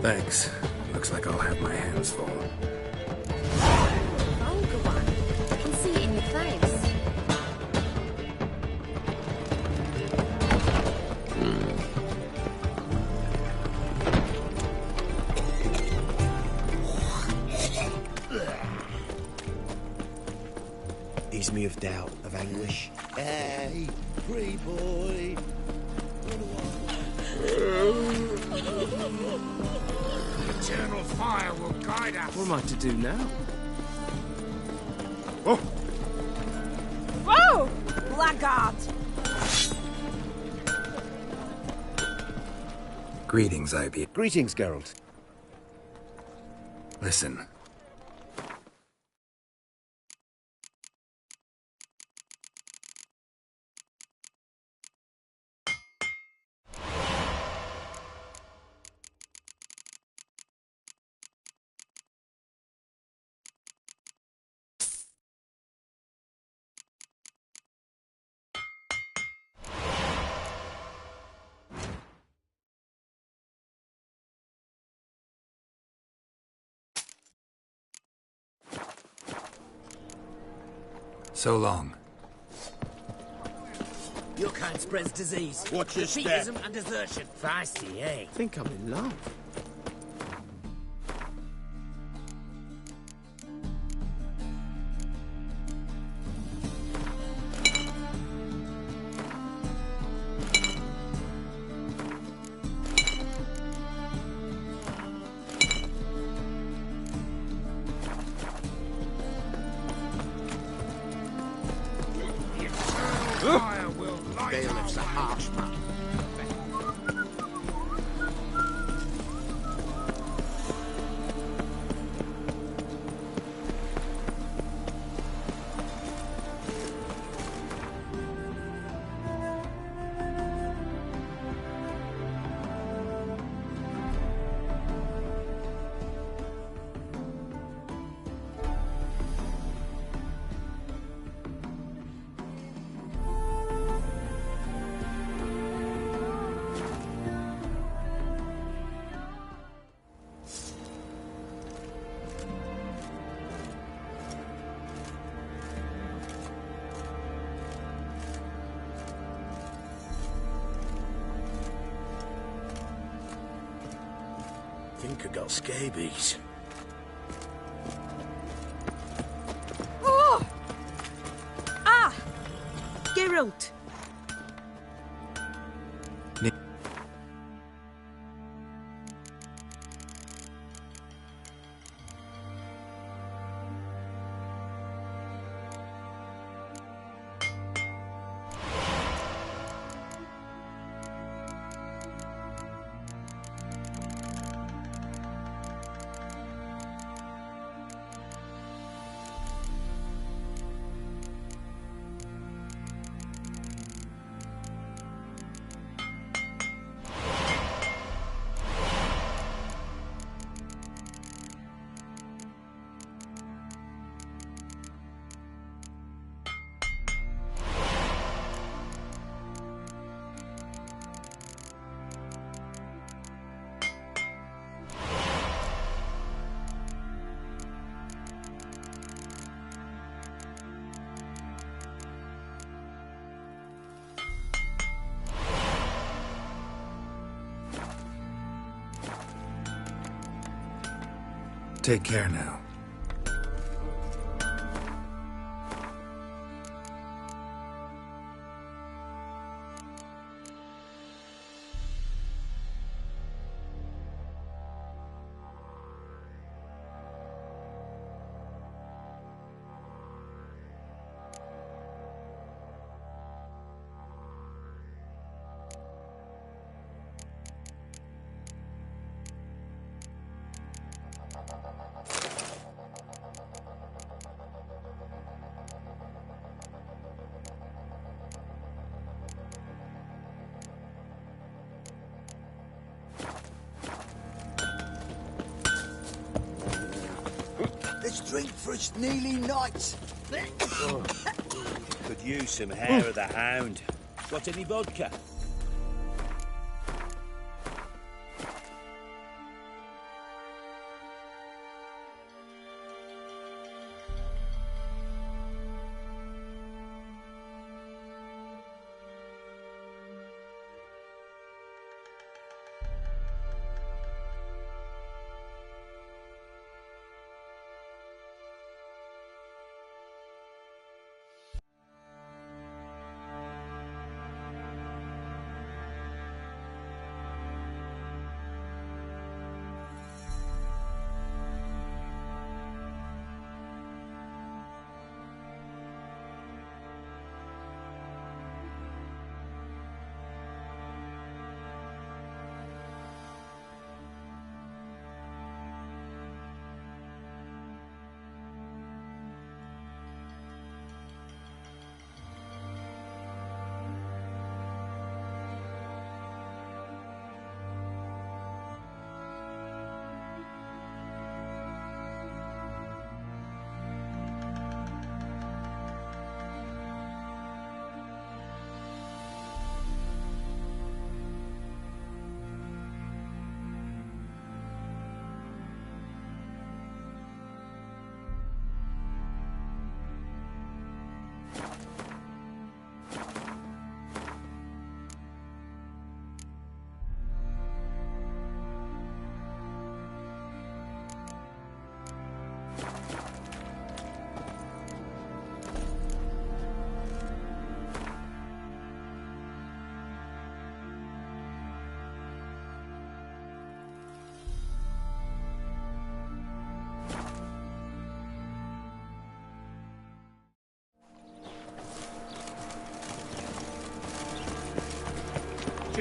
Thanks. Looks like I'll have my hands full. Oh, go on. I can see it in your face. Ease me of doubt, of anguish. Hey, free boy. Eternal fire will guide us. What am I to do now? Oh! Whoa! Blackguard! Greetings, Ivy. Greetings, Geralt. Listen. So long. Your kind spreads disease. Watch your step. Defeatism and desertion. Feisty, eh? I think I'm in love. Fire will light Bailiff's a harsh man. Think I got scabies. Oh! Ah! Geralt! Take care now. Let's drink for its nearly night. Could use some hair of the hound. Got any vodka?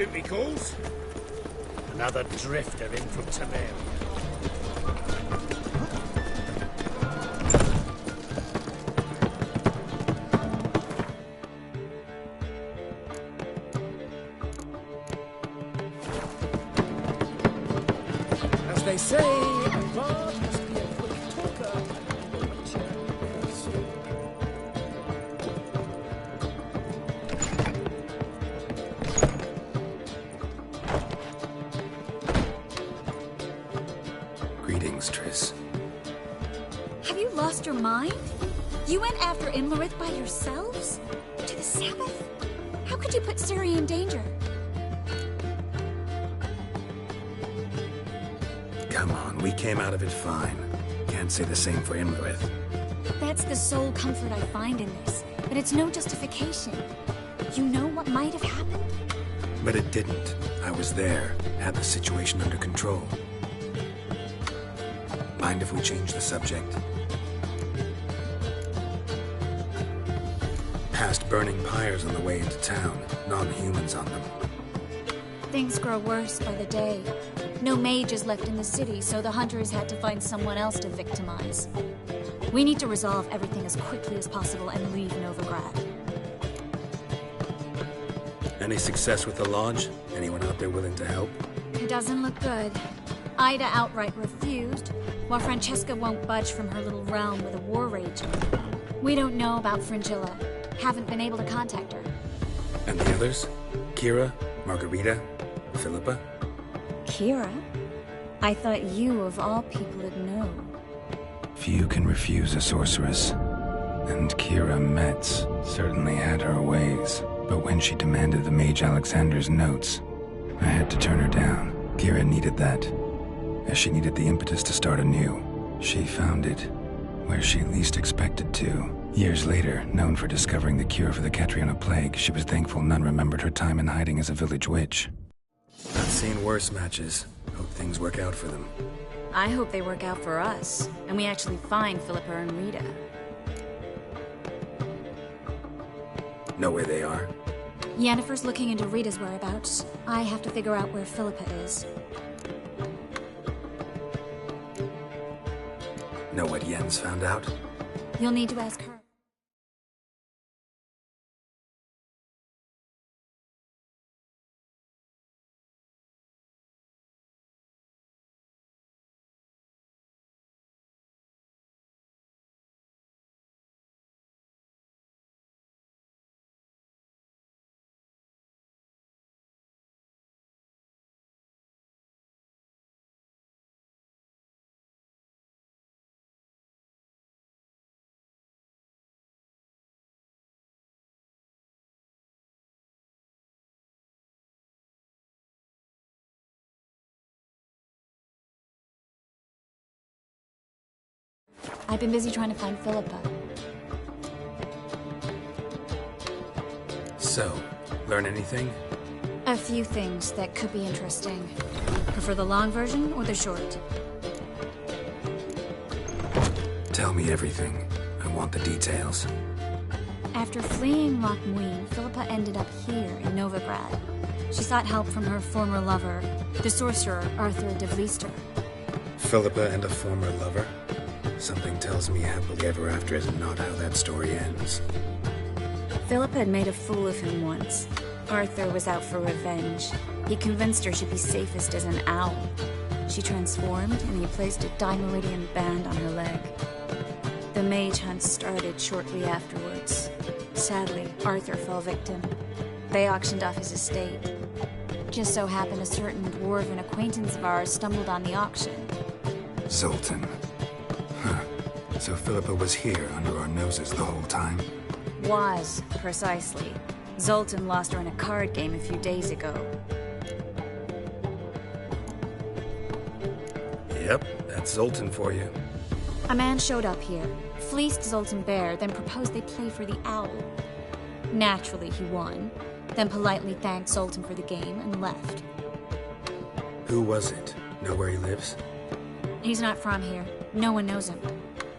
duty calls. Another drifter in from Tamaria. As they say, a bard must be a quick talker. Greetings, Triss. Have you lost your mind? You went after Imlerith by yourselves? To the Sabbath? How could you put Ciri in danger? Come on, we came out of it fine. Can't say the same for Imlerith. That's the sole comfort I find in this, but it's no justification. You know what might have happened? But it didn't. I was there, had the situation under control. Mind if we change the subject? Past burning pyres on the way into town, non-humans on them. Things grow worse by the day. No mages left in the city, so the hunters had to find someone else to victimize. We need to resolve everything as quickly as possible and leave Novigrad. Any success with the lodge? Anyone out there willing to help? It doesn't look good. Ida outright refused, while Francesca won't budge from her little realm with a war raging. We don't know about Fringilla. Haven't been able to contact her. And the others? Kira? Margarita? Philippa? Kira? I thought you, of all people, would know. Few can refuse a sorceress. And Kira Metz certainly had her ways. But when she demanded the Mage Alexander's notes, I had to turn her down. Kira needed that, as she needed the impetus to start anew. She found it where she least expected to. Years later, known for discovering the cure for the Catriona plague, she was thankful none remembered her time in hiding as a village witch. I've seen worse matches. Hope things work out for them. I hope they work out for us, and we actually find Philippa and Rita. Know where they are? Yennefer's looking into Rita's whereabouts. I have to figure out where Philippa is. Know what Yen's found out? You'll need to ask her. I've been busy trying to find Philippa. So, learn anything? A few things that could be interesting. Prefer the long version or the short? Tell me everything. I want the details. After fleeing Loch Muin, Philippa ended up here in Novigrad. She sought help from her former lover, the sorcerer Arthur de Vlister. Philippa and a former lover? Something tells me happily ever after is not how that story ends. Philippa had made a fool of him once. Arthur was out for revenge. He convinced her she'd be safest as an owl. She transformed, and he placed a Dimeridian band on her leg. The mage hunt started shortly afterwards. Sadly, Arthur fell victim. They auctioned off his estate. Just so happened a certain dwarven acquaintance of ours stumbled on the auction. Zoltan. Huh. So Philippa was here under our noses the whole time? Was, precisely. Zoltan lost her in a card game a few days ago. Yep, that's Zoltan for you. A man showed up here, fleeced Zoltan bare, then proposed they play for the owl. Naturally, he won, then politely thanked Zoltan for the game and left. Who was it? Know where he lives? He's not from here. No one knows him.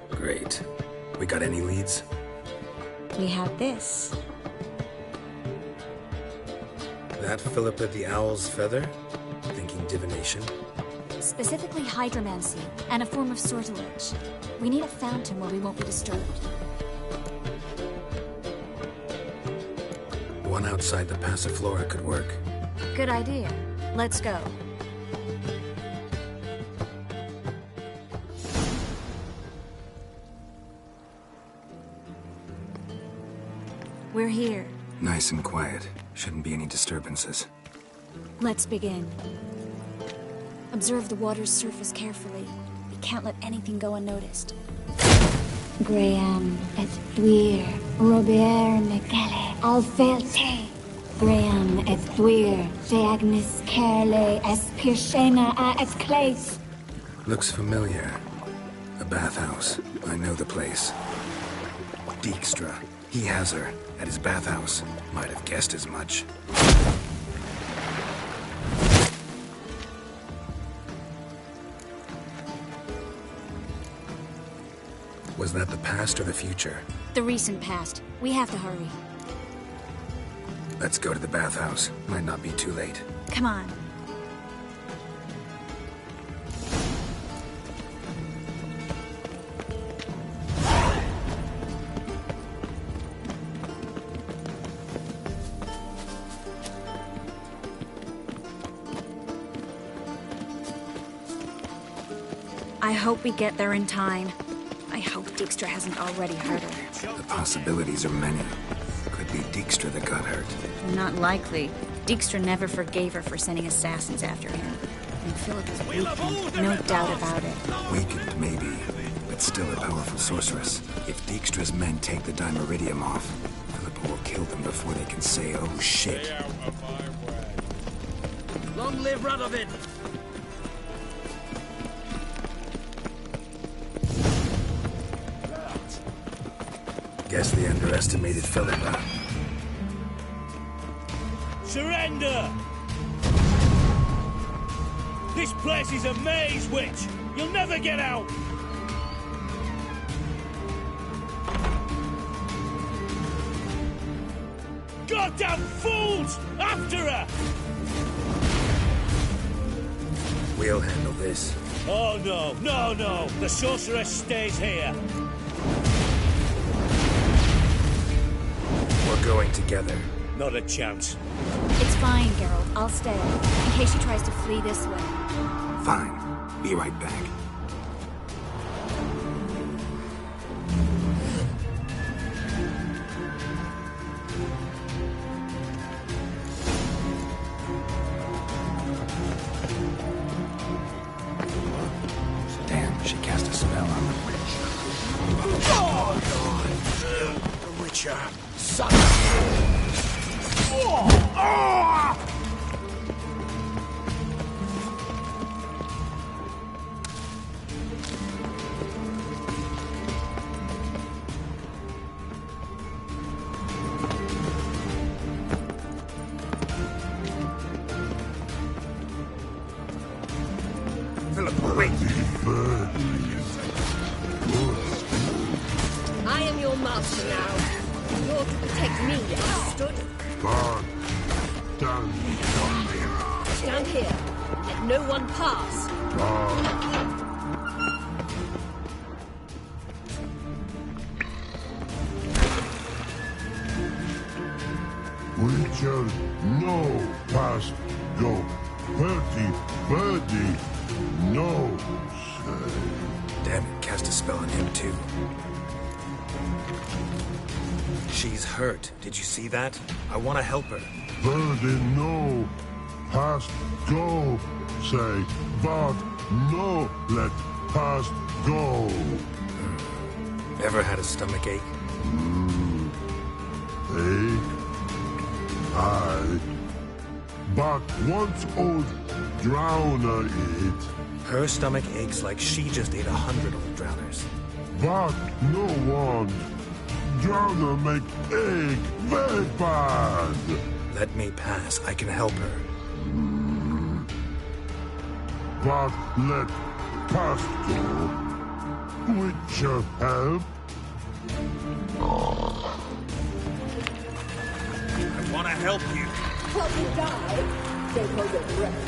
Great. We got any leads? We have this. That Philippa the Owl's feather? Thinking divination? Specifically hydromancy, and a form of sortilege. We need a fountain where we won't be disturbed. One outside the Passiflora could work. Good idea. Let's go. We're here. Nice and quiet. Shouldn't be any disturbances. Let's begin. Observe the water's surface carefully. We can't let anything go unnoticed. Graham et thuir, Robert Mcgelle, Alfelte. Graham et thuir, Deagnis Kerle, es Pirshena a et Clace. Looks familiar. A bathhouse. I know the place. Dijkstra. He has her. At his bathhouse. Might have guessed as much. Was that the past or the future? The recent past. We have to hurry. Let's go to the bathhouse. Might not be too late. Come on. I hope we get there in time. I hope Dijkstra hasn't already hurt her. The possibilities are many. Could be Dijkstra that got hurt. Not likely. Dijkstra never forgave her for sending assassins after him. And Philip is weakened, no doubt about it. Weakened, maybe, but still a powerful sorceress. If Dijkstra's men take the Dimeridium off, Philippa will kill them before they can say, oh shit. Long live Radovid! Guess they underestimated Philippa. Surrender! This place is a maze, witch! You'll never get out! Goddamn fools! After her! We'll handle this. Oh no, no, no! The sorceress stays here! We're going together. Not a chance. It's fine, Geralt. I'll stay, in case she tries to flee this way. Fine. Be right back. Damn, she cast a spell on the witch. Oh, God! The Witcher! Son I am your master now. You're to protect me, understood? Stand here. Let no one pass. Witcher, no, past, go. Birdie, no, say. Damn it, cast a spell on him too. She's hurt. Did you see that? I want to help her. Birdie, no, past, go, say. But no, let past go. Ever had a stomach ache? Ache? Aye. But once old drowner eat. Her stomach aches like she just ate 100 old drowners. But no one. Drowner make ache very bad. Let me pass. I can help her. But let past go. Witcher help? I want to help you. help me die? Don't hold your breath.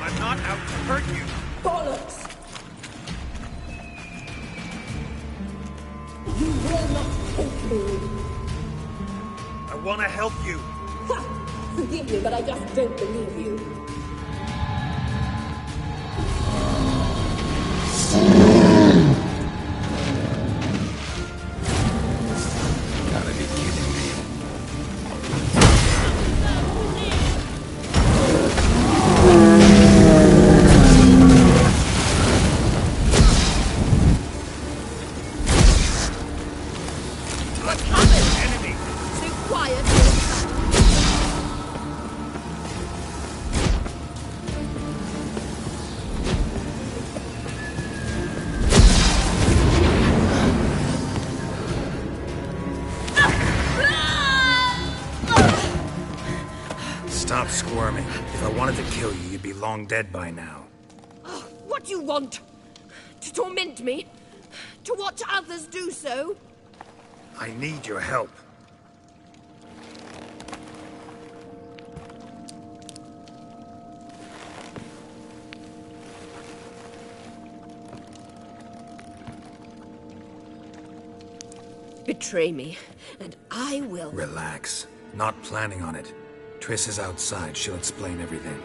I'm not out to hurt you. Bollocks! You will not take me. I want to help you. Ha! Forgive me, but I just don't believe you. Gotta be kidding me. What's happened? Enemy! Stay quiet. Stop squirming. If I wanted to kill you, you'd be long dead by now. What do you want? To torment me? To watch others do so? I need your help. Betray me, and I will... Relax. Not planning on it. Triss is outside. She'll explain everything.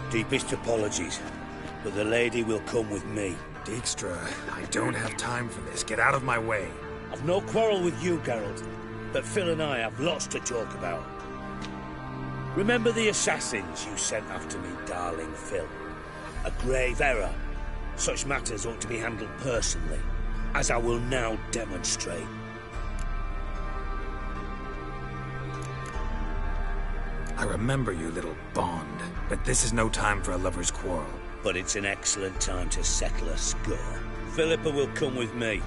Deepest apologies, but the lady will come with me. Dijkstra, I don't have time for this. Get out of my way. I've no quarrel with you, Geralt, but Phil and I have lots to talk about. Remember the assassins you sent after me, darling Phil? A grave error. Such matters ought to be handled personally, as I will now demonstrate. I remember you, little Bond, but this is no time for a lover's quarrel. But it's an excellent time to settle a score. Philippa will come with me,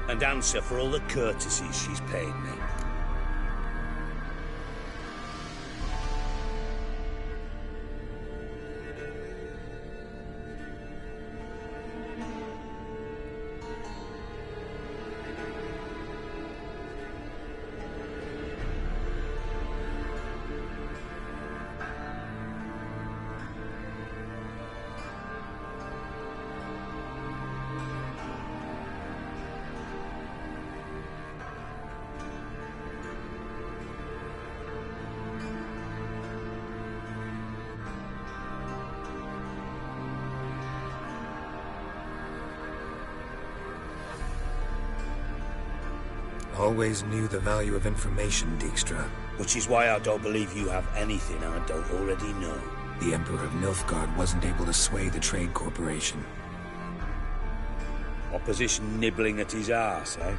and answer for all the courtesies she's paid me. Always knew the value of information, Dijkstra. Which is why I don't believe you have anything I don't already know. The Emperor of Nilfgaard wasn't able to sway the Trade Corporation. Opposition nibbling at his arse, eh?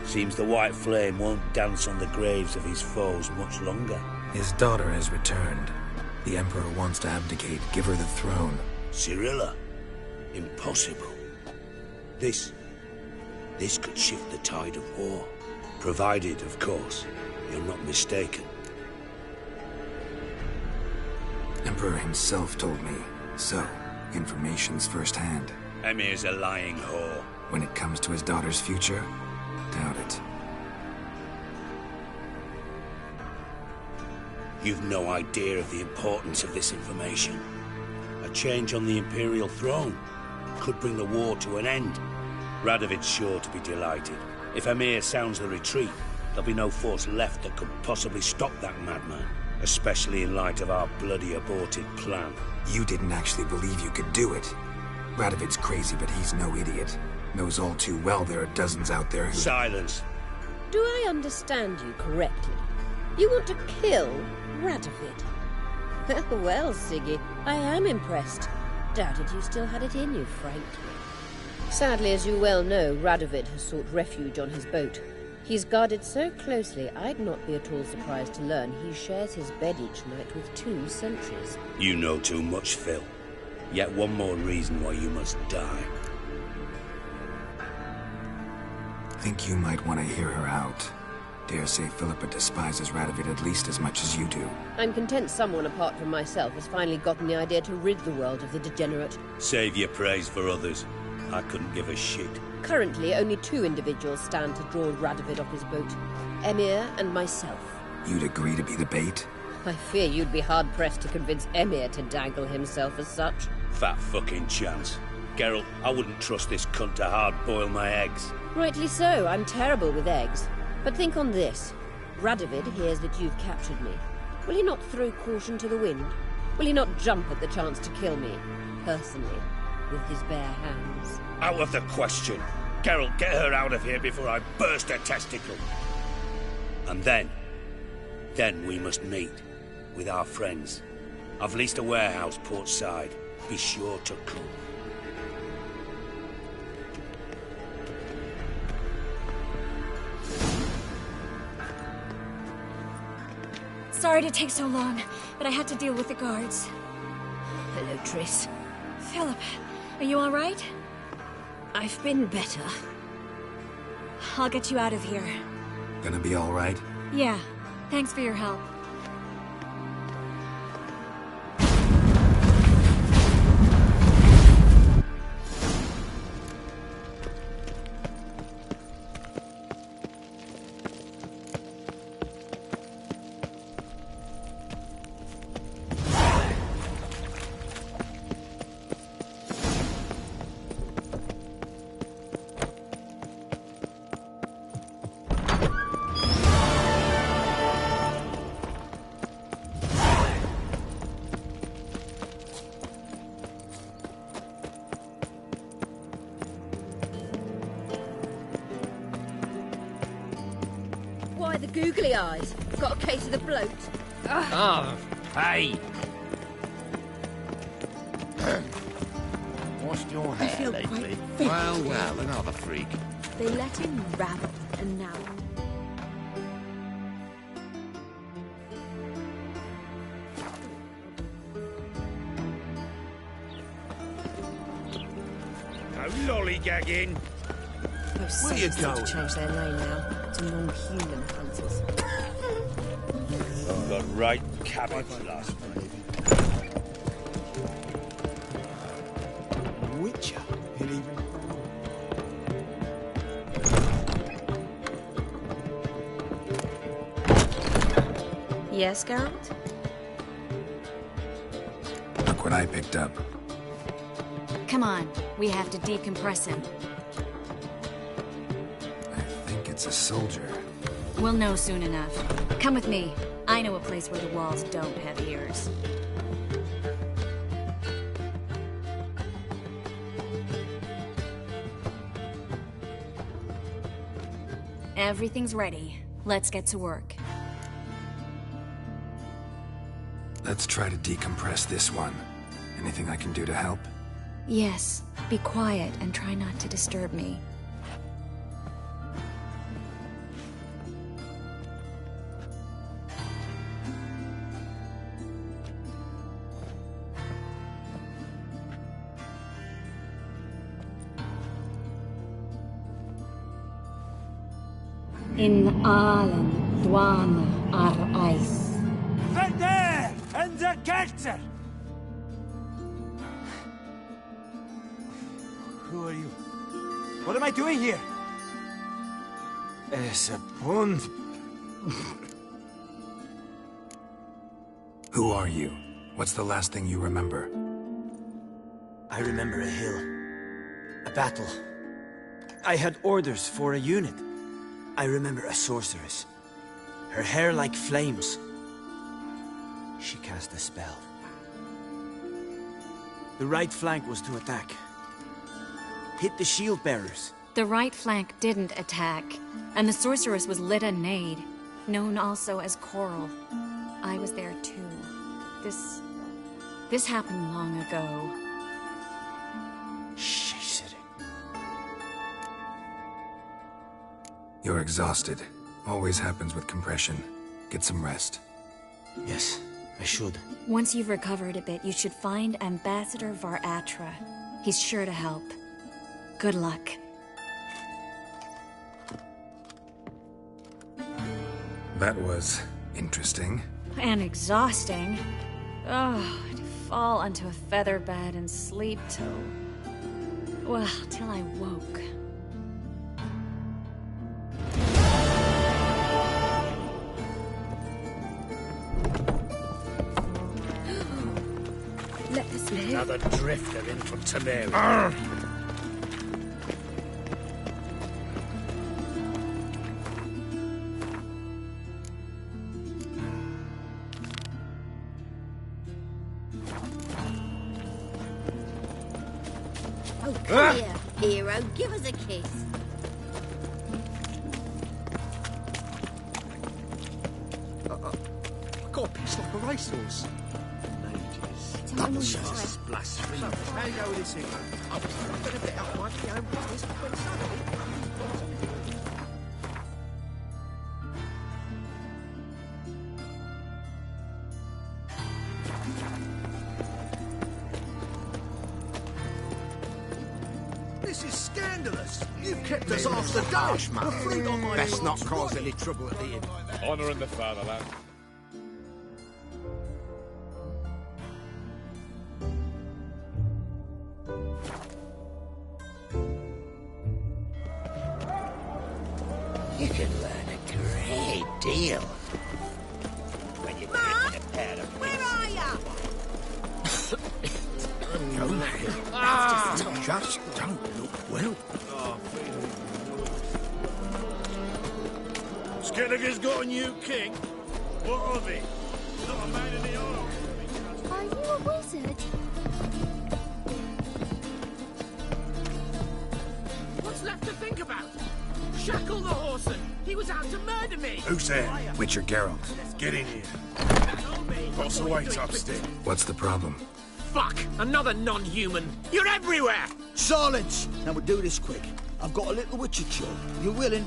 Seems the White Flame won't dance on the graves of his foes much longer. His daughter has returned. The Emperor wants to abdicate, give her the throne. Cirilla? Impossible. This could shift the tide of war. Provided, of course, you're not mistaken. Emperor himself told me. So, information's firsthand. Emir's a lying whore. When it comes to his daughter's future, doubt it. You've no idea of the importance of this information. A change on the Imperial throne could bring the war to an end. Radovid's sure to be delighted. If Emir sounds the retreat, there'll be no force left that could possibly stop that madman. Especially in light of our bloody aborted plan. You didn't actually believe you could do it. Radovid's crazy, but he's no idiot. Knows all too well there are dozens out there who... Silence! Do I understand you correctly? You want to kill Radovid? Well, Siggy, I am impressed. Doubted you still had it in you, frankly. Sadly, as you well know, Radovid has sought refuge on his boat. He's guarded so closely, I'd not be at all surprised to learn he shares his bed each night with 2 sentries. You know too much, Phil. Yet one more reason why you must die. think you might want to hear her out. Dare say Philippa despises Radovid at least as much as you do. I'm content someone apart from myself has finally gotten the idea to rid the world of the degenerate. Save your praise for others. I couldn't give a shit. Currently, only 2 individuals stand to draw Radovid off his boat. Emir and myself. You'd agree to be the bait? I fear you'd be hard-pressed to convince Emir to dangle himself as such. Fat fucking chance. Geralt, I wouldn't trust this cunt to hard-boil my eggs. Rightly so, I'm terrible with eggs. But think on this. Radovid hears that you've captured me. Will he not throw caution to the wind? Will he not jump at the chance to kill me, personally, with his bare hands? Out of the question. Geralt, get her out of here before I burst her testicle. And then we must meet with our friends. I've leased a warehouse port side. Be sure to come. Sorry to take so long, but I had to deal with the guards. Hello, Triss. Philip, are you all right? I've been better. I'll get you out of here. Gonna be all right? Yeah. Thanks for your help. Why the googly eyes? Got a case of the bloat. Oh, hey! Washed your I hair feel lately? quite fit. Well, another freak. They let him rabble, and now... No lollygagging. Those Where you saints need to going? change their name now to non-human hunters. I've got right cabbage last night. Witcher? It even... Yes, Geralt? Look what I picked up. Come on, we have to decompress him. I think it's a soldier. We'll know soon enough. Come with me. I know a place where the walls don't have ears. Everything's ready. Let's get to work. Let's try to decompress this one. Anything I can do to help? Yes, be quiet and try not to disturb me. In Allen, Dwana, ar Eis. Vende! And the Gelter! Who are you? What am I doing here? Es a bond. Who are you? What's the last thing you remember? I remember a hill. A battle. I had orders for a unit. I remember a sorceress. Her hair like flames. She cast a spell. The right flank was to attack. Hit the shield bearers. The right flank didn't attack, and the sorceress was Lyda Nade, known also as Coral. I was there too. This happened long ago. You're exhausted. Always happens with compression. Get some rest. Yes, I should. Once you've recovered a bit, you should find Ambassador Varatra. He's sure to help. Good luck. That was interesting. And exhausting. Oh, to fall onto a feather bed and sleep till... well, till I woke. Let us live. Another drifter in from Temeria. Oh, come here, hero. Give us a kiss. I got a piece like a racehorse. Double shot. Blasphemy. So, how you go with this here? I'm going to bet up my own business when Sunday. This is scandalous. You've kept us after dark. The fruit on my Best not cause any trouble at the inn. Honor in the fatherland. You can learn a great deal when you're given a pair of Where are ya? Just don't look well. Skinniger's got a new king. What of it? Not a man in the army. Are you a wizard? What's left to think about? Shackle the horseman! He was out to murder me! Who's there? Witcher Geralt. Get in here. Boss awaits upstairs. What's the problem? Fuck! Another non-human! You're everywhere! Silence! Now we'll do this quick. I've got a little witcher chore. You willing?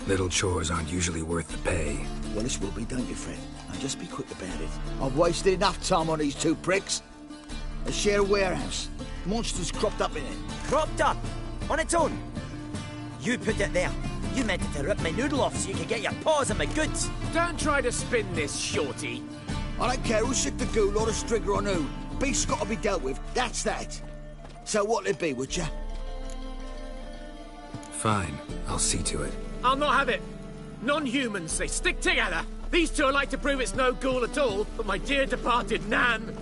Little chores aren't usually worth the pay. Well, this will be, don't you, Fred? Now just be quick about it. I've wasted enough time on these two pricks. They share a warehouse. Monsters cropped up in it. Cropped up? On its own? You put it there. You meant it to rip my noodle off so you could get your paws on my goods. Don't try to spin this, shorty. I don't care who's sick the ghoul or the strigger on who. Beast's got to be dealt with. That's that. So what'll it be, Witcher? Fine. I'll see to it. I'll not have it. Non-humans, they stick together. These two are like to prove it's no ghoul at all, but my dear departed Nan...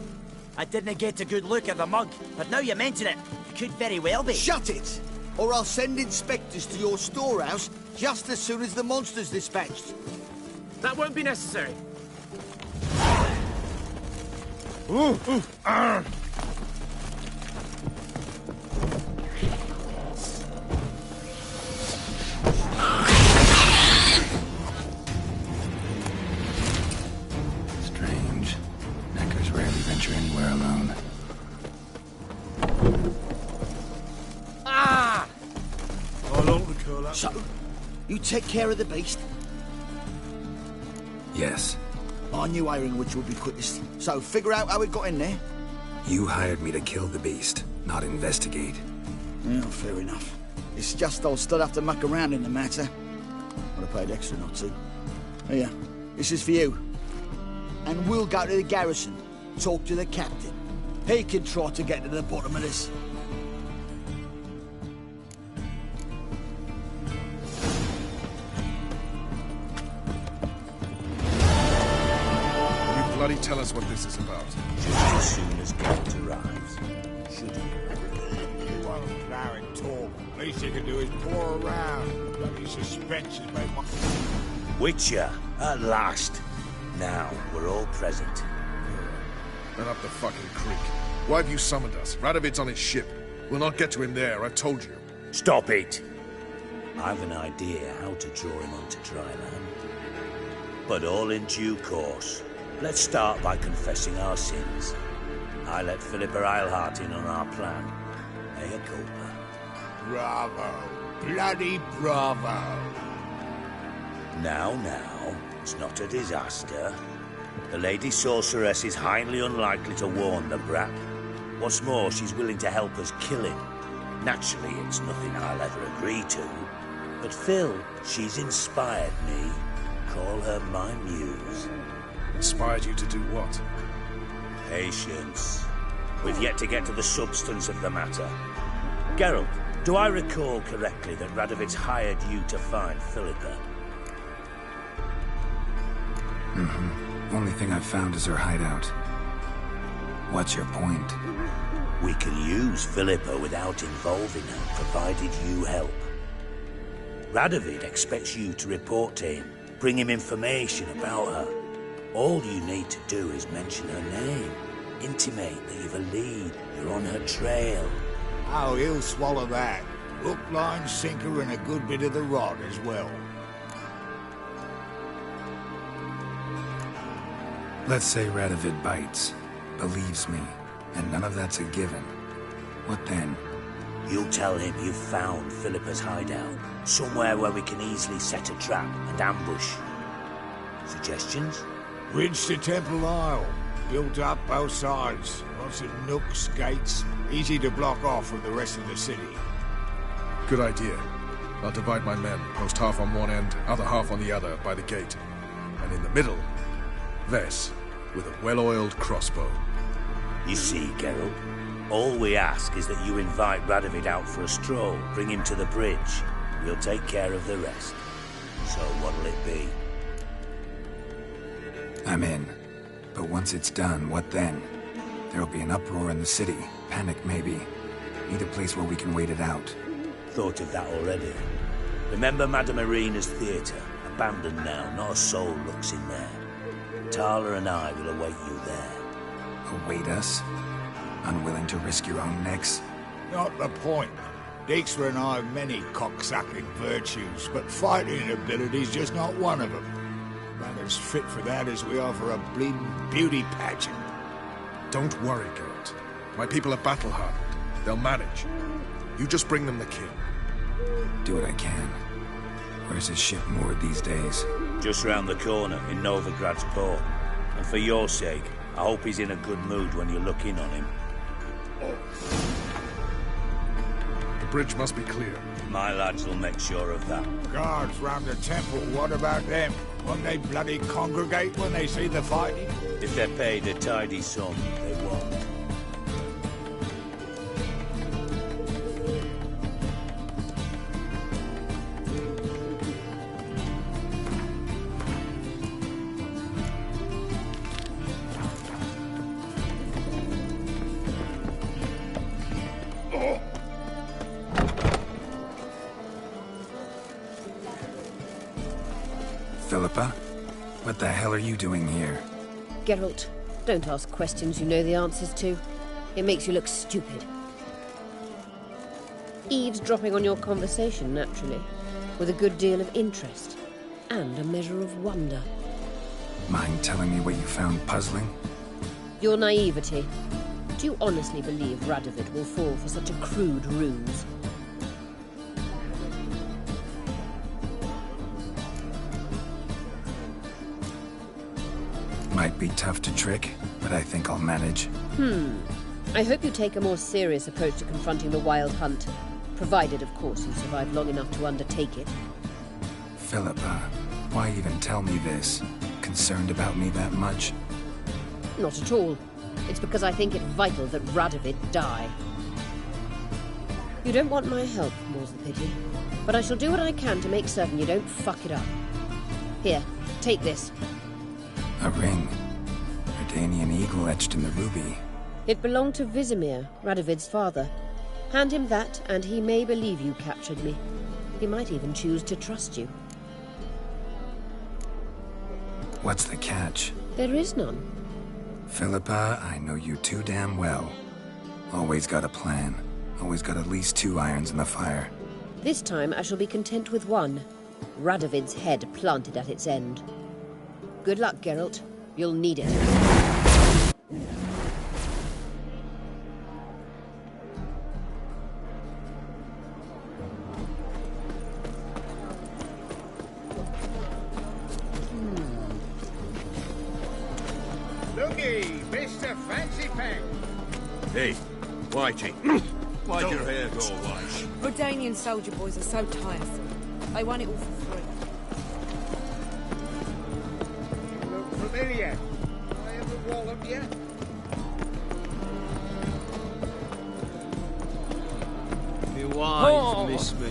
I didn't get a good look at the mug, but now you mention it, it could very well be. Shut it! Or I'll send inspectors to your storehouse just as soon as the monster's dispatched. That won't be necessary. Strange. Neckers rarely venture anywhere alone. Ah! So, you take care of the beast? Yes. I knew hiring which would be quickest. So, figure out how it got in there. You hired me to kill the beast, not investigate. Yeah, fair enough. It's just I'll still have to muck around in the matter. Would have paid extra not to. Here, this is for you. And we'll go to the garrison, talk to the captain. He can try to get to the bottom of this. Will you bloody tell us what this is about? Just as soon as Geralt arrives. Should he? You won't plow and talk. Least you can do is pour around. Bloody suspensions make my... Witcher, at last. Now, we're all present. And up the fucking creek. Why have you summoned us? Radovid's on his ship. We'll not get to him there, I've told you. Stop it! I've an idea how to draw him onto dry land. But all in due course. Let's start by confessing our sins. I let Philippa Eilhart in on our plan. Mea culpa. Bravo. Bloody bravo. Now, it's not a disaster. The Lady Sorceress is highly unlikely to warn the brat. What's more, she's willing to help us kill him. Naturally, it's nothing I'll ever agree to. But Phil, she's inspired me. call her my muse. Inspired you to do what? Patience. We've yet to get to the substance of the matter. Geralt, do I recall correctly that Radovid's hired you to find Philippa? Mm-hmm. Only thing I've found is her hideout. What's your point? We can use Philippa without involving her, provided you help. Radovid expects you to report to him, bring him information about her. All you need to do is mention her name. Intimate that you've a lead, you're on her trail. Oh, he'll swallow that. Hook, line, sinker, and a good bit of the rod as well. Let's say Radovid bites, believes me, and none of that's a given. What then? You'll tell him you've found Philippa's hideout, somewhere where we can easily set a trap and ambush. Suggestions? Bridge to Temple Isle. Built up both sides. Lots of nooks, gates. Easy to block off from the rest of the city. Good idea. I'll divide my men, post half on one end, other half on the other, by the gate. And in the middle, Vess, with a well-oiled crossbow. You see, Geralt, all we ask is that you invite Radovid out for a stroll, bring him to the bridge. We'll take care of the rest. So what'll it be? I'm in. But once it's done, what then? There'll be an uproar in the city. Panic, maybe. Need a place where we can wait it out. Thought of that already. Remember Madame Irina's theatre? Abandoned now, not a soul looks in there. Tala and I will await you there. Await us? Unwilling to risk your own necks? Not the point. Dijkstra and I have many cocksucking virtues, but fighting ability's just not one of them. About as fit for that as we are for a bleeding beauty pageant. Don't worry, Geralt. My people are battle-hardened. They'll manage. You just bring them the king. Do what I can. Where's his ship moored these days? Just round the corner, in Novigrad's port. And for your sake, I hope he's in a good mood when you look in on him. The bridge must be clear. My lads will make sure of that. Guards round the temple, what about them? Won't they bloody congregate when they see the fighting? If they're paid a tidy sum, they won't. Philippa? What the hell are you doing here? Geralt, don't ask questions you know the answers to. It makes you look stupid. Eavesdropping on your conversation, naturally, with a good deal of interest and a measure of wonder. Mind telling me what you found puzzling? Your naivety. Do you honestly believe Radovid will fall for such a crude ruse? Might be tough to trick, but I think I'll manage. I hope you take a more serious approach to confronting the Wildhunt. Provided, of course, you survive long enough to undertake it. Philippa, why even tell me this? Concerned about me that much? Not at all. It's because I think it vital that Radovid die. You don't want my help, more's the pity. But I shall do what I can to make certain you don't fuck it up. Here, take this. A ring. Redanian eagle etched in the ruby. It belonged to Vizimir, Radovid's father. Hand him that, and he may believe you captured me. He might even choose to trust you. What's the catch? There is none. Philippa, I know you too damn well. Always got a plan. Always got at least 2 irons in the fire. This time I shall be content with one. Radovid's head planted at its end. Good luck, Geralt. You'll need it. Looky, Mr. Fancy Pants. Hey, Whitey. Why'd your hair go white? Redanian soldier boys are so tiresome. They want it all for free. familiar. I ever wallop yet? Me wives miss me.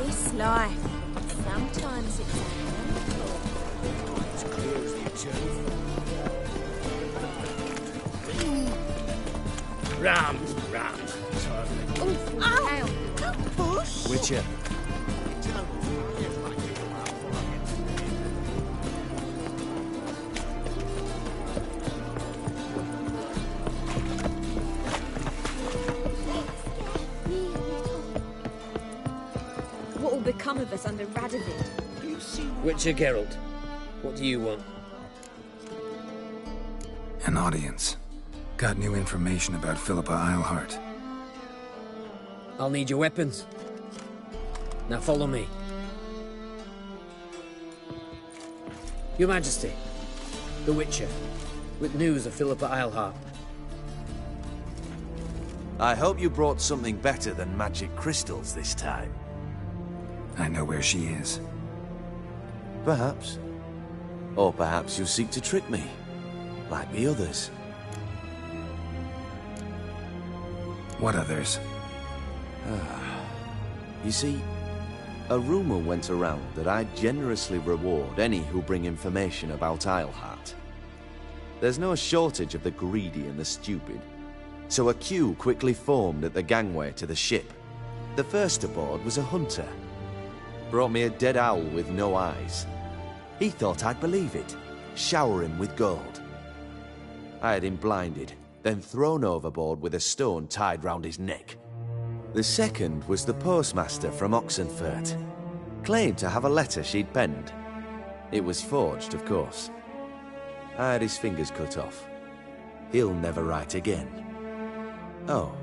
This life, sometimes it's It's clear as the eternal. Ram. Don't push. Witcher. What will become of us under Radovid? Witcher Geralt, what do you want? An audience. Got new information about Philippa Eilhart. I'll need your weapons. Now follow me. Your Majesty, the Witcher, with news of Philippa Eilhart. I hope you brought something better than magic crystals this time. I know where she is. Perhaps. Or perhaps you seek to trick me, like the others. What others? You see, a rumor went around that I generously reward any who bring information about Eilhart. There's no shortage of the greedy and the stupid, so a queue quickly formed at the gangway to the ship. The first aboard was a hunter. Brought me a dead owl with no eyes. He thought I'd believe it, shower him with gold. I had him blinded, then thrown overboard with a stone tied round his neck. The second was the postmaster from Oxenfurt. Claimed to have a letter she'd penned. It was forged, of course. I had his fingers cut off. He'll never write again. Oh,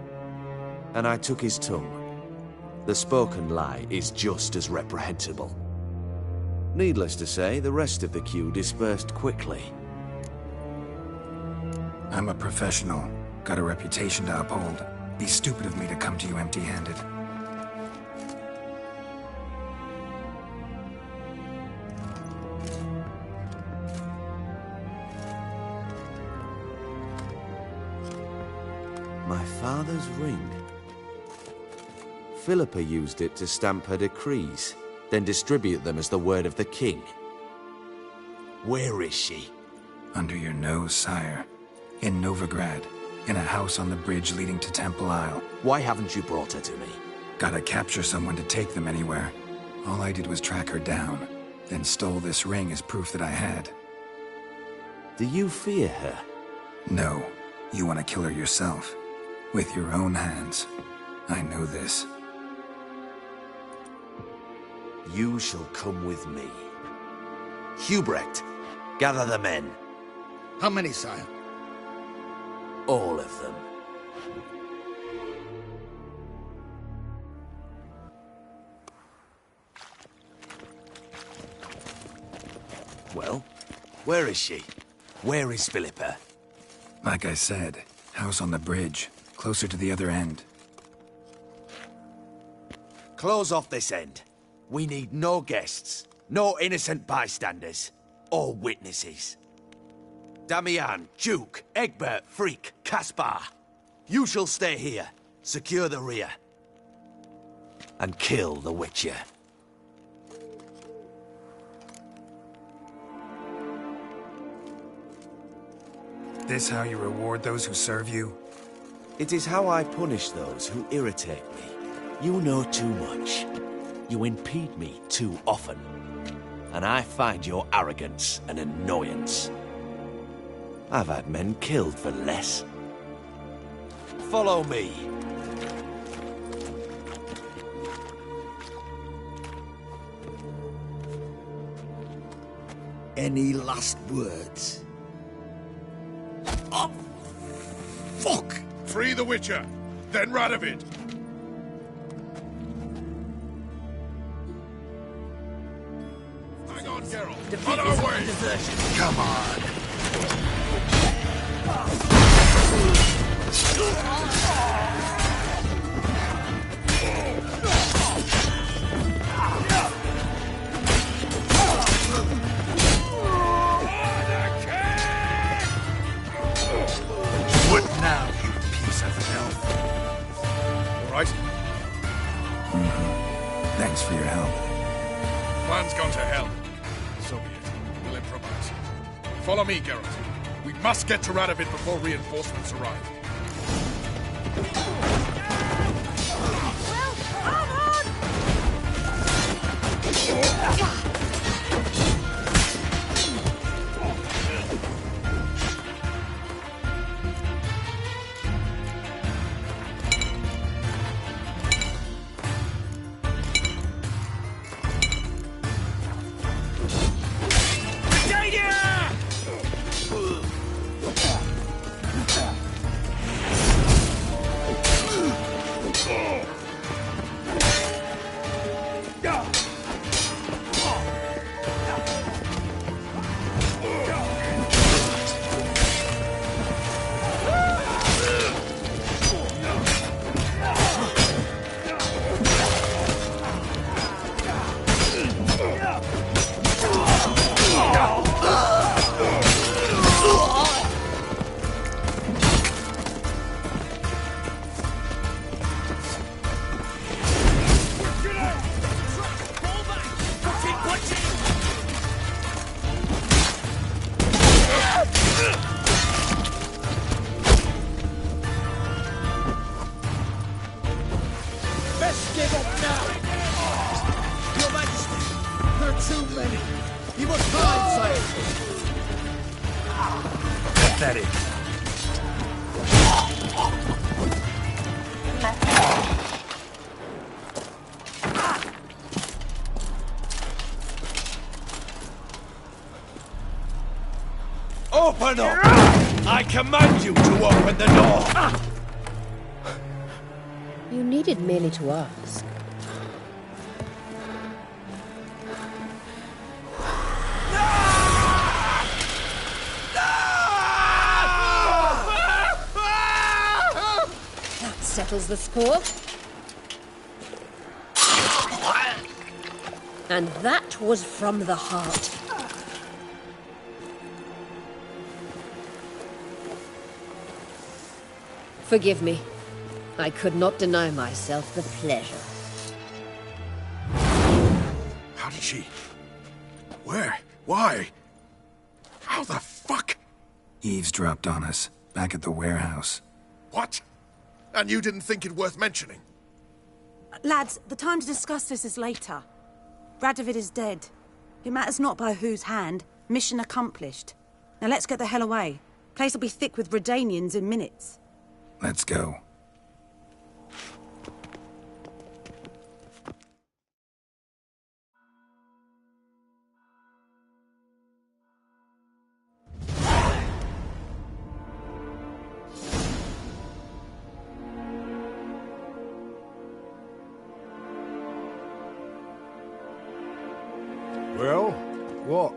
and I took his tongue. The spoken lie is just as reprehensible. Needless to say, the rest of the queue dispersed quickly. I'm a professional. Got a reputation to uphold. Be stupid of me to come to you empty-handed. My father's ring. Philippa used it to stamp her decrees, then distribute them as the word of the king. Where is she? Under your nose, sire. In Novigrad. In a house on the bridge leading to Temple Isle. Why haven't you brought her to me? Gotta capture someone to take them anywhere. All I did was track her down, then stole this ring as proof that I had. Do you fear her? No. You want to kill her yourself. With your own hands. I know this. You shall come with me. Hubrecht, gather the men. How many, sire? All of them. Well, where is she? Where is Philippa? Like I said, house on the bridge, closer to the other end. Close off this end. We need no guests, no innocent bystanders, or witnesses. Damian, Duke, Egbert, Freak, Caspar. You shall stay here, secure the rear, and kill the Witcher. This how you reward those who serve you? It is how I punish those who irritate me. You know too much. You impede me too often. And I find your arrogance an annoyance. I've had men killed for less. Follow me. Any last words? Oh, fuck! Free the Witcher, then Radovid. On our way! Come on! What now, you piece of filth? All right? Thanks for your help. Plan's gone to hell. So be it. We'll improvise. Follow me, Geralt. We must get to Radovid before reinforcements arrive. Open up! I command you to open the door! You needed merely to ask. That settles the score. And that was from the heart. Forgive me. I could not deny myself the pleasure. How did she... Where? Why? How the fuck? Eavesdropped on us, back at the warehouse. What? And you didn't think it worth mentioning? Lads, the time to discuss this is later. Radovid is dead. It matters not by whose hand. Mission accomplished. Now let's get the hell away. Place will be thick with Redanians in minutes. Let's go. Well, what?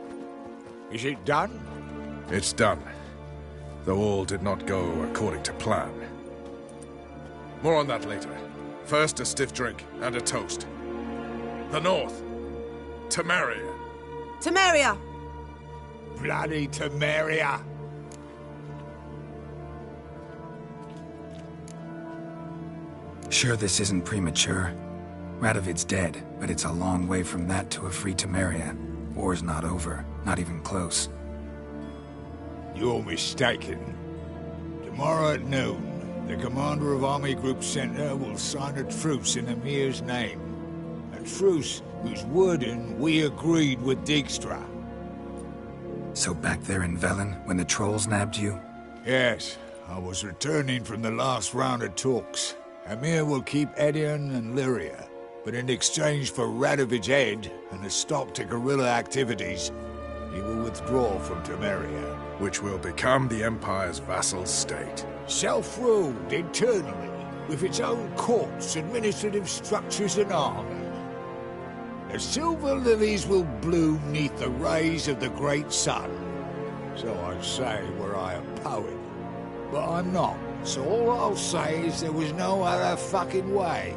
Is it done? It's done. Though all did not go according to plan. More on that later. First, a stiff drink and a toast. The North. Temeria. Temeria! Bloody Temeria! Sure this isn't premature? Radovid's dead, but it's a long way from that to a free Temeria. War's not over, not even close. You're mistaken. Tomorrow at noon, the commander of Army Group Center will sign a truce in Emir's name. A truce whose wording we agreed with Dijkstra. So back there in Velen, when the trolls nabbed you? Yes, I was returning from the last round of talks. Emir will keep Edion and Lyria, but in exchange for Radovid's head and a stop to guerrilla activities, he will withdraw from Temeria. Which will become the Empire's vassal state. Self-ruled internally, with its own courts, administrative structures and army. The silver lilies will bloom neath the rays of the great sun. So I say were I a poet. But I'm not. So all I'll say is there was no other fucking way.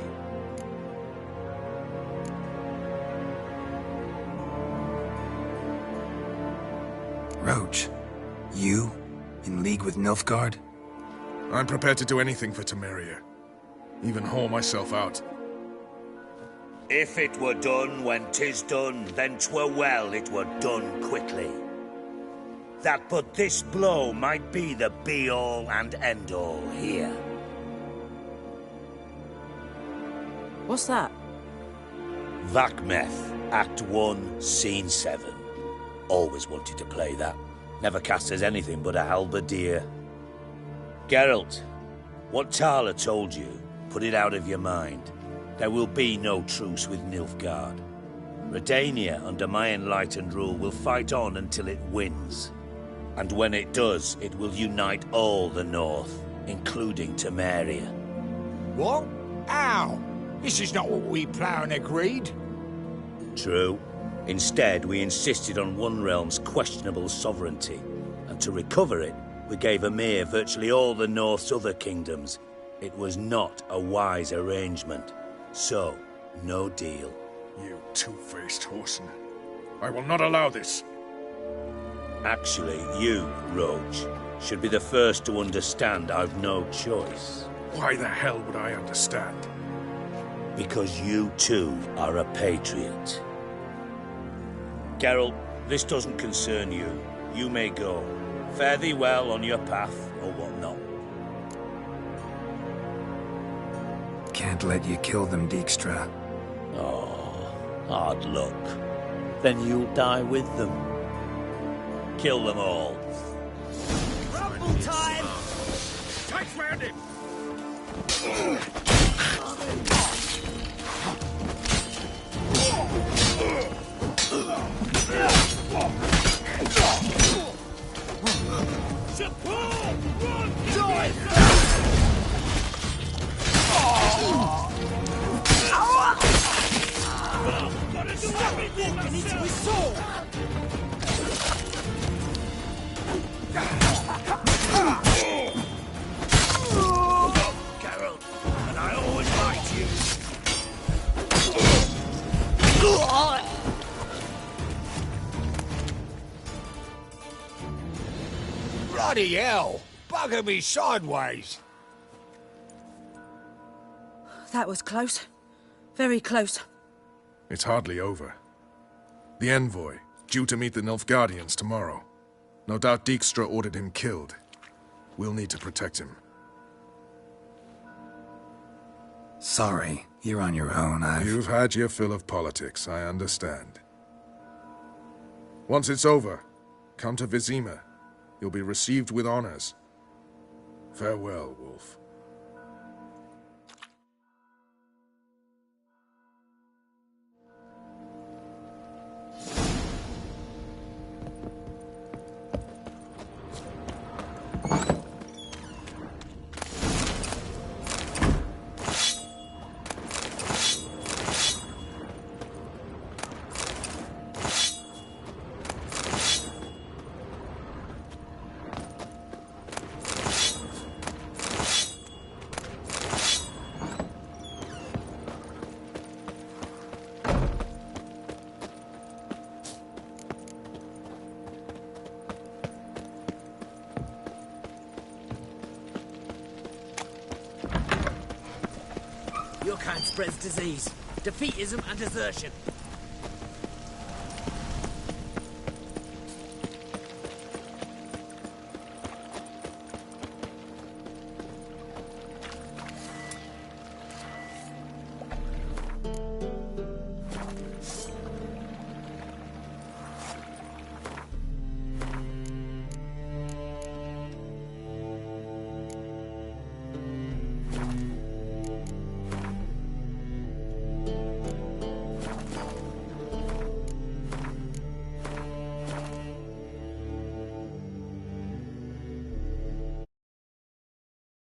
Roach, you in league with Nilfgaard? I'm prepared to do anything for Temeria. Even haul myself out. If it were done when 'tis done, then 'twere well it were done quickly. That but this blow might be the be-all and end-all here. What's that? Vakmeth, Act 1, Scene 7. Always wanted to play that. Never cast as anything but a halberdier. Geralt, what Tala told you, put it out of your mind. There will be no truce with Nilfgaard. Redania, under my enlightened rule, will fight on until it wins. And when it does, it will unite all the North, including Temeria. What? How? This is not what we planned and agreed. True. Instead, we insisted on one realm's questionable sovereignty, and to recover it, we gave Emir virtually all the North's other kingdoms. It was not a wise arrangement. So, no deal. You two-faced whoreson. I will not allow this. Actually, you, Roach, should be the first to understand I've no choice. Why the hell would I understand? Because you too are a patriot. Geralt, this doesn't concern you. You may go. Fare thee well on your path, or whatnot. Can't let you kill them, Dijkstra. Oh, hard luck. Then you'll die with them. Kill them all. Rumble time! Tight round him! Walking into his sword! Geralt, and I always liked you. Bloody hell! Bugger me sideways! That was close. Very close. It's hardly over. The envoy, due to meet the Nilfgaardians tomorrow. No doubt Dijkstra ordered him killed. We'll need to protect him. Sorry, you're on your own. You've had your fill of politics, I understand. Once it's over, come to Vizima. You'll be received with honors. Farewell, Wolf. Your kind spreads disease, defeatism and desertion.